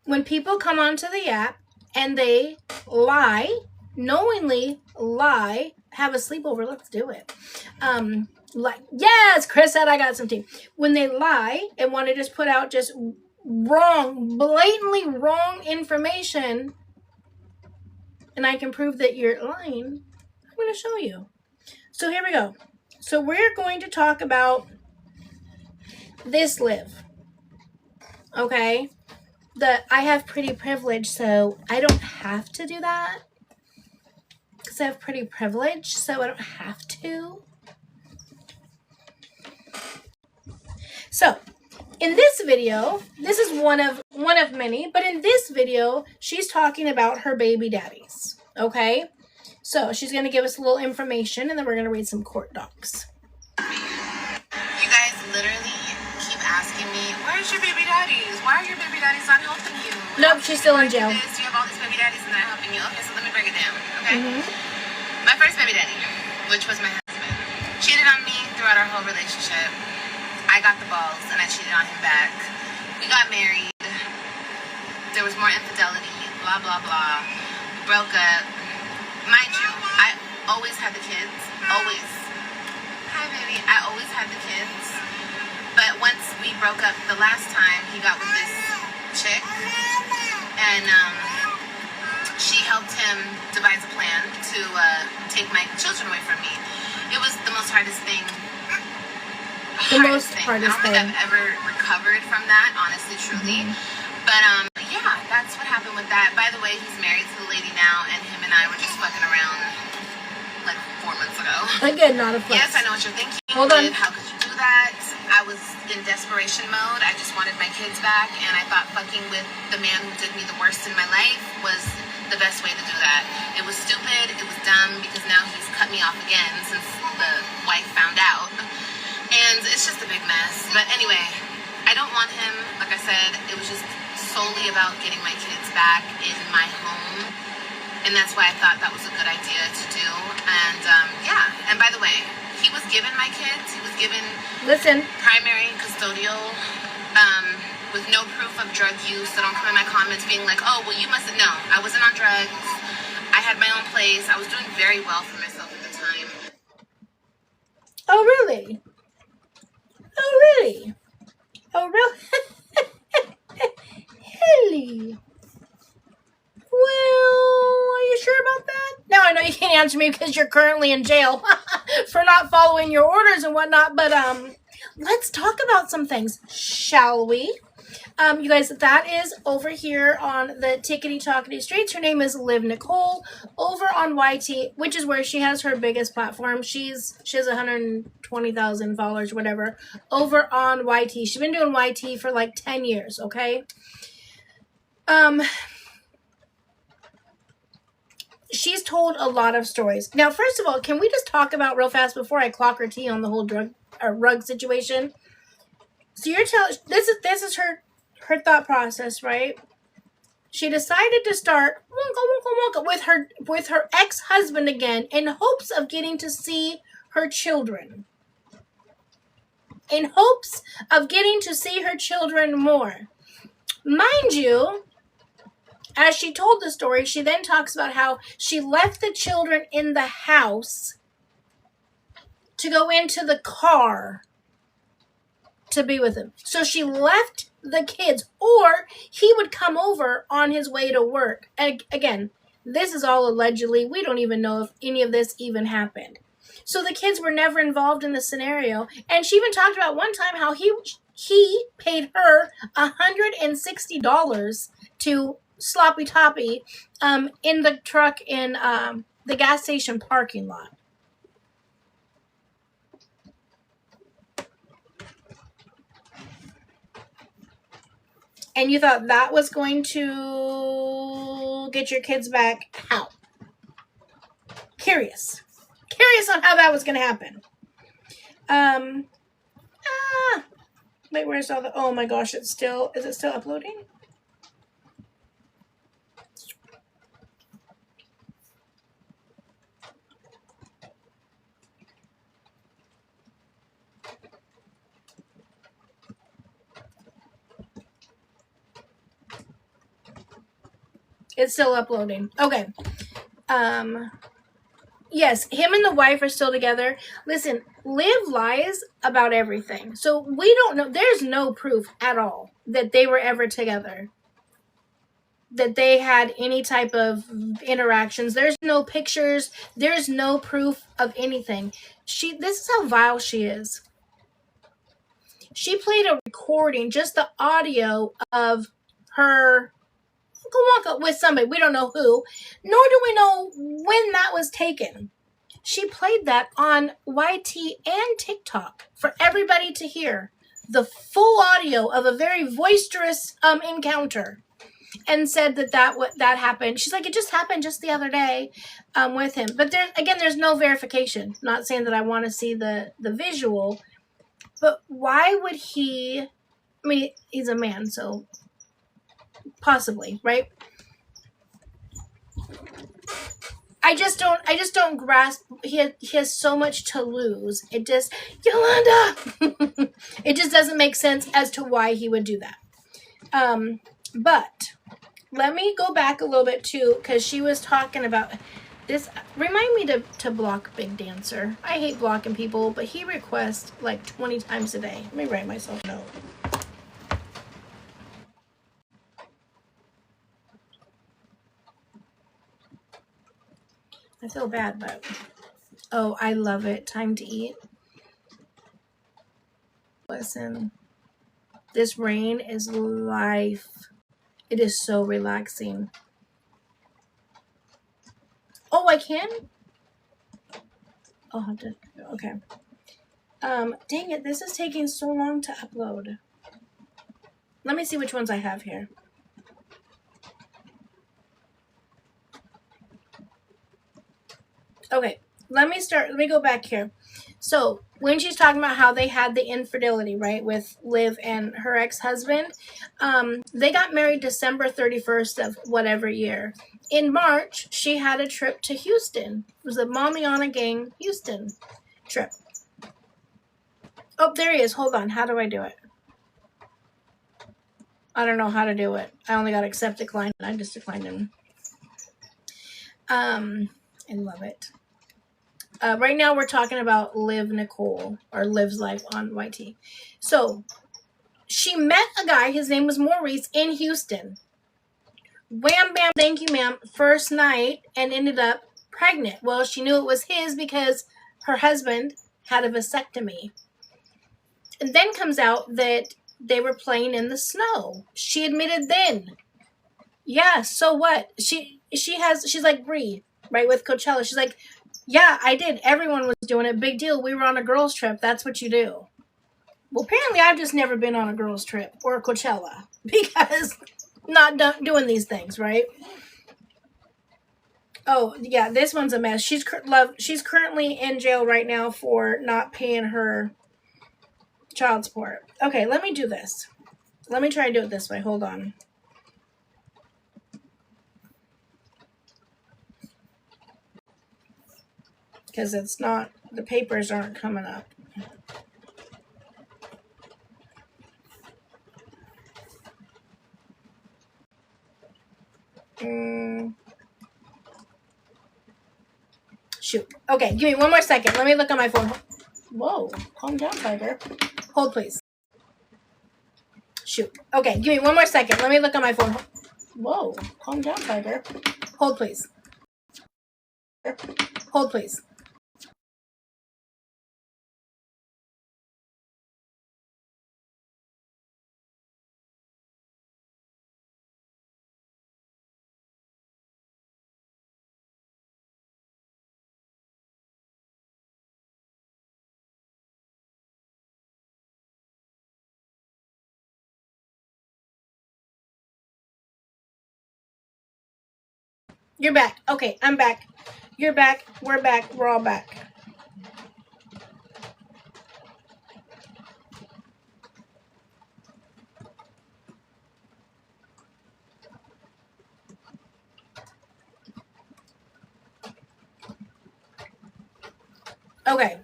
When people come onto the app and they knowingly lie, have a sleepover, let's do it. Yes, Chris said I got some tea. When they lie and want to just put out just blatantly wrong information, and I can prove that you're lying, I'm going to show you. So here we go. So we're going to talk about this live. Okay? I have pretty privilege, so I don't have to do that. Because I have pretty privilege, so I don't have to. So, in this video, this is one of many, but in this video, she's talking about her baby daddies. Okay? So, she's going to give us a little information, and then we're going to read some court docs. You guys literally keep asking me, where's your baby daddies? Why are your baby daddies not helping you? Nope, she's still in jail. You have all these baby daddies and they're helping you. Okay, so let me break it down, okay? Mm-hmm. My first baby daddy, which was my husband, cheated on me throughout our whole relationship. I got the balls and I cheated on him back. We got married. There was more infidelity, blah, blah, blah. We broke up. Mind you, I always had the kids. Always. Hi, baby. I always had the kids. But once we broke up the last time, he got with this chick. And she helped him devise a plan to take my children away from me. It was the most hardest thing. I don't think I've ever recovered from that, honestly, truly. But yeah, that's what happened with that. By the way, he's married to the lady now, and him and I were just fucking around like 4 months ago. Again, not a flex. Yes, I know what you're thinking. Hold on. How could you do that? I was in desperation mode. I just wanted my kids back, and I thought fucking with the man who did me the worst in my life was the best way to do that. It was stupid. It was dumb because now he's cut me off again since the wife found out. And it's just a big mess. But anyway, I don't want him. Like I said, it was just solely about getting my kids back in my home. And that's why I thought that was a good idea to do. And yeah, and by the way, he was given my kids. He was given primary custodial with no proof of drug use. So don't come in my comments being like, oh, well, you mustn't know. I wasn't on drugs. I had my own place. I was doing very well for myself at the time. Oh, really? Oh, really? Oh, really? Really? Well, are you sure about that? Now I know you can't answer me because you're currently in jail for not following your orders and whatnot, but let's talk about some things, shall we? You guys, that is over here on the Tickety Talkety Streets. Her name is Liv Nicole over on YT, which is where she has her biggest platform. She has 120,000 followers, whatever, over on YT. She's been doing YT for like 10 years, okay? She's told a lot of stories. Now, first of all, can we just talk about real fast before I clock her tea on the whole rug situation? So you're telling this is her thought process, right? She decided to start with her ex-husband again in hopes of getting to see her children. In hopes of getting to see her children more. Mind you, as she told the story, she then talks about how she left the children in the house to go into the car to be with him. So she left the kids, or he would come over on his way to work. And again, this is all allegedly. We don't even know if any of this even happened. So the kids were never involved in the scenario. And she even talked about one time how he paid her $160 to Sloppy Toppy in the truck in the gas station parking lot. And you thought that was going to get your kids back? How? Curious on how that was going to happen. Wait, where's all the, oh my gosh, is it still uploading? It's still uploading. Okay. Yes, him and the wife are still together. Listen, Liv lies about everything. So we don't know. There's no proof at all that they were ever together. That they had any type of interactions. There's no pictures. There's no proof of anything. This is how vile she is. She played a recording, just the audio of her walk up with somebody. We don't know who, nor do we know when that was taken. She played that on YT and TikTok for everybody to hear. The full audio of a very boisterous encounter, and said that happened. She's like, it just happened just the other day with him. But there's no verification. Not saying that I want to see the visual, but why would he? I mean, he's a man, so possibly, right? I just don't grasp. He has so much to lose. It just, Yolanda, it just doesn't make sense as to why he would do that. But let me go back a little bit too, because she was talking about this. Remind me to block Big Dancer. I hate blocking people, but he requests like 20 times a day. Let me write myself a note. I feel bad, but oh, I love it. Time to eat. Listen, this rain is life. It is so relaxing. Oh, I can? Oh, okay. Dang it, this is taking so long to upload. Let me see which ones I have here. Okay, let me go back here. So, when she's talking about how they had the infidelity, right, with Liv and her ex-husband, they got married December 31st of whatever year. In March, she had a trip to Houston. It was a Mamiana Gang Houston trip. Oh, there he is. Hold on. How do I do it? I don't know how to do it. I only got accept, decline. I just declined him. I love it. Right now we're talking about Liv's life on YT. So she met a guy, his name was Maurice, in Houston. Wham bam, thank you ma'am, first night, and ended up pregnant. Well, she knew it was his because her husband had a vasectomy. And then comes out that they were playing in the snow. She admitted then. Yeah, so what? She's like Bri, right, with Coachella. She's like, yeah, I did. Everyone was doing it. Big deal. We were on a girls' trip. That's what you do. Well, apparently I've just never been on a girls' trip or a Coachella because not doing these things, right? Oh, yeah, this one's a mess. She's currently in jail right now for not paying her child support. Okay, let me do this. Let me try to do it this way. Hold on. Because it's not, the papers aren't coming up. Shoot. Okay, give me one more second. Let me look on my phone. Whoa, calm down, Tiger. Hold, please. Shoot. Okay, give me one more second. Let me look on my phone. Whoa, calm down, Tiger. Hold, please. Hold, please. You're back. Okay, I'm back. You're back. We're back. We're all back. Okay.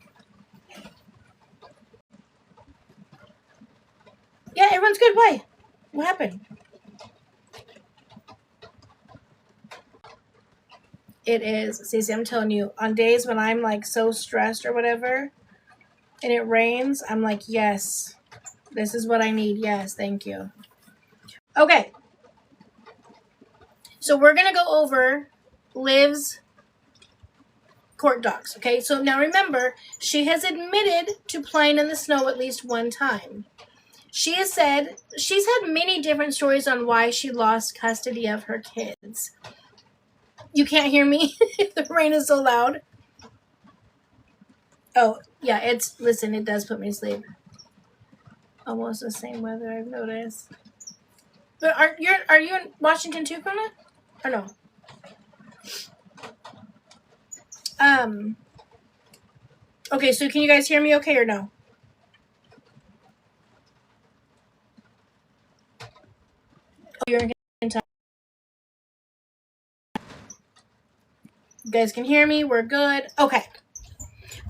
Yeah, everyone's good. Why? What happened? It is. Cece, I'm telling you, on days when I'm like so stressed or whatever, and it rains, I'm like, yes, this is what I need. Yes, thank you. Okay. So we're going to go over Liv's court docs. Okay. So now remember, she has admitted to playing in the snow at least one time. She has said she's had many different stories on why she lost custody of her kids. You can't hear me? The rain is so loud. Oh, yeah, listen, it does put me to sleep. Almost the same weather, I've noticed. But are you in Washington too, Kona? Or no? Okay, so can you guys hear me okay or no? Oh, you're in Kentucky. You guys can hear me? We're good? Okay.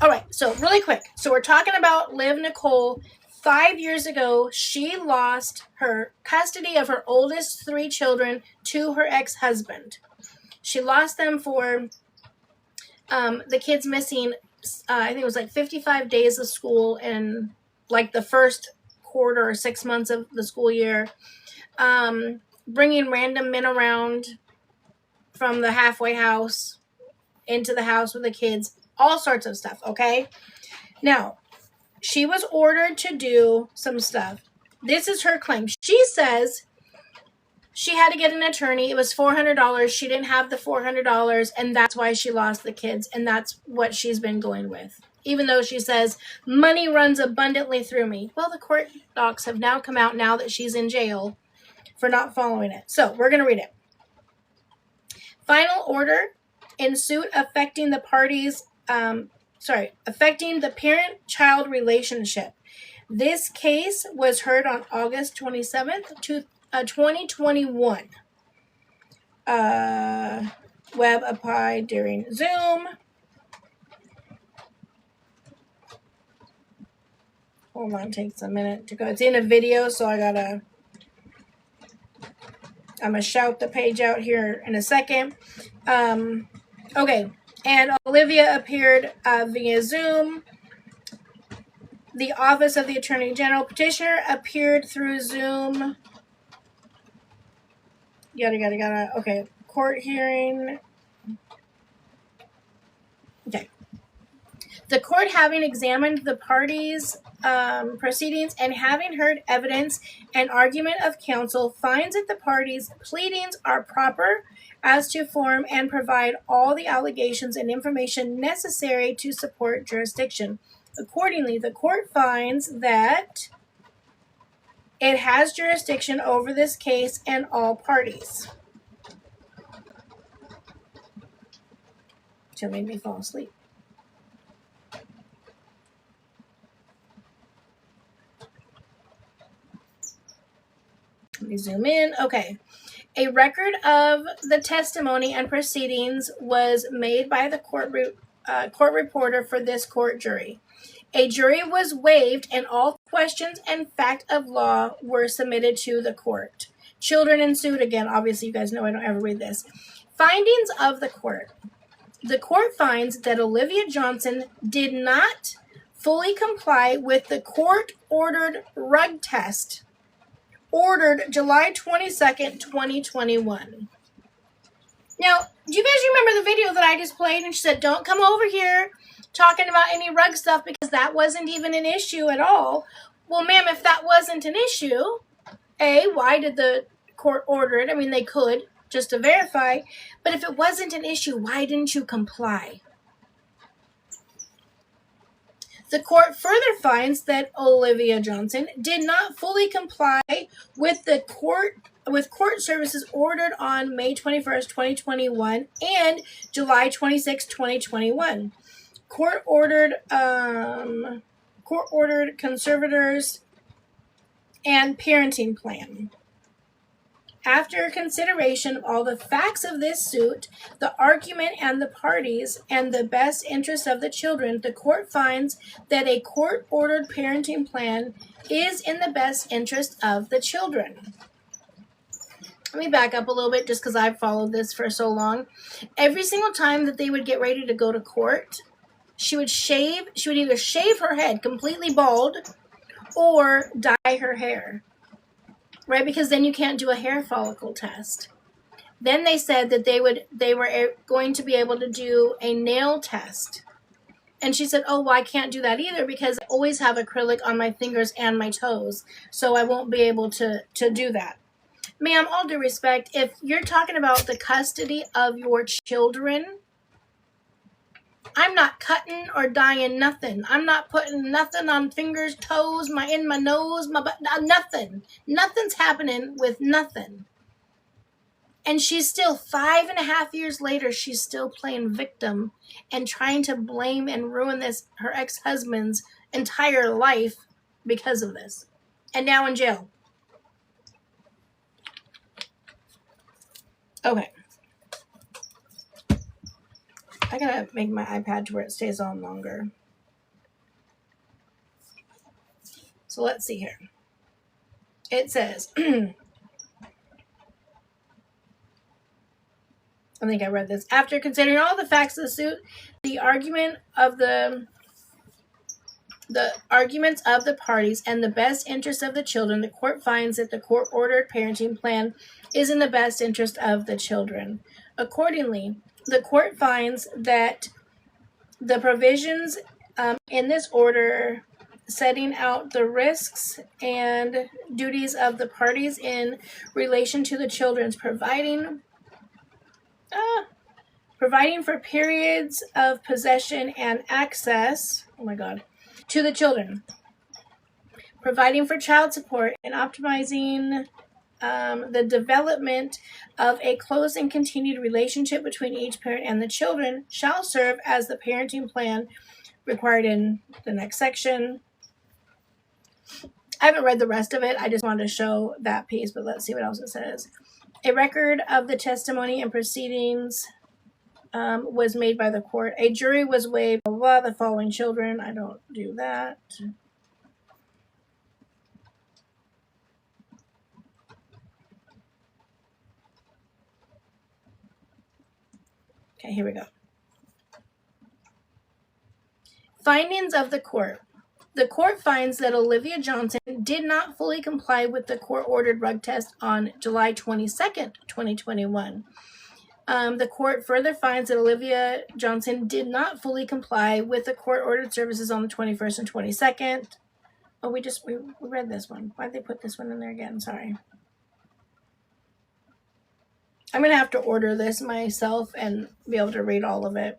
All right, so really quick. So we're talking about Liv Nicole. 5 years ago, she lost her custody of her oldest 3 children to her ex-husband. She lost them for the kids missing, I think it was like 55 days of school in like the first quarter or 6 months of the school year. Bringing random men around from the halfway house into the house with the kids, all sorts of stuff, okay? Now, she was ordered to do some stuff. This is her claim. She says she had to get an attorney. It was $400. She didn't have the $400, and that's why she lost the kids, and that's what she's been going with. Even though she says, money runs abundantly through me. Well, the court docs have now come out now that she's in jail for not following it. So, we're going to read it. Final order in suit affecting the parties, affecting the parent-child relationship. This case was heard on August 27th, 2021. Web applied during Zoom. Hold on, takes a minute to go. It's in a video, so I'm gonna shout the page out here in a second. Okay, and Olivia appeared via Zoom. The Office of the Attorney General petitioner appeared through Zoom. Yada, yada, yada. Okay, court hearing. Okay. The court, having examined the parties' proceedings and having heard evidence and argument of counsel, finds that the parties' pleadings are proper as to form and provide all the allegations and information necessary to support jurisdiction. Accordingly, the court finds that it has jurisdiction over this case and all parties. She'll make me fall asleep. Let me zoom in. Okay. A record of the testimony and proceedings was made by the court reporter for this court jury. A jury was waived and all questions and fact of law were submitted to the court. Children ensued again. Obviously, you guys know I don't ever read this. Findings of the court. The court finds that Olivia Johnson did not fully comply with the court-ordered rug test ordered July 22nd, 2021. Now, do you guys remember the video that I just played? And she said, don't come over here talking about any rug stuff because that wasn't even an issue at all. Well, ma'am, if that wasn't an issue, why did the court order it? I mean, they could, just to verify. But if it wasn't an issue, why didn't you comply? The court further finds that Olivia Johnson did not fully comply with the with court services ordered on May 21st, 2021 and July 26, 2021. Court ordered conservators and parenting plan. After consideration of all the facts of this suit, the argument and the parties, and the best interest of the children, the court finds that a court-ordered parenting plan is in the best interest of the children. Let me back up a little bit just because I've followed this for so long. Every single time that they would get ready to go to court, she would either shave her head completely bald or dye her hair. Right, because then you can't do a hair follicle test. Then they said that they were going to be able to do a nail test. And she said, oh, well, I can't do that either because I always have acrylic on my fingers and my toes, so I won't be able to do that. Ma'am, all due respect, if you're talking about the custody of your children, I'm not cutting or dyeing nothing. I'm not putting nothing on fingers, toes, in my nose, my butt, nothing. Nothing's happening with nothing. And she's still 5.5 years later, she's still playing victim and trying to blame and ruin her ex-husband's entire life because of this. And now in jail. Okay. I gotta make my iPad to where it stays on longer. So let's see here. It says, I think I read this. After considering all the facts of the suit, the arguments of the parties, and the best interest of the children, the court finds that the court-ordered parenting plan is in the best interest of the children. Accordingly, the court finds that the provisions in this order setting out the risks and duties of the parties in relation to the children's providing for periods of possession and access, to the children, providing for child support, and optimizing the development of a close and continued relationship between each parent and the children shall serve as the parenting plan required in the next section. I haven't read the rest of it. I just wanted to show that piece, but let's see what else it says. A record of the testimony and proceedings was made by the court. A jury was waived. The following children. I don't do that. Okay, here we go. Findings of the court. The court finds that Olivia Johnson did not fully comply with the court-ordered drug test on July 22nd, 2021. The court further finds that Olivia Johnson did not fully comply with the court-ordered services on the 21st and 22nd. Oh, we read this one. Why'd they put this one in there again? Sorry. I'm going to have to order this myself and be able to read all of it.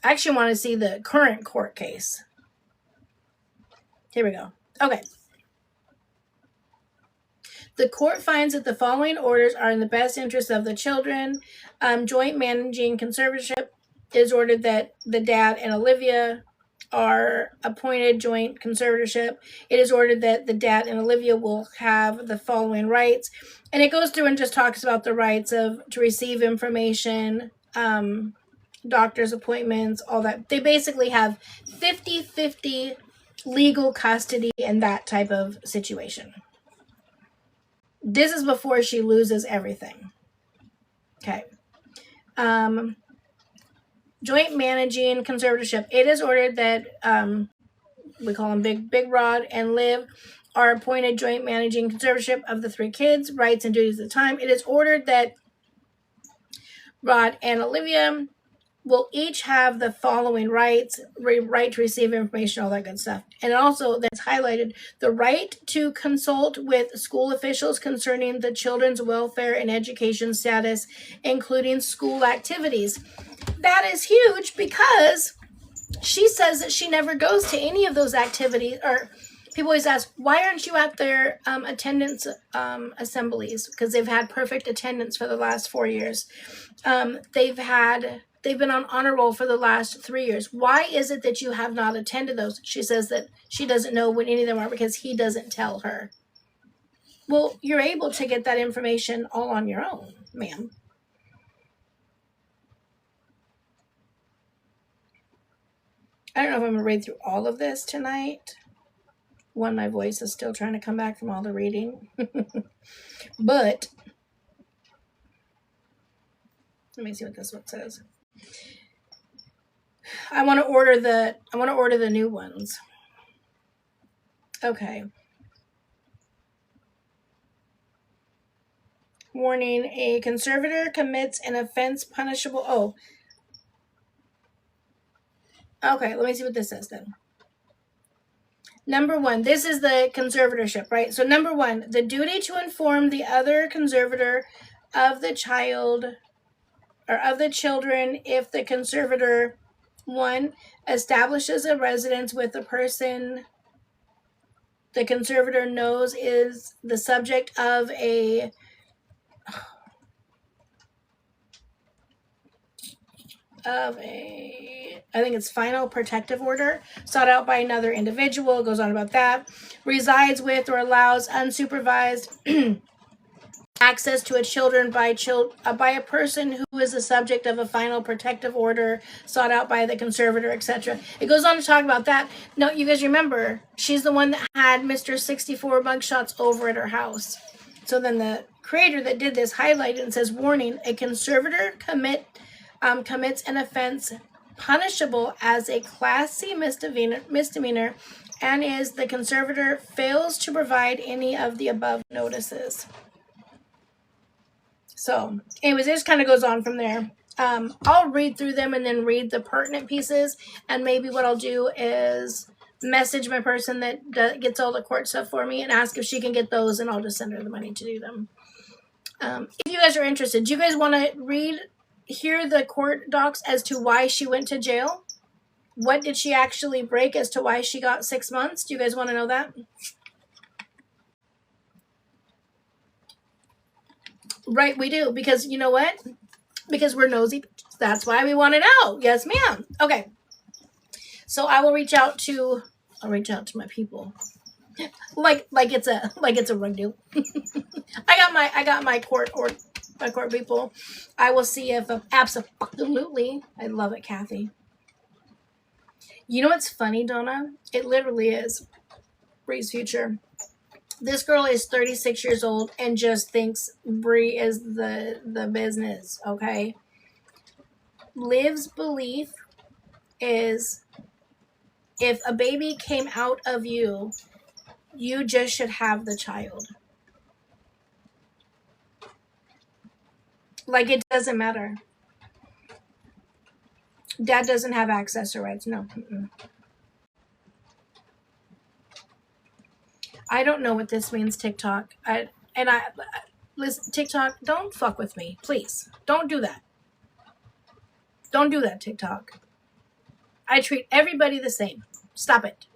I actually want to see the current court case. Here we go. Okay. The court finds that the following orders are in the best interest of the children. Joint managing conservatorship is ordered that the dad and Olivia are appointed joint conservatorship. It is ordered that the dad and Olivia will have the following rights. And it goes through and just talks about the rights to receive information, doctor's appointments, all that. They basically have 50-50 legal custody in that type of situation. This is before she loses everything. Okay. Joint managing conservatorship. It is ordered that we call them Big Rod and Liv are appointed joint managing conservatorship of the 3 kids, rights and duties at the time. It is ordered that Rod and Olivia will each have the following rights: right to receive information, all that good stuff. And also that's highlighted the right to consult with school officials concerning the children's welfare and education status, including school activities. That is huge because she says that she never goes to any of those activities, or People always ask, why aren't you at their attendance assemblies? Because they've had perfect attendance for the last 4 years. They've been on honor roll for the last 3 years. Why is it that you have not attended those? She says that she doesn't know what any of them are because he doesn't tell her. Well, you're able to get that information all on your own, ma'am. I don't know if I'm going to read through all of this tonight. One, my voice is still trying to come back from all the reading. But let me see what this one says. I want to order the new ones. Okay. Warning, a conservator commits an offense punishable. Oh. Okay, let me see what this says then. Number 1, this is the conservatorship, right? So number 1, the duty to inform the other conservator of the child or of the children if the conservator, 1, establishes a residence with the person the conservator knows is the subject of I think it's final protective order sought out by another individual, goes on about that, resides with or allows unsupervised access to a children by a person who is the subject of a final protective order sought out by the conservator, etc. It goes on to talk about that. No, you guys remember, she's the one that had Mr. 64 mugshots over at her house. So then the creator that did this highlighted and says, warning, a conservator commits an offense punishable as a Class C misdemeanor and is the conservator fails to provide any of the above notices. So, anyways, it just kind of goes on from there. I'll read through them and then read the pertinent pieces. And maybe what I'll do is message my person that gets all the court stuff for me and ask if she can get those, and I'll just send her the money to do them. If you guys are interested, do you guys want to hear the court docs as to why she went to jail? What did she actually break as to why she got 6 months? Do you guys want to know that? Right, we do, because you know what? Because we're nosy. That's why we want to know. Yes, ma'am. Okay. So I will reach out to my people. Like it's a rug deal. I got my court people. I will see if absolutely. I love it, Kathy. You know what's funny, Donna? It literally is Bri's future. This girl is 36 years old and just thinks Bri is the business, okay? Liv's belief is if a baby came out of you, you just should have the child. Like, it doesn't matter. Dad doesn't have access or rights. No. I don't know what this means, TikTok. Listen, TikTok, don't fuck with me, please. Don't do that. Don't do that, TikTok. I treat everybody the same. Stop it.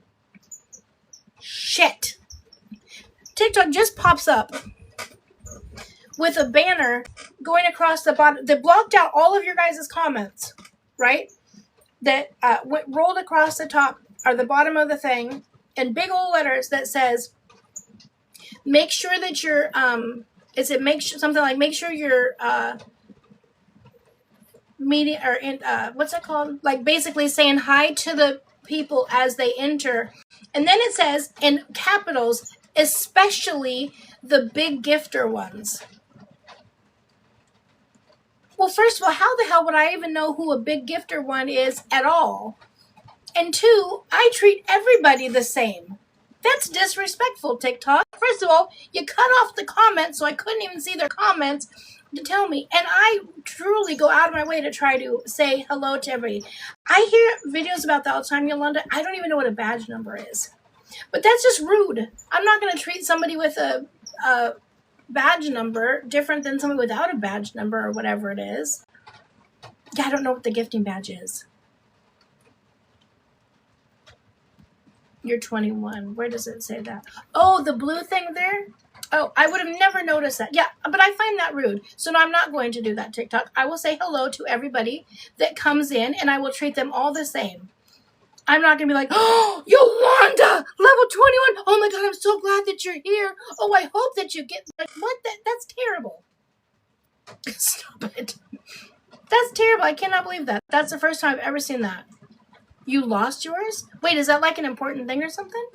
Shit. TikTok just pops up with a banner going across the bottom that blocked out all of your guys' comments, right? That rolled across the top or the bottom of the thing in big old letters that says, make sure that you're, make sure your media or what's that called? Like basically saying hi to the people as they enter. And then it says in capitals, especially the big gifter ones. Well, first of all, how the hell would I even know who a big gifter one is at all? And 2, I treat everybody the same. That's disrespectful, TikTok. First of all, you cut off the comments so I couldn't even see their comments to tell me. And I truly go out of my way to try to say hello to everybody. I hear videos about that all the time, Yolanda. I don't even know what a badge number is. But that's just rude. I'm not going to treat somebody with a badge number different than somebody without a badge number or whatever it is. Yeah, I don't know what the gifting badge is. You're 21. Where does it say that? Oh, the blue thing there? Oh, I would have never noticed that. Yeah, but I find that rude. So no, I'm not going to do that TikTok. I will say hello to everybody that comes in, and I will treat them all the same. I'm not going to be like, oh, Yolanda, level 21. Oh my God, I'm so glad that you're here. Oh, I hope that you get, like, what? That's terrible. Stop it. That's terrible. I cannot believe that. That's the first time I've ever seen that. You lost yours? Wait, is that like an important thing or something?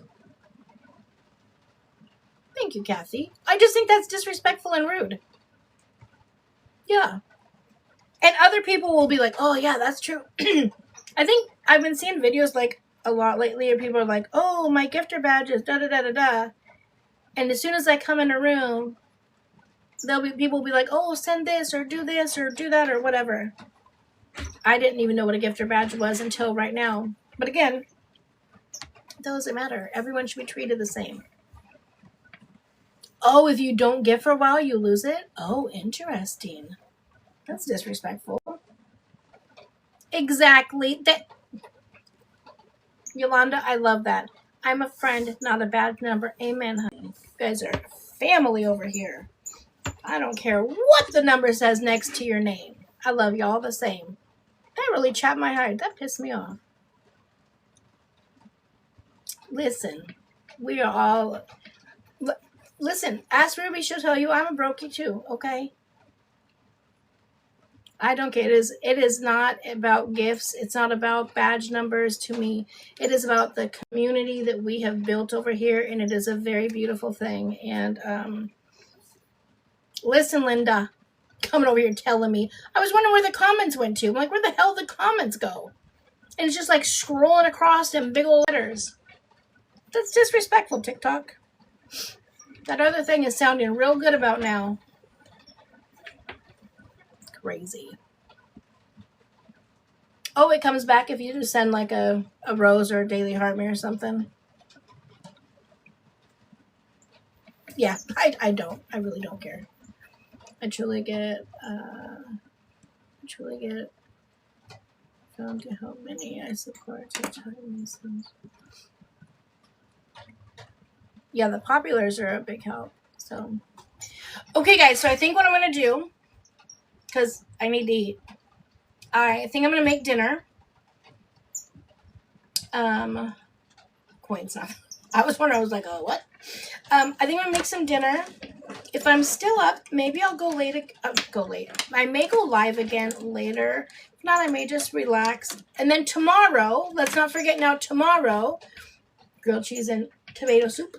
Thank you, Kathy. I just think that's disrespectful and rude. Yeah. And other people will be like, oh, yeah, that's true. I think I've been seeing videos like a lot lately where people are like, oh, my gifter badge is da-da-da-da-da. And as soon as I come in a room, people will be like, oh, send this or do that or whatever. I didn't even know what a gifter badge was until right now. But again, it doesn't matter. Everyone should be treated the same. Oh, if you don't gift for a while, you lose it? Oh, interesting. That's disrespectful. Exactly. Yolanda, I love that. I'm a friend, not a bad number. Amen, honey. You guys are family over here. I don't care what the number says next to your name. I love you all the same. That really chapped my heart. That pissed me off. Listen, we are all... Listen, ask Ruby, she'll tell you I'm a brokey too, okay? I don't care. It is not about gifts. It's not about badge numbers to me. It is about the community that we have built over here, and it is a very beautiful thing. And listen, Linda, coming over here telling me. I was wondering where the comments went to. I'm like, where the hell did the comments go? And it's just like scrolling across in big old letters. That's disrespectful, TikTok. That other thing is sounding real good about now. Crazy. Oh, it comes back if you just send like a rose or a daily heart me or something. Yeah, I don't. I really don't care. I truly get found to help many I support to time lessons. Yeah, the populars are a big help. So, okay, guys. So I think what I'm gonna do, because I need to eat. I think I'm gonna make dinner. Coins not. I was wondering. I was like, oh, what? I think I'm gonna make some dinner. If I'm still up, maybe I'll go late. I may go live again later. If not, I may just relax. And then tomorrow, let's not forget now. Tomorrow, grilled cheese and tomato soup.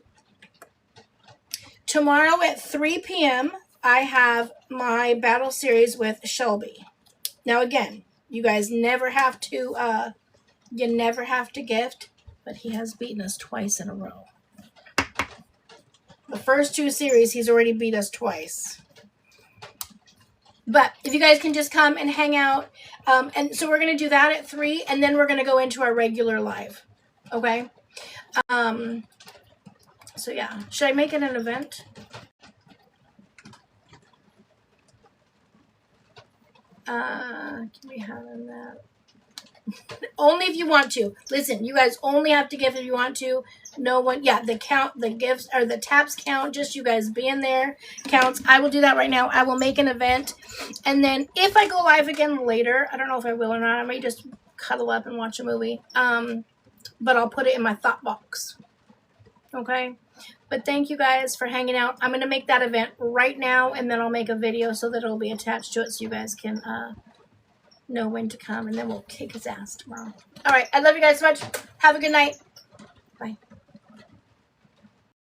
Tomorrow at 3 p.m., I have my battle series with Shelby. Now, again, you guys never have to, gift, but he has beaten us twice in a row. The first 2 series, he's already beat us twice. But if you guys can just come and hang out, and so we're going to do that at 3, and then we're going to go into our regular live. Okay? So yeah, should I make it an event? Can we have that? Only if you want to. Listen, you guys only have to give if you want to. No one, yeah, the gifts, or the taps count. Just you guys being there counts. I will do that right now. I will make an event. And then if I go live again later, I don't know if I will or not. I may just cuddle up and watch a movie. But I'll put it in my thought box. Okay? But thank you guys for hanging out. I'm going to make that event right now, and then I'll make a video so that it'll be attached to it so you guys can know when to come, and then we'll kick his ass tomorrow. All right. I love you guys so much. Have a good night.